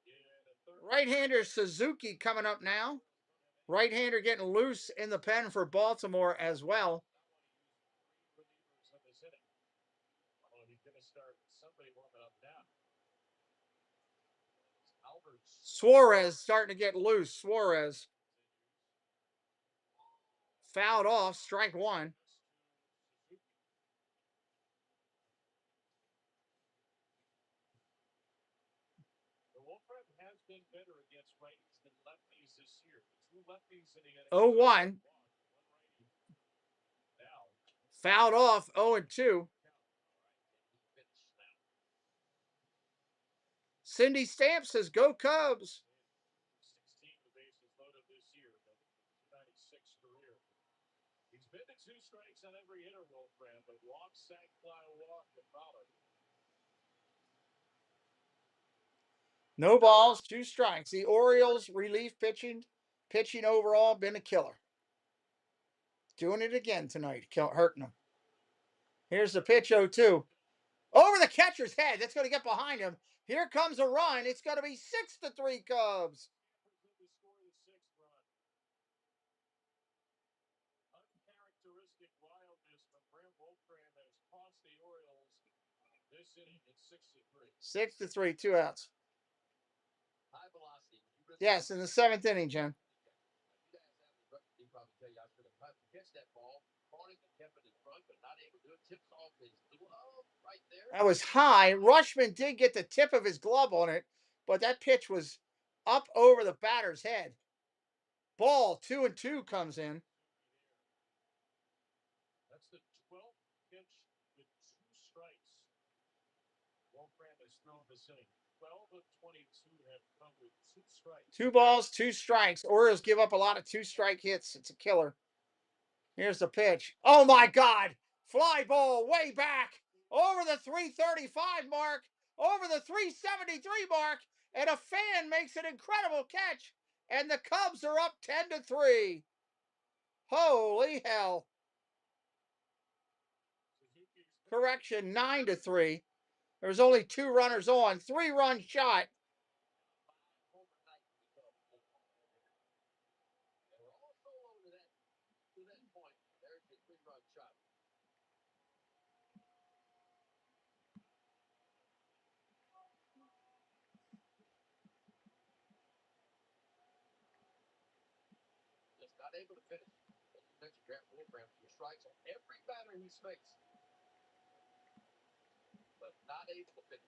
2. Right-hander Suzuki coming up now. Right-hander getting loose in the pen for Baltimore as well. Suarez starting to get loose. Suarez. Fouled off, strike 1. Wolfram has been better against righties than lefties this year. 2 lefties in the inning. 0-1. Fouled off, 0-2. Cindy Stamp says, go Cubs. 16 bases loaded this year. 96 He's been to 2 strikes on every hitter, Wolfram, but walk, sack, fly, walk, and foul. No balls, 2 strikes. The Orioles relief pitching overall, been a killer. Doing it again tonight, hurting them. Here's the pitch, 0-2. Over the catcher's head. That's going to get behind him. Here comes a run. It's going to be 6-3 Cubs. Uncharacteristic wildness from Brent Wolfram has cost the Orioles this inning at 6-3. 6-3, 2 outs. High velocity. Yes, in the 7th inning, Jen. He probably tell you I should have catch that ball, caught it and kept it in front, but not able to do it. Tips off his glove right there. That was high. Rushman did get the tip of his glove on it, but that pitch was up over the batter's head. Ball 2-2 comes in. That's the 12th pitch with 2 strikes. Wolfram has thrown this inning. 12 of 22 have come with 2 strikes. 2 balls, 2 strikes. Orioles give up a lot of 2-strike hits. It's a killer. Here's the pitch. Oh, my God. Fly ball way back. Over the 335 mark. Over the 373 mark. And a fan makes an incredible catch. And the Cubs are up 10-3. Holy hell. Correction, 9-3. There's only 2 runners on. 3-run shot. Just not able to finish. Next grab Wolfram 2 strikes on every batter he makes, but not able to finish.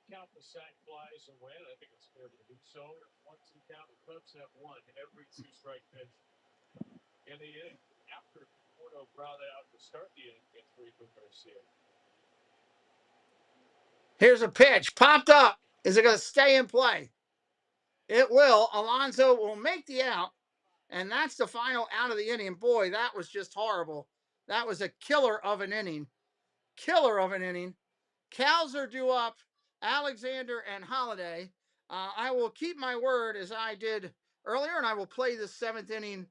Count the sack flies and win. I think it's fair to do so. 1-2 count. The Cubs have won every 2-strike pitch in the inning after Porto grounded out to start the inning against Rico Garcia. Here's a pitch. Popped up. Is it going to stay in play? It will. Alonso will make the out. And that's the final out of the inning. Boy, that was just horrible. That was a killer of an inning. Killer of an inning. Cows are due up. Alexander and Holiday. I will keep my word as I did earlier, and I will play the 7th inning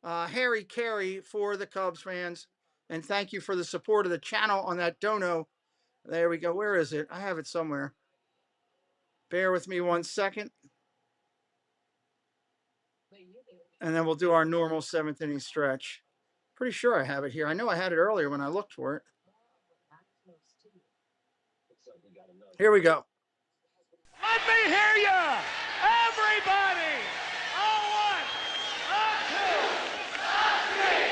Harry Carey for the Cubs fans. And thank you for the support of the channel on that dono. There we go. Where is it? I have it somewhere. Bear with me 1 second. And then we'll do our normal 7th inning stretch. Pretty sure I have it here. I know I had it earlier when I looked for it. Here we go. Let me hear ya! Everybody! A 1, a 2, a 3!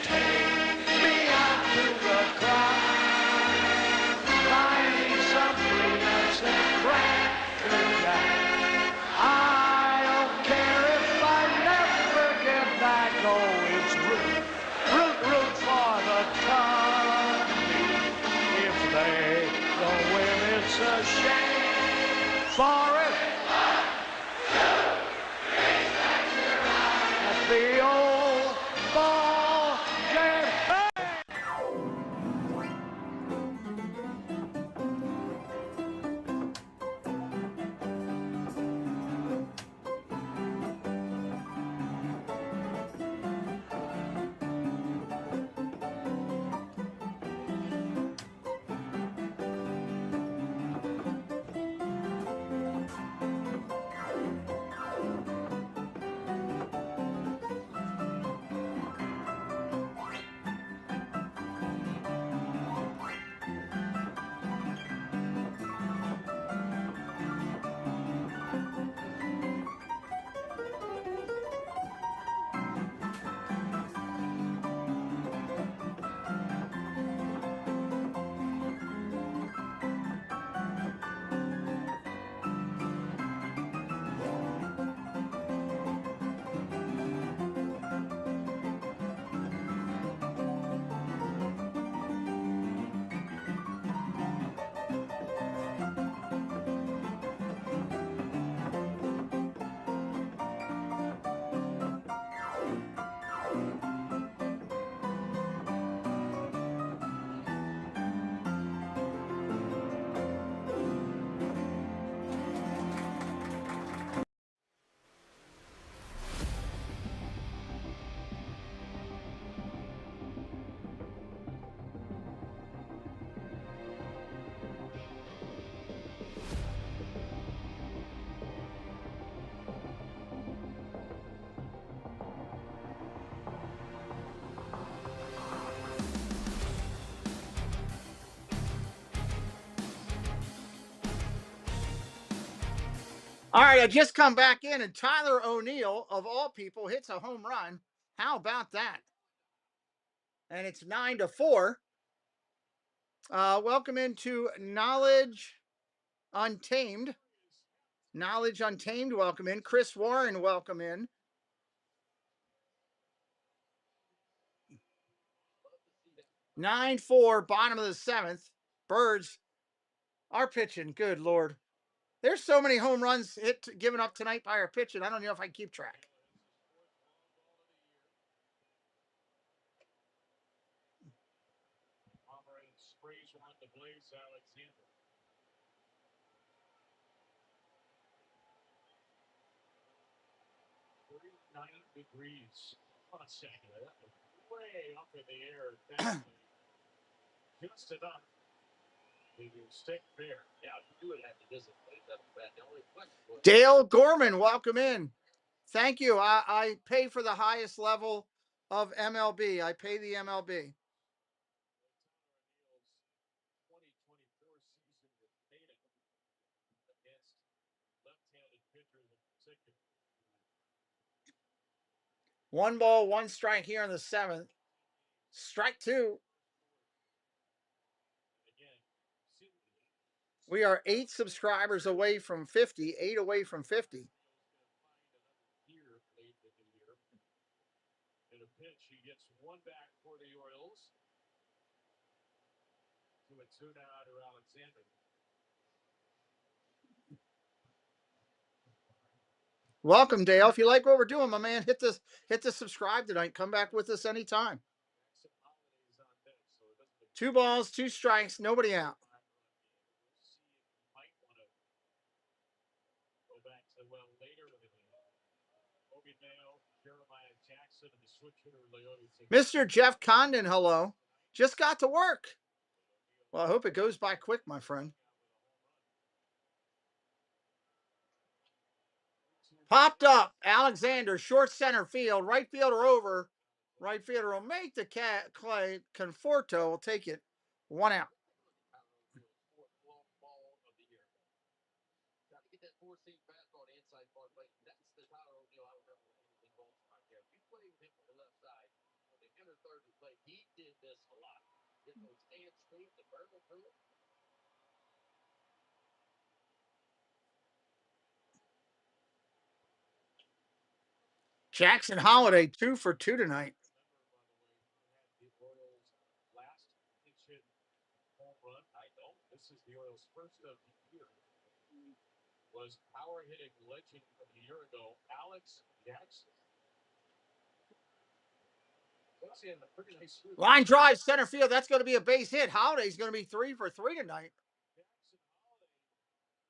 Take me out to the crowd. Finding some peanuts and crackers. I don't care if I never get back. Oh, it's root for the country if they don't win. All right, I just come back in, and Tyler O'Neill, of all people, hits a home run. How about that? And it's 9-4. Welcome into Knowledge Untamed. Knowledge Untamed, welcome in. Chris Warren, welcome in. Nine 4, bottom of the seventh. Birds are pitching. Good Lord. There's so many home runs given up tonight by our pitching. I don't know if I can keep track. Sprays one to Blaze Alexander. 39 degrees. On a second. Way up in the air. Just enough. You stick there. Yeah, you would have to dissipate that. The only question was Dale Gorman, welcome in. Thank you. I pay for the highest level of MLB. I pay the MLB. 2024 season with Tatum against left-handed pitchers in particular. 1 ball, 1 strike here in the seventh. Strike 2. We are 8 subscribers away from 50, 8 away from 50. Here late in the year. In a pitch, he gets one back for the Orioles. 2-2 now to Alexander. Welcome, Dale. If you like what we're doing, my man, hit the subscribe tonight. Come back with us anytime. 2 balls, 2 strikes, nobody out. Go back to later. Obi Mayo, Jeremiah Jackson, and the switch hitter Leote. Mr. Jeff Condon, hello. Just got to work. Well, I hope it goes by quick, my friend. Popped up. Alexander, short center field. Right fielder over. Right fielder will make the play. Conforto will take it. 1 out. He did this a lot. Get those hands straight, the verbal through it. Jackson Holiday, 2 for 2 tonight. The Orioles' last pitch hit home run. I know this is the Orioles' first of the year. Was power hitting legend from a year ago, Alex Jackson. Line drive, center field. That's going to be a base hit. Holiday's going to be 3 for 3 tonight. Jackson Holiday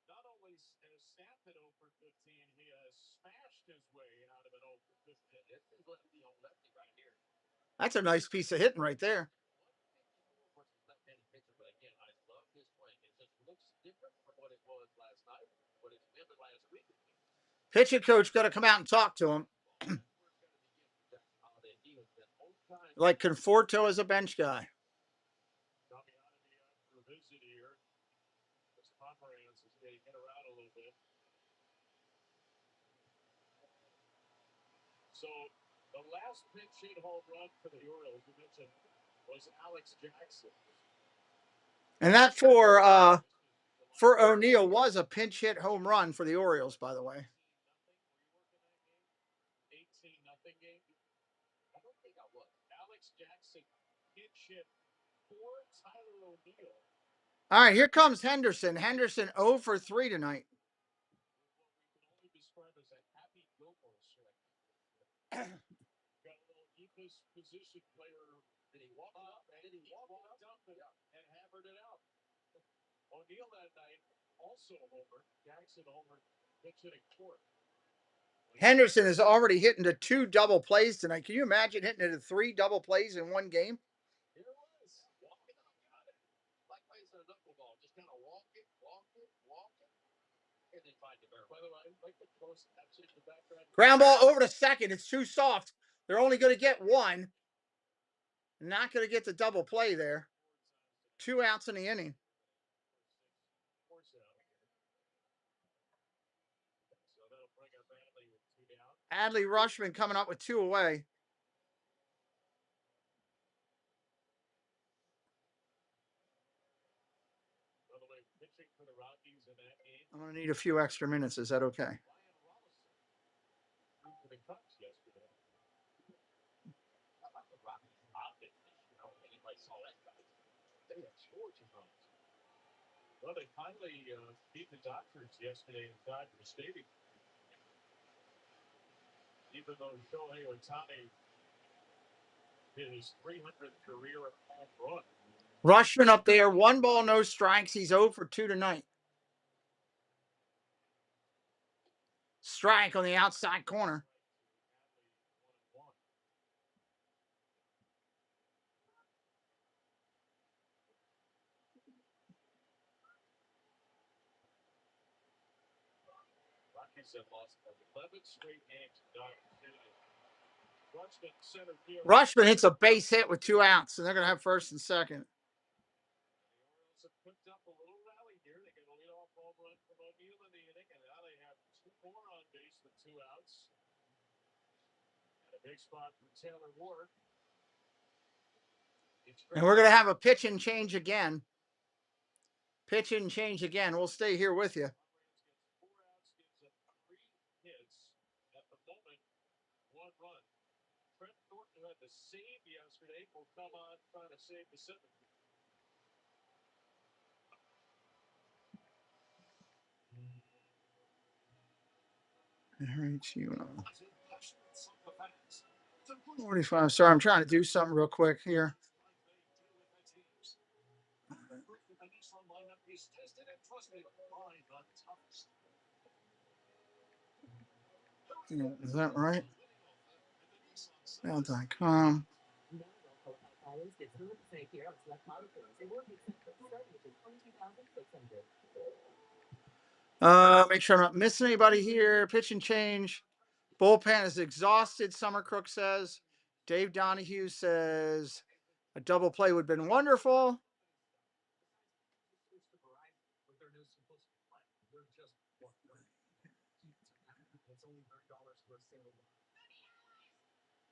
not only has snapped it 0 for 15, he has smashed his way out of an 0 for 15. This is lefty on lefty right here. That's a nice piece of hitting right there. But again, I love his swing. It just looks different from what it was last night, what it's been the last week. Pitching coach got to come out and talk to him. Like Conforto as a bench guy. Coming out of the visit here, this Pomerantz is getting hit around a little bit. So the last pitch hit home run for the Orioles, you mentioned, was Alex Jackson. And that for O'Neill was a pinch hit home run for the Orioles, by the way. 18-0 game. I don't think I was. Alex Jackson pinch hit for Tyler O'Neill. All right, here comes Henderson. Henderson 0 for 3 tonight. What we can only describe as a happy Gilmore strike. Got a little deepest position player. Did he walk up? And he walked up and hammered it out. O'Neill that night also homer. Jackson homer, pitch hitting 4th. Henderson is already hitting to 2 double plays tonight. Can you imagine hitting it to 3 double plays in one game? Here it was. Walking up, got it. Like playing a knuckleball. Just kind of walk it. And then find the barrel. By the way, like the close taps in the background. Ground ball over to second. It's too soft. They're only going to get 1. Not going to get the double play there. 2 outs in the inning. Adley Rushman coming up with 2 away. I'm going to need a few extra minutes. Is that okay? Well, they finally beat the Dodgers yesterday in Dodger Stadium. Even though Shohei Ohtani hit his 300th career home run. Rushman up there, 1 ball, no strikes. He's 0 for 2 tonight. Strike on the outside corner. Rockies have lost 11 straight games in Dodger Stadium. Rushman center field. Rushman hits a base hit with 2 outs, and they're going to have first and second. The Orioles have picked up a little rally here. They get a leadoff home run from O'Neill in the inning, and now they have 2 more on base with 2 outs. And a big spot for Taylor Ward. And we're going to have a pitch and change again. Pitch and change again. We'll stay here with you. 4 outs, gives up 3 hits. At the moment, 1 run. Trent Thornton, who had the save yesterday, will come on trying to save the 7th. All right, you know. 45. Sorry, I'm trying to do something real quick here. Is that right? BAL.com. Make sure I'm not missing anybody here. Pitch and change. Bullpen is exhausted, Summer Crook says. Dave Donahue says a double play would have been wonderful.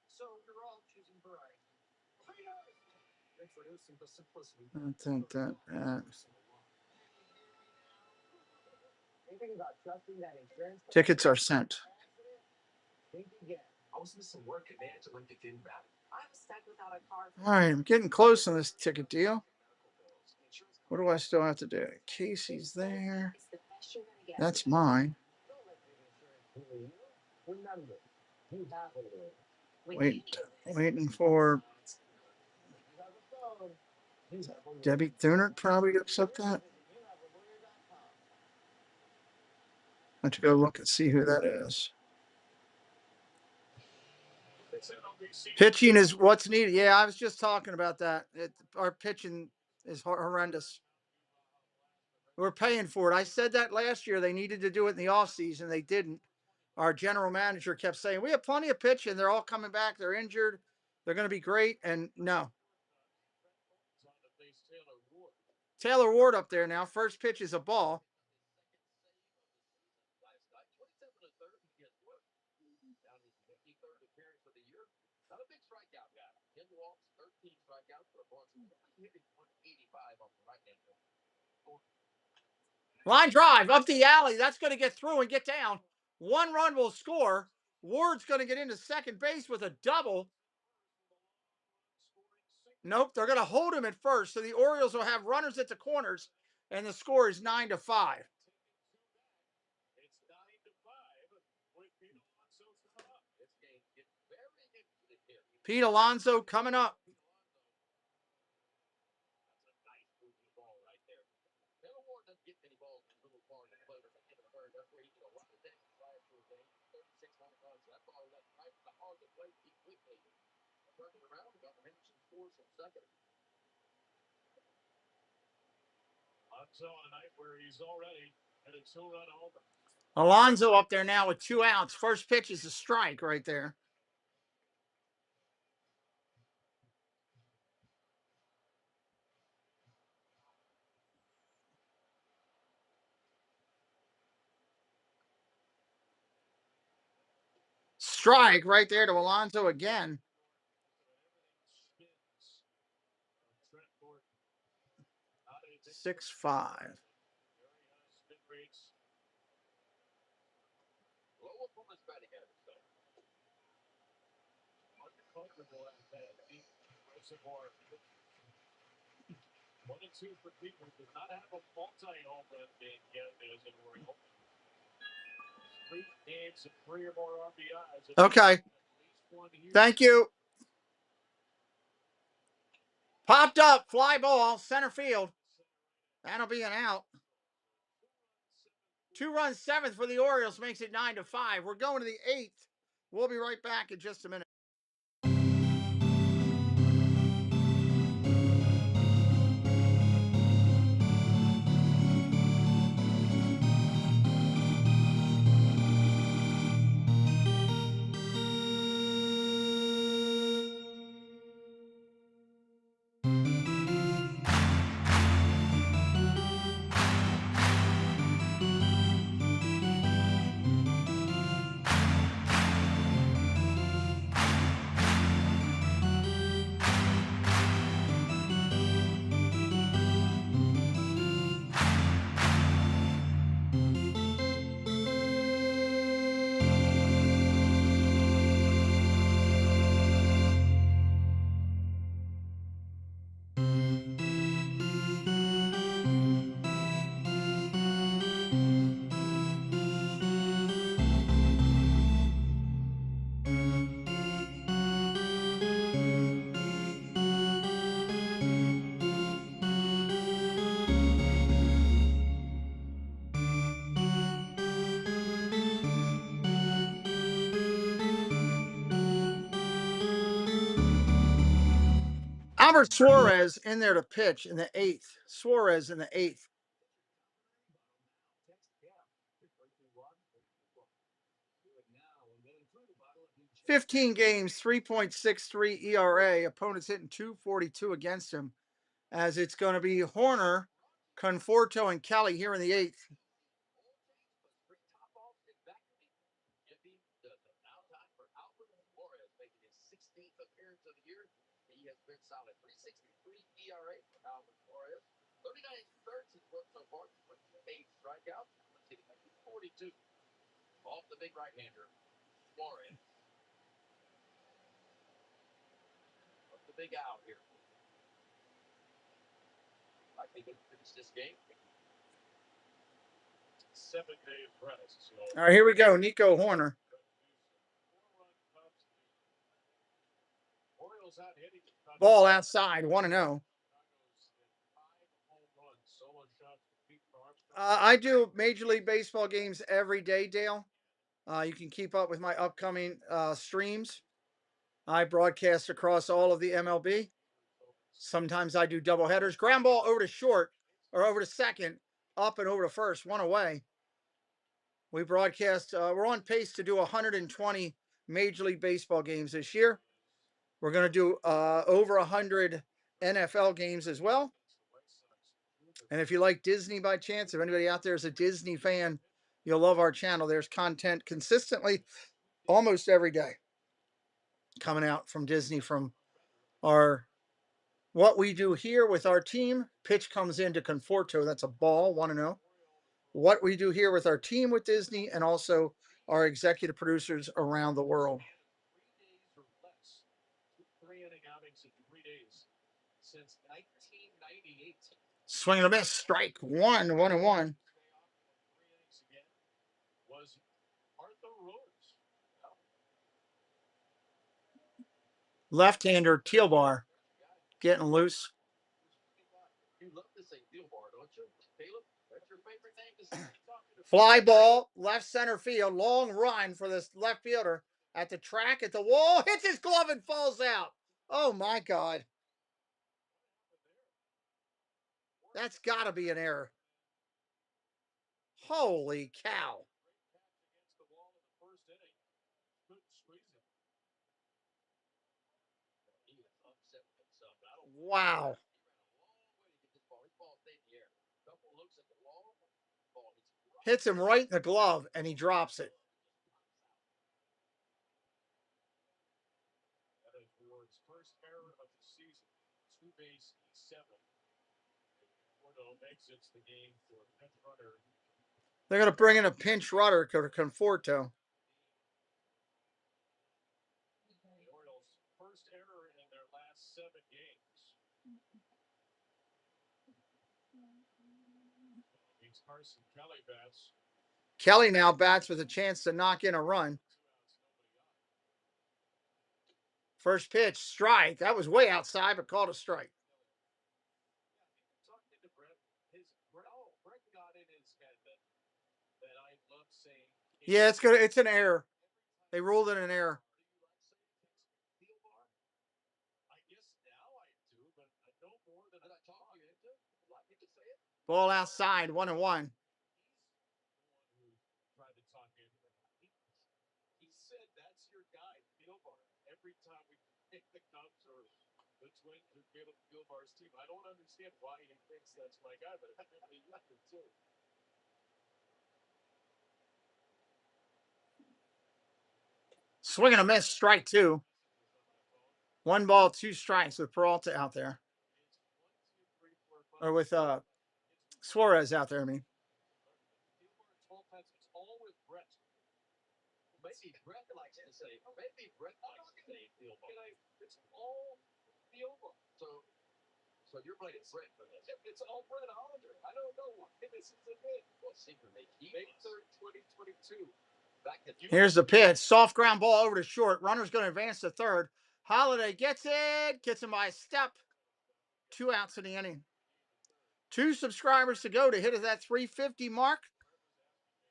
So you're all choosing variety. Introducing the simplicity. Thinking about trusting that insurance. Tickets are sent. I was missing work and they had to link it in back. I'm stuck without a car. All right, I'm getting close on this ticket deal. What do I still have to do? Casey's there. That's mine. Waiting for Debbie Thunert probably to accept that. I have to go look and see who that is. Pitching is what's needed. Yeah, I was just talking about that. Our pitching is horrendous. We're paying for it. I said that last year. They needed to do it in the offseason. They didn't. Our general manager kept saying, we have plenty of pitching. They're all coming back. They're injured. They're going to be great. And no. Taylor Ward up there now. First pitch is a ball. Not a big strikeout guy. 10 walks, 13 strikeouts for a bunch. Hitting 185 on the right hand. Line drive up the alley. That's going to get through and get down. 1 run will score. Ward's going to get into second base with a double. Nope, they're going to hold him at first. So the Orioles will have runners at the corners, and the score is 9-5. It's 9-5. With Pete Alonso coming up. This game gets very interesting here. Pete Alonso coming up. That's a nice moving ball right there. Taylor Ward doesn't get many balls in the little part of the plate. That's where he did a lot of things last year. 36 home runs. That ball left right to the heart of the plate quickly. Turning around, got Henderson scores from second. Alonso on a night where he's already had a 2-run home. Alonso up there now with 2 outs. First pitch is a strike right there. strike right there to Alonso again. 6-5. One and two for people who does not have a multi-home run game yet as an Oriole. 3 games and 3 or more RBIs. Okay. Thank you. Popped up, fly ball, center field. That'll be an out. 2-run 7th for the Orioles makes it 9-5. We're going to the 8th. We'll be right back in just a minute. Albert Suarez in there to pitch in the 8th. Suarez in the 8th. 15 games, 3.63 ERA. Opponents hitting .242 against him. As it's going to be Horner, Conforto, and Kelly here in the 8th. He has been solid. 3.63 ERA for Albert Flores. 39 starts he's worked so far. 8 strikeouts. 42 off the big right-hander. Flores. Up the big out here. I think he can finish this game. 7 days rest. So. All right, here we go. Nico Horner. Ball outside, 1-0. I do Major League Baseball games every day, Dale. You can keep up with my upcoming streams. I broadcast across all of the MLB. Sometimes I do double headers. Ground ball over to short or over to second, up and over to first, 1 away. We broadcast, we're on pace to do 120 Major League Baseball games this year. We're going to do over 100 NFL games as well. And if you like Disney by chance, if anybody out there is a Disney fan, you'll love our channel. There's content consistently almost every day coming out from Disney from our what we do here with our team. Pitch comes into Conforto. That's a ball, 1-0. What we do here with our team with Disney and also our executive producers around the world. 3 inning outings in 3 days since 1998. Swing and a miss, strike 1, 1-1. Was Arthur Rose. Left-hander Teal Bar getting loose. You love to say Teal Bar, don't you? Caleb, that's your favorite name to say. Fly ball, left center field, long run for this left fielder at the track, at the wall, hits his glove and falls out. Oh my God. That's got to be an error. Holy cow. Wow. Hits him right in the glove and he drops it. exits the game for pinch runner. They're going to bring in a pinch runner, Conforto. The Orioles' first error in their last 7 games. Means Carson Kelly bats. Kelly now bats with a chance to knock in a run. First pitch, strike. That was way outside, but called a strike. Brett got in his head that I love saying. Yeah, it's good. It's an error. They ruled it an error. I guess now I do, but I know more than I talk you into. Like me to say it. Ball outside, 1-1. Tried to talk in. He said that's your guy, Gilbar. Every time we pick the Cubs or the Twins or Gilbar's team, I don't understand why he thinks that's my guy, but apparently you do too. Swing and a miss, strike 2. 1 ball, 2 strikes with Peralta out there. Or with Suarez out there, I mean. 12 passes, all with Brett. Maybe Brett likes to say, maybe Brett likes to say Gilbar. It's all Gilbar. So you're blaming Brett for this. It's all Brett Hollander. I don't know why this is a bit. Well, secretly, May 3rd, 2022. Here's the pitch. Soft ground ball over to short. Runner's going to advance to third. Holiday gets it. Gets him by a step. 2 outs in the inning. 2 subscribers to go to hit that 350 mark.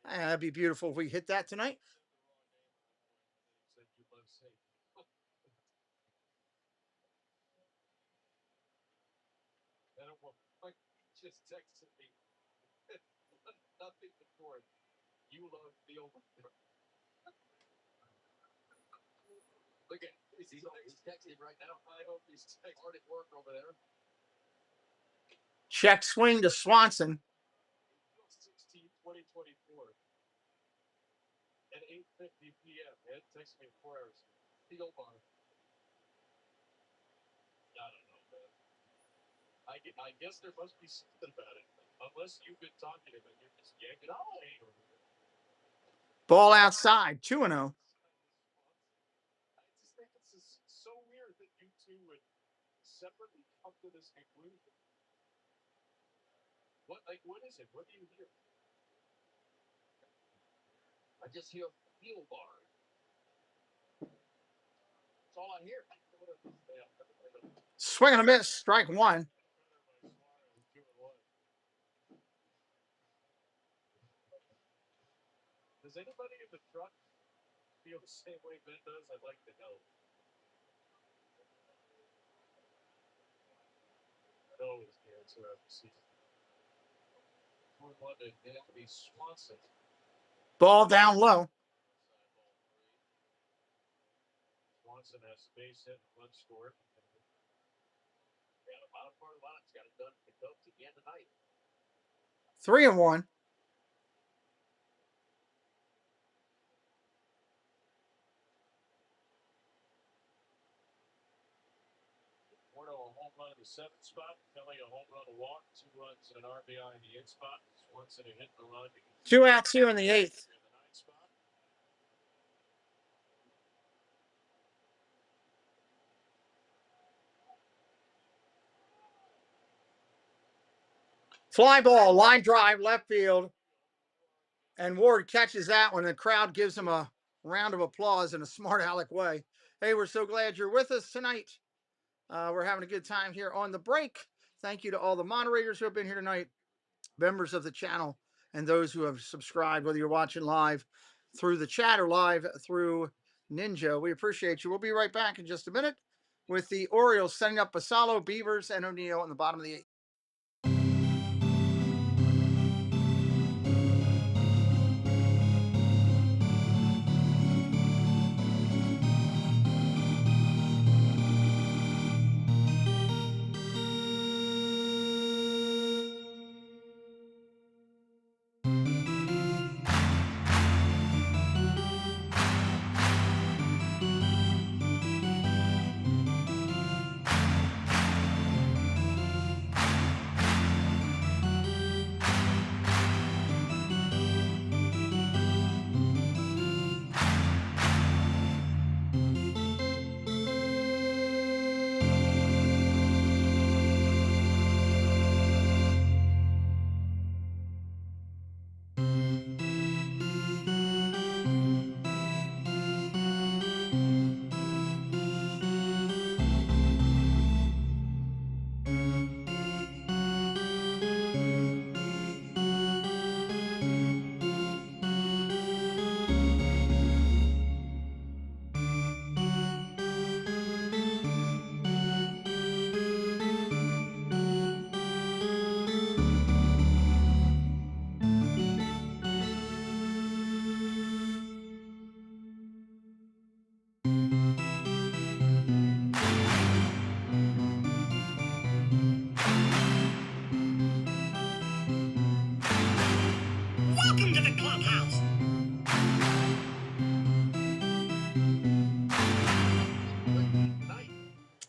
That'd be beautiful if we hit that tonight. Just texted me. Nothing before it. You love the over. Look at he's texting right now. I hope he's hard at work over there. Check swing to Swanson. 16, 2024. At 8:50 p.m. Ed texted me 4 hours. Field bar. I don't know, man. I guess there must be something about it. Unless you've been talking to him and you're just yanking out. Ball outside, 2-0. I just think it's so weird that you two would separately come to this conclusion. What is it? What do you hear? I just hear field bar. That's all I hear. Swing and a miss, strike 1. Does anybody in the truck feel the same way Ben does? I'd like to know. No is the answer I've received. Anthony Swanson. Ball down low. Swanson has space hit, run scored. Yeah, the bottom part of the line's got it done for the Cubs again tonight. 3-1. Porto a home run in the 7th spot. Kelly a home run, a walk, 2 runs and an RBI in the 8th spot. Swanson a hit and a run. 2 outs here in the 8th. In the 9th spot. Fly ball, line drive, left field. And Ward catches that one. The crowd gives him a round of applause in a smart aleck way. Hey, we're so glad you're with us tonight. We're having a good time here on the break. Thank you to all the moderators who have been here tonight, members of the channel, and those who have subscribed, whether you're watching live through the chat or live through Ninja. We appreciate you. We'll be right back in just a minute with the Orioles setting up Basalo, Beavers, and O'Neill in the bottom of the 8th.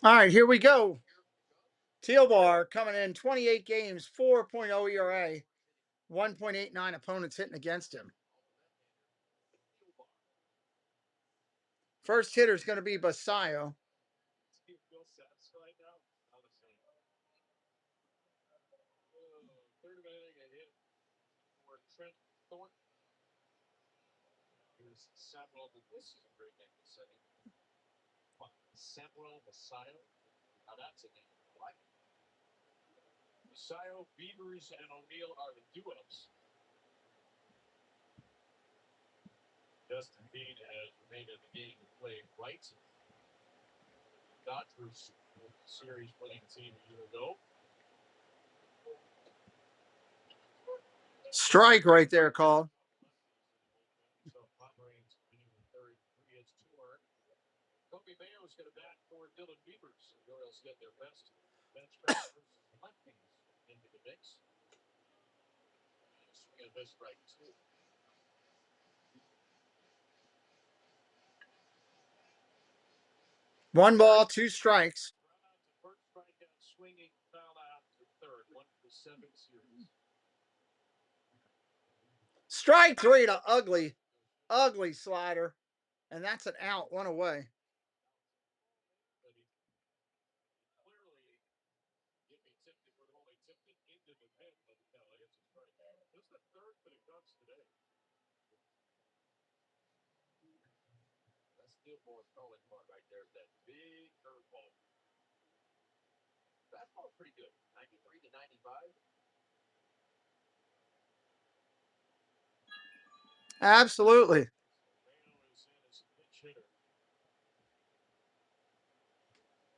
All right, here we go. Teal Bar coming in 28 games, 4.0 ERA, 1.89 opponents hitting against him. First hitter is going to be Basayo. Samuel Basayo. Now that's a name I like. Basayo, Beavers, and O'Neill are the duos. Justin Bean has remained in the game to play right. Dodgers series winning team a year ago. Strike right there called. Kobe Mayo is going to bat for Dylan Beavers. The Orioles get their best bench transfers lefties into the mix. Swing and a miss, strike two. One ball, two strikes. First strikeout, swinging, foul out to third. 1-7 series. Strike three to ugly, ugly slider. And that's an out, one away. Steelboard throwing part right there, that big curveball. That ball's pretty good. 93 to 95. Absolutely.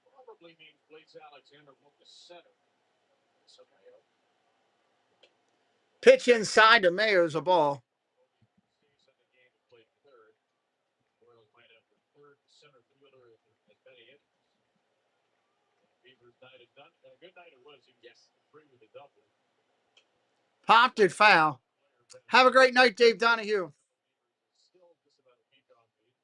Probably means Blaze Alexander moved to center. So Mayo. Pitch inside to Mayo's a ball. Stays in the game to play third. Orioles might have the third center fielder as many innings. Beavers night is done. And a good night it was. Yes, three with a double. Popped it foul. Have a great night, Dave Donahue. Still just about a week on me.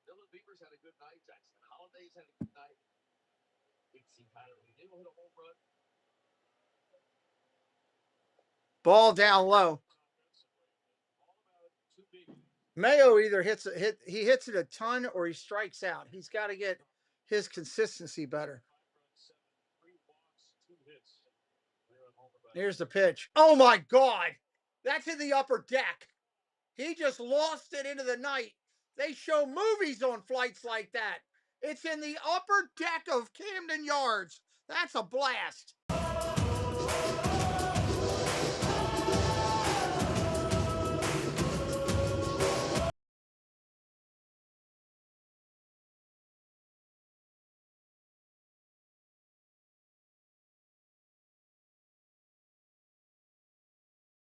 Dylan Beavers had a good night. Jackson Hollidays had a good night. Dixie Tyler hit a home run. Ball down low. Mayo either hits it a ton or he strikes out. He's got to get his consistency better. Here's the pitch. Oh my God. That's in the upper deck. He just lost it into the night. They show movies on flights like that. It's in the upper deck of Camden Yards. That's a blast.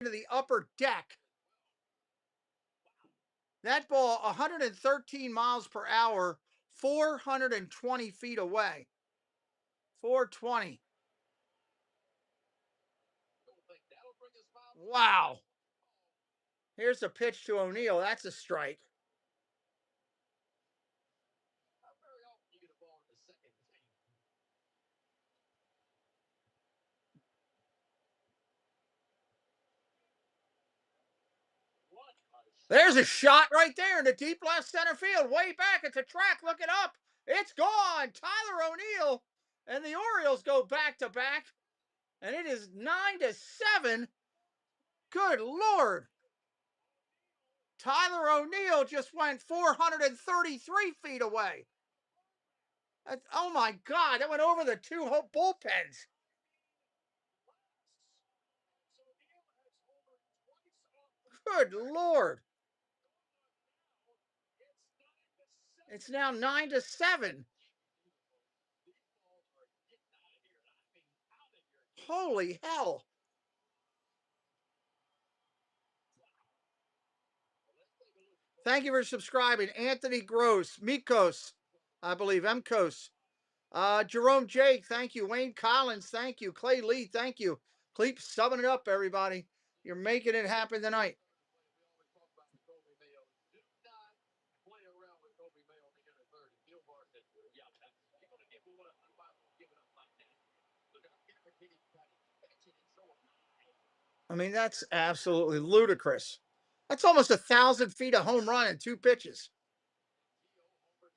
Into the upper deck. That ball, 113 miles per hour, 420 feet away. 420. Wow. Here's a pitch to O'Neill. That's a strike. There's a shot right there in the deep left center field. Way back at the track. Look it up. It's gone. Tyler O'Neill and the Orioles go back to back. And it is 9-7. Good Lord. Tyler O'Neill just went 433 feet away. Oh my God. That went over the two bullpens. Good Lord. It's now 9-7. Holy hell. Thank you for subscribing. Anthony Gross, Mikos, I believe, Mkos. Jerome Jake, thank you. Wayne Collins, thank you. Clay Lee, thank you. Keep subbing it up, everybody. You're making it happen tonight. play around with Kobe Mayo to get a third. And Gilmore said, yeah, you're going to give me what I'm about to give it up like that. Look, I'm guaranteed you got it. Catching it so high. I mean, that's absolutely ludicrous. That's almost 1,000 feet of home run in 2 pitches.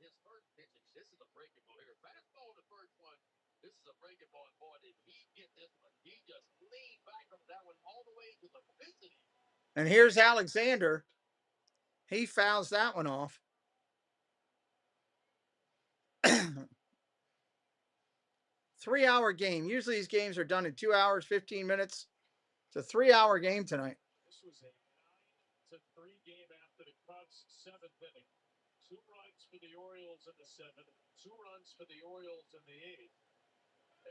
His first pitch. This is a breaking ball here. Fastball the first one. This is a breaking ball. And boy, did he get this one. He just leaned back from that one all the way to the vicinity. And here's Alexander. He fouls that one off. 3-hour game. Usually these games are done in 2 hours, 15 minutes. It's a 3-hour game tonight. This was a 9-3 game after the Cubs' 7th inning. 2 runs for the Orioles in the 7th, 2 runs for the Orioles in the 8th.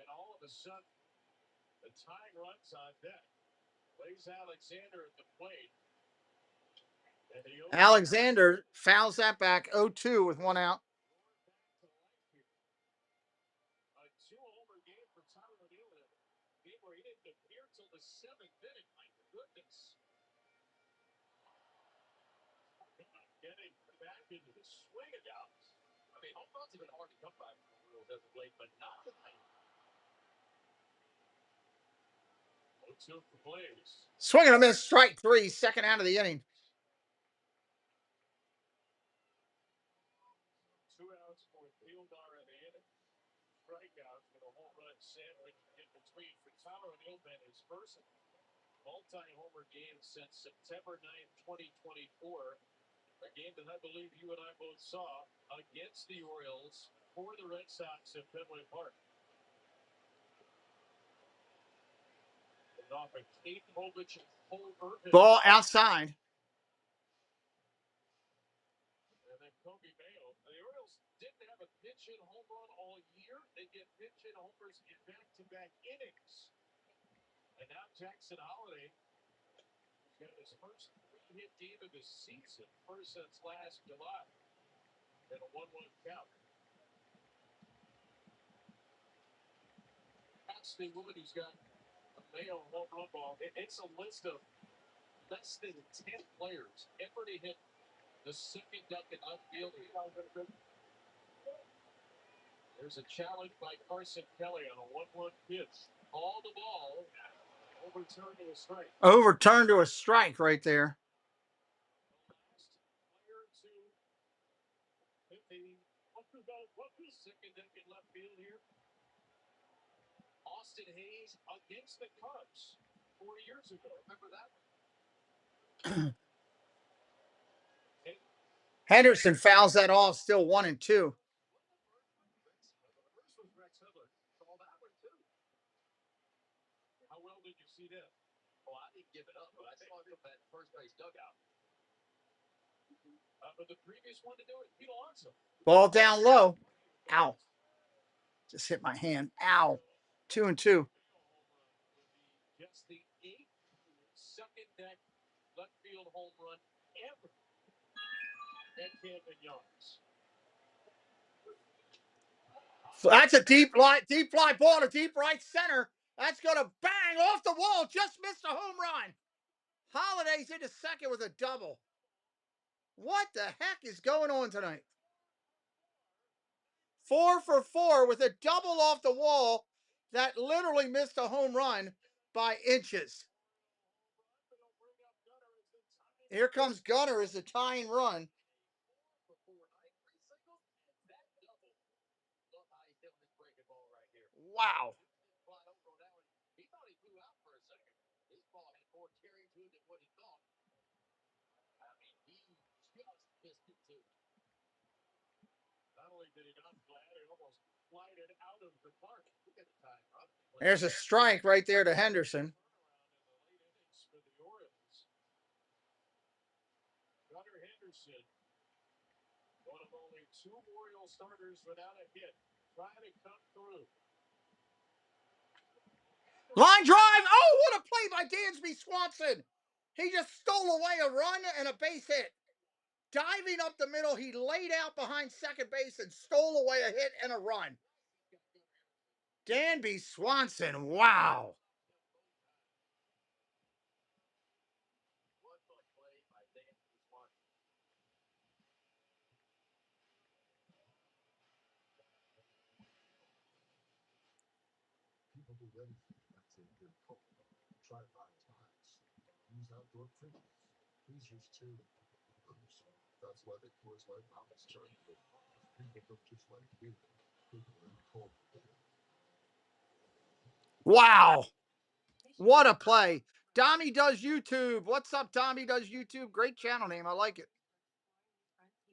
And all of a sudden, the tying runs on deck. Plays Alexander at the plate. Alexander fouls that back 0-2 with 1 out. A 2-homer game for Tyler O'Neill. A game where he didn't appear till the 7th inning. My goodness. Getting back into the swing of guys. I mean, home runs have been hard to come by from the Orioles as of late, but not tonight. 0-2 for Blaze. Swing and a miss, strike 3, second out of the inning. 2 outs for Fieldar in the inning. Strikeouts with a home run sandwich in between for Tyler O'Neill. His first multi-homer game since September 9th, 2024. A game that I believe you and I both saw against the Orioles for the Red Sox at Fenway Park. And off a Kate Movich over. Ball outside. And then Kobe Mayo. The Orioles didn't have a pitch-in home run all year. They get pitch-in homers in back-to-back innings. And now Jackson Holiday got his first 3-hit game of the season, first since last July. And a 1-1 count. That's the woman who's got a Mayo home run ball. It's a list of less than 10 players ever to hit the second duck and upfield. There's a challenge by Carson Kelly on a 1-1 pitch. All the ball overturned to a strike. Overturned to a strike right there. Second deck in left field here. Austin Hayes against the Cubs 4 years ago. Remember that one? Henderson fouls that off, still 1-2. How well did you see that? Oh, I didn't give it up, but I saw it from that first base dugout. But the previous one to do it, Pete Alonso. Ball down low. Ow. Just hit my hand. Ow. 2-2. Just the 8th second deck left field home run ever at Camden Yards. That's a deep fly ball to deep right center. That's going to bang off the wall. Just missed a home run. Holiday's into second with a double. What the heck is going on tonight? 4 for 4 with a double off the wall that literally missed a home run by inches. Here comes Gunner as the tying run. Wow. He thought he flew out for a second. This ball had more carry to it than what he thought. I mean, he just missed it too. Not only did he not fly it, he almost flied it out of the park. Look at the time, Rob. There's a strike right there to Henderson. For the Orioles. Gunnar Henderson, one of only 2 Oriole starters without a hit, trying to come through. Line drive. Oh, what a play by Dansby Swanson. He just stole away a run and a base hit. Diving up the middle, he laid out behind second base and stole away a hit and a run. Dansby Swanson, wow. Wow. What a play. Dommy Does YouTube. What's up, Dommy Does YouTube? Great channel name. I like it.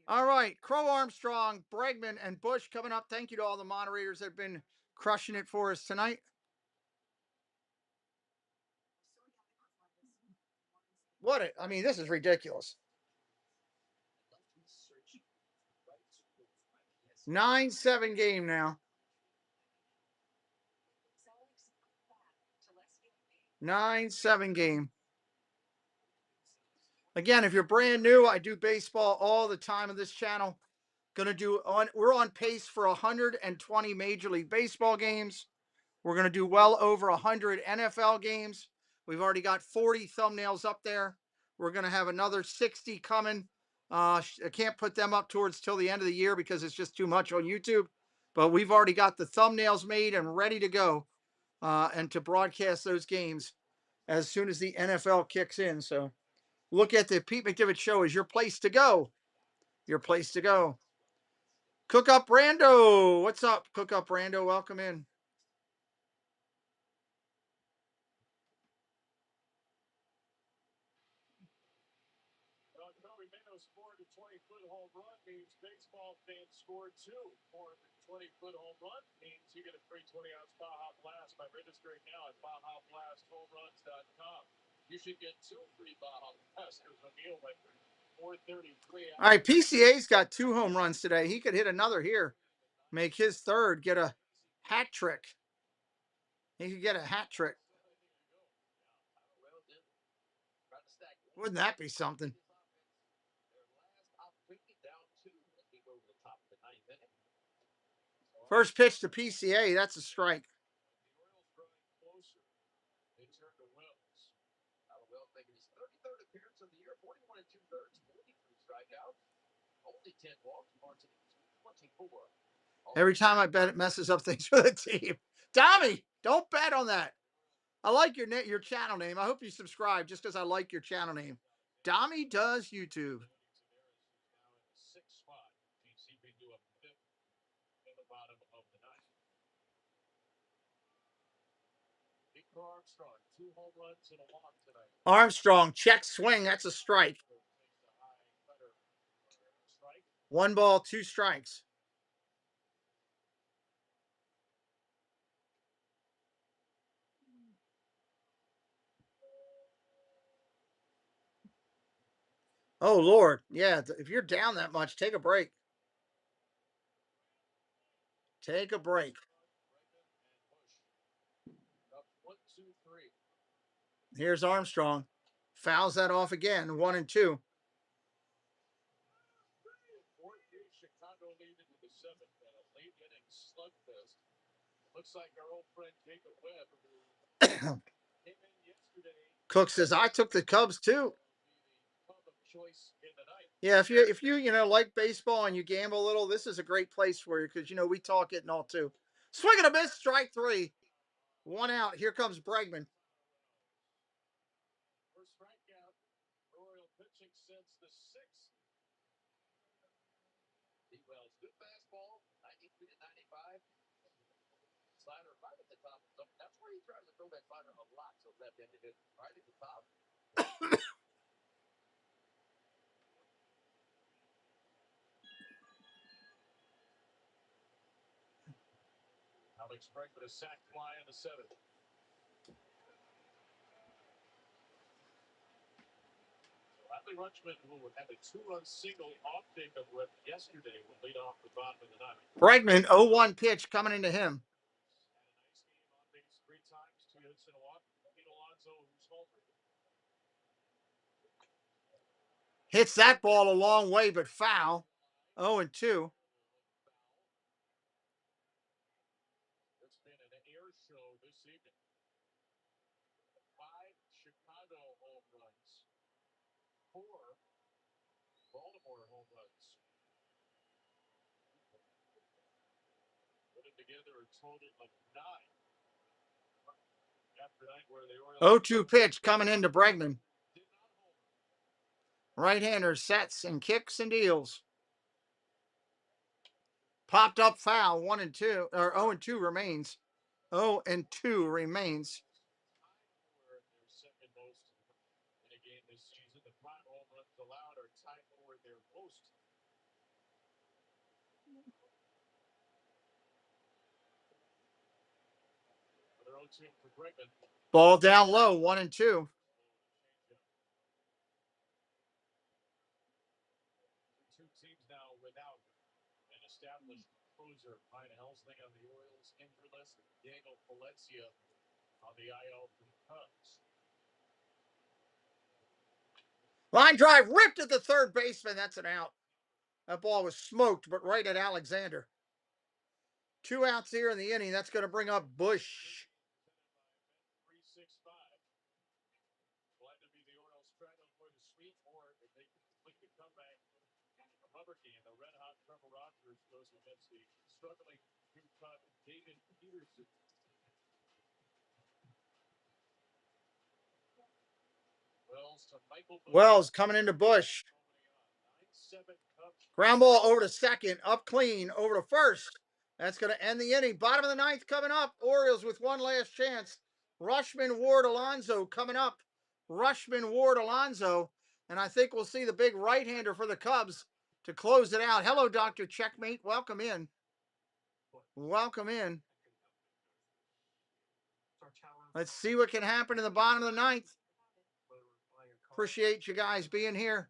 All right. Crow Armstrong, Bregman, and Bush coming up. Thank you to all the moderators that have been crushing it for us tonight. I mean, this is ridiculous. 9-7 game now. 9-7 game. Again, if you're brand new, I do baseball all the time on this channel. We're on pace for 120 Major League Baseball games. We're going to do well over 100 NFL games. We've already got 40 thumbnails up there. We're going to have another 60 coming. I can't put them up till the end of the year because it's just too much on YouTube. But we've already got the thumbnails made and ready to go and to broadcast those games as soon as the NFL kicks in. So look at the Pete McDivitt Show as your place to go. Your place to go. Cook Up Brando. What's up, Cook Up Brando? Welcome in. Scored a 20-foot home run means baseball fans scored two. More than 20-foot home run means you get a free 20-ounce Baja Blast by registering now at BALvsCHC.com. You should get 2 free Baja Blasters when Neil went 433. All right, PCA's got 2 home runs today. He could hit another here, make his third, get a hat trick. He could get a hat trick. Wouldn't that be something? First pitch to PCA, that's a strike. They turn to Wells. Wells making his 33rd appearance of the year, 41 2/3, 43 strikeouts, only 10 walks, marks 24. Every time I bet, it messes up things for the team. Tommy, don't bet on that. I like your channel name. I hope you subscribe just because I like your channel name. Dommy Does YouTube. Armstrong, 2 home runs and a walk tonight. Armstrong, check swing. That's a strike. 1 ball, 2 strikes. Oh, Lord. Yeah, if you're down that much, take a break. Take a break. Here's Armstrong. Fouls that off again. 1 and 2. Chicago lead into the 7th and a late inning slugfest. Looks like our old friend Jacob Webb came in yesterday. Cook says I took the Cubs too. Yeah, if you like baseball and you gamble a little, this is a great place for you because we talk it and all too. Swing and a miss, strike 3. 1 out. Here comes Bregman. First strikeout. Oriole pitching since the 6th. Wells, good fastball, 93 to 95. Slider right at the top. That's where he tries to throw that slider a lot, so left-handed hit right at the top. Alex Bregman, a sac fly in the 7th. Bradley Rutschman, who had a 2-run single off Jacob Webb yesterday, will lead off the bottom of the 9th. Bregman, 0-1 pitch coming into him. Had a nice game on base 3 times, 2 hits and a walk. Pete Alonso, who's home. Hits that ball a long way, but foul. 0-2. It's been an air show this evening. 5 Chicago home runs. 4 Baltimore home runs. Put it together a total of 9. 0-2 pitch coming into Bregman. Right-hander sets and kicks and deals. Popped up foul, 1-2, or 0-2 remains. 0-2 remains. Ball down low, 1-2. Two teams now without an established closer. Ryan Helsing on the Orioles injured list. Daniel Valencia on the IL for the Cubs. Line drive ripped at the third baseman. That's an out. That ball was smoked, but right at Alexander. 2 outs here in the inning. That's going to bring up Bush. 3-6-5. Glad to be the Orioles trying to avoid a sweep, or if they complete the comeback, a rubber game. The red hot Trevor Rogers goes against the struggling new cut David Peterson. Wells coming into Bush. Ground ball over to second, up clean, over to first. That's going to end the inning. Bottom of the ninth coming up. Orioles with one last chance. Rushman, Ward, Alonso coming up. Rushman, Ward, Alonso. And I think we'll see the big right-hander for the Cubs to close it out. Hello, Dr. Checkmate. Welcome in. Welcome in. Let's see what can happen in the bottom of the ninth. Appreciate you guys being here.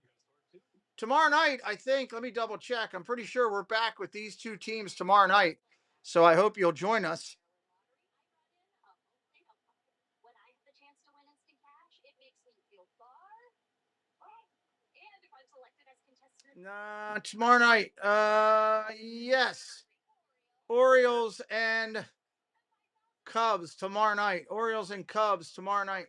Tomorrow night, I think, let me double check. I'm pretty sure we're back with these two teams tomorrow night. So I hope you'll join us. Tomorrow night. Yes. Orioles and Cubs tomorrow night. Orioles and Cubs tomorrow night.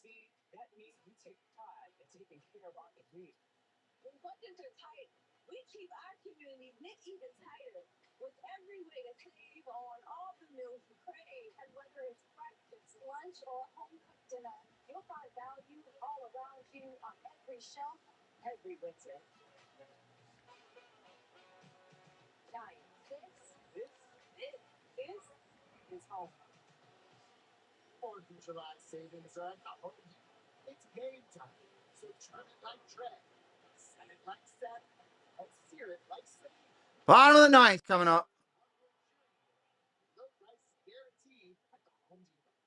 See, that means we take pride in taking care of our community. When budgets are tight, we keep our community knit even tighter with every way to save on all the meals you crave. And whether it's breakfast, lunch, or home-cooked dinner, you'll find value all around you on every shelf, every winter. Giant, this is home. For July savings are not home. It's game time, so turn it like track, set it like set, and sear it like save. Bottom of the ninth coming up. Low price guaranteed at the Home Depot.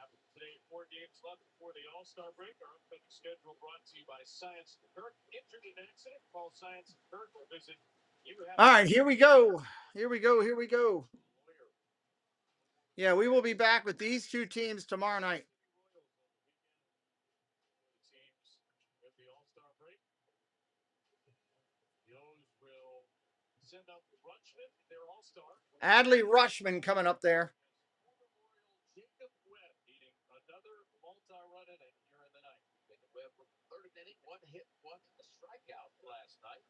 After today, 4 games left before the All-Star break. Our upcoming schedule brought to you by Science Kirk. Injured in accident, call Science Kirk or visit. All right, here we go. Here we go. Here we go. Yeah, we will be back with these two teams tomorrow night. Adley Rushman coming up there. Another multi-run inning here in the night. Jacob Webb from third inning, 1 hit, 1 strikeout last night.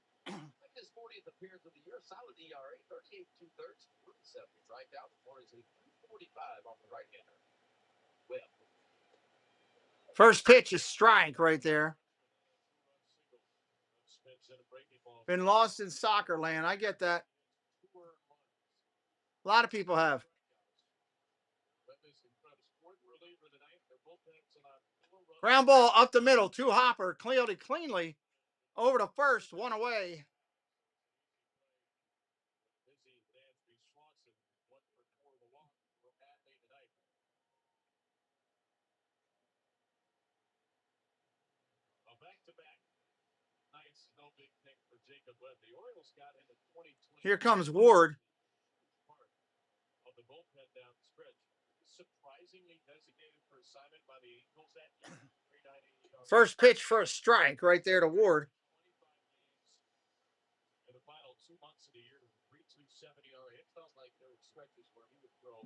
His 40th appearance of the year, solid ERA, 38 2/3, 47 strikeout, or is a 245 off the right-hander. Webb. First pitch is strike right there. Been lost in soccer land. I get that. A lot of people have. Ground ball up the middle. 2 hopper. Clearly cleanly. Over to first. 1 away. Here comes Ward. Of the bullpen down the stretch. Surprisingly designated for assignment by the Eagles at 390. First pitch for a strike right there to Ward. In the final 2 months of the year, 3.27 ERA. It felt like there were stretches where he would throw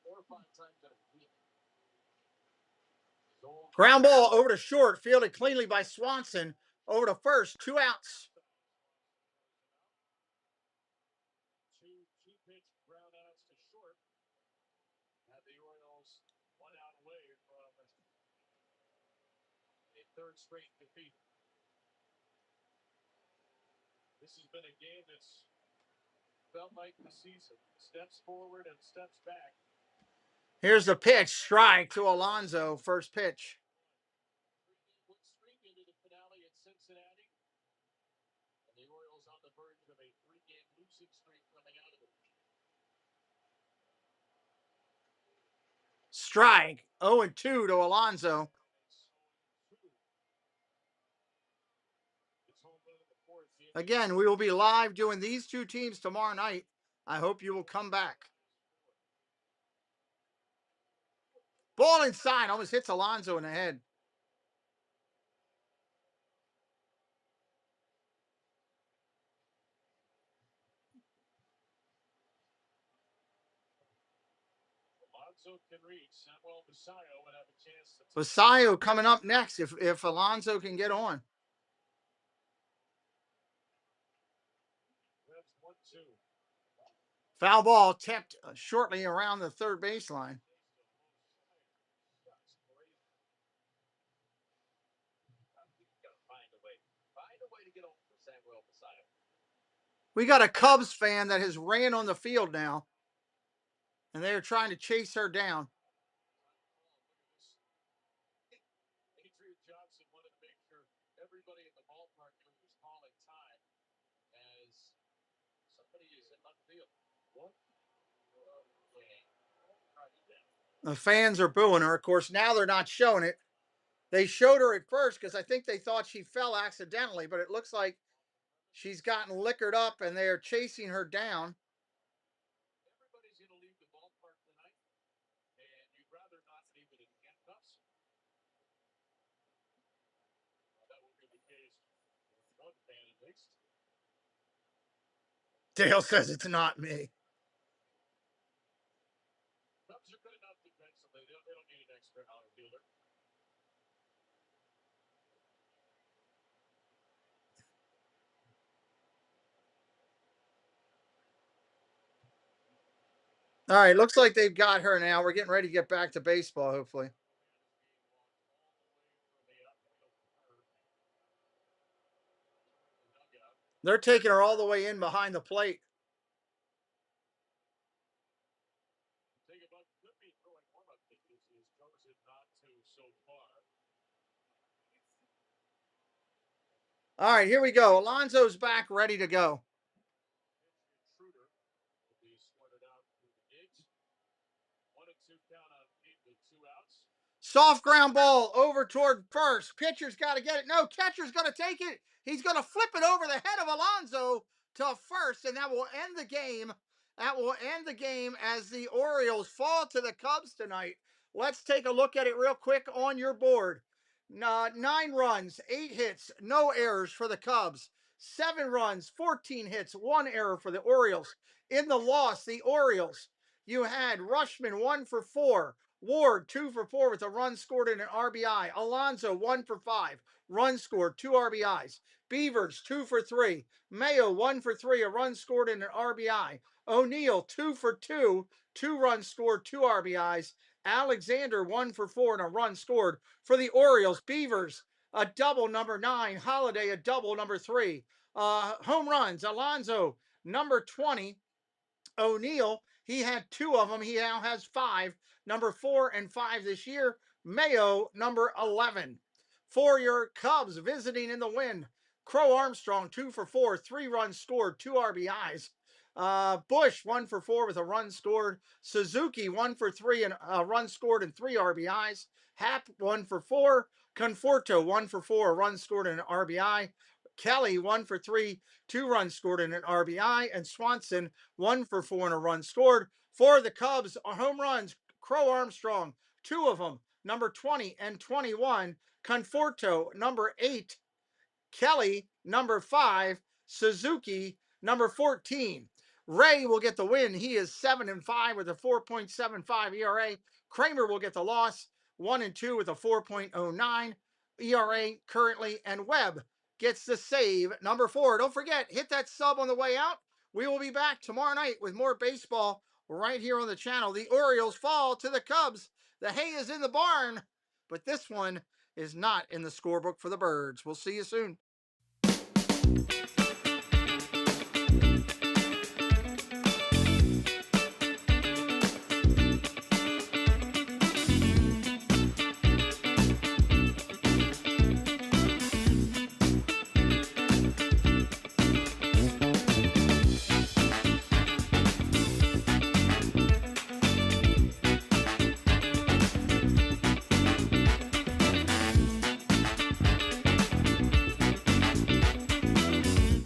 4 or 5 times in a week. Ground ball over to short, fielded cleanly by Swanson. Over to first, 2 outs. Two key pitch ground outs to short. Have the Orioles 1 out away from a third straight defeat. This has been a game that's felt like the season. Steps forward and steps back. Here's the pitch, strike to Alonso, first pitch. Would streak into the finale at Cincinnati. And the Orioles on the verge of a 3-game losing streak coming out of it. Strike, 0-2 to Alonso. Again, we will be live doing these two teams tomorrow night. I hope you will come back. Ball inside, almost hits Alonso in the head. Alonso can reach. Samuel Basallo would have a chance to. Basallo coming up next if Alonso can get on. That's 1-2. Foul ball tipped shortly around the third baseline. We got a Cubs fan that has ran on the field now, and they are trying to chase her down. Adrian Johnson wanted to make sure everybody in the ballpark knew he was calling time as somebody is in left field. The fans are booing her. Of course, now they're not showing it. They showed her at first because I think they thought she fell accidentally, but it looks like she's gotten liquored up and they are chasing her down. Everybody's going to leave the ballpark tonight, and you'd rather not leave it in handcuffs. That would be the case with one fan at least. Dale says it's not me. Cubs are good enough defensively. They don't need an extra outfielder. All right, looks like they've got her now. We're getting ready to get back to baseball, hopefully. They're taking her all the way in behind the plate. All right, here we go. Alonso's back, ready to go. Soft ground ball over toward first. Pitcher's got to get it. No, catcher's going to take it. He's going to flip it over the head of Alonso to first, and that will end the game. That will end the game as the Orioles fall to the Cubs tonight. Let's take a look at it real quick on your board. 9 runs, 8 hits, no errors for the Cubs. 7 runs, 14 hits, 1 error for the Orioles. In the loss, the Orioles, you had Rushman 1 for 4. Ward 2 for 4 with a run scored and an RBI. Alonso 1 for 5. Run scored, 2 RBIs. Beavers 2 for 3. Mayo 1 for 3. A run scored and an RBI. O'Neill 2 for 2. 2 runs scored, 2 RBIs. Alexander 1 for 4 and a run scored for the Orioles. Beavers a double, number 9. Holiday a double, number 3. Home runs. Alonso number 20. O'Neill, he had 2 of them. He now has 5. Number 4 and 5 this year. Mayo, number 11. For your Cubs visiting in the win, Crow Armstrong, 2 for 4, 3 runs scored, 2 RBIs. Bush, 1 for 4 with a run scored. Suzuki, 1 for 3 and a run scored and 3 RBIs. Happ, 1 for 4. Conforto, 1 for 4, a run scored and an RBI. Kelly, 1 for 3, 2 runs scored and an RBI. And Swanson, 1 for 4 and a run scored. For the Cubs, home runs, Crow Armstrong, 2 of them, number 20 and 21. Conforto, number 8. Kelly, number 5. Suzuki, number 14. Ray will get the win. He is 7-5 with a 4.75 ERA. Kramer will get the loss 1-2 with a 4.09 ERA currently, and Webb gets the save number 4. Don't forget, hit that sub on the way out. We will be back tomorrow night with more baseball right here on the channel. The Orioles fall to the Cubs. The hay is in the barn, but this one is not in the scorebook for the Birds. We'll see you soon.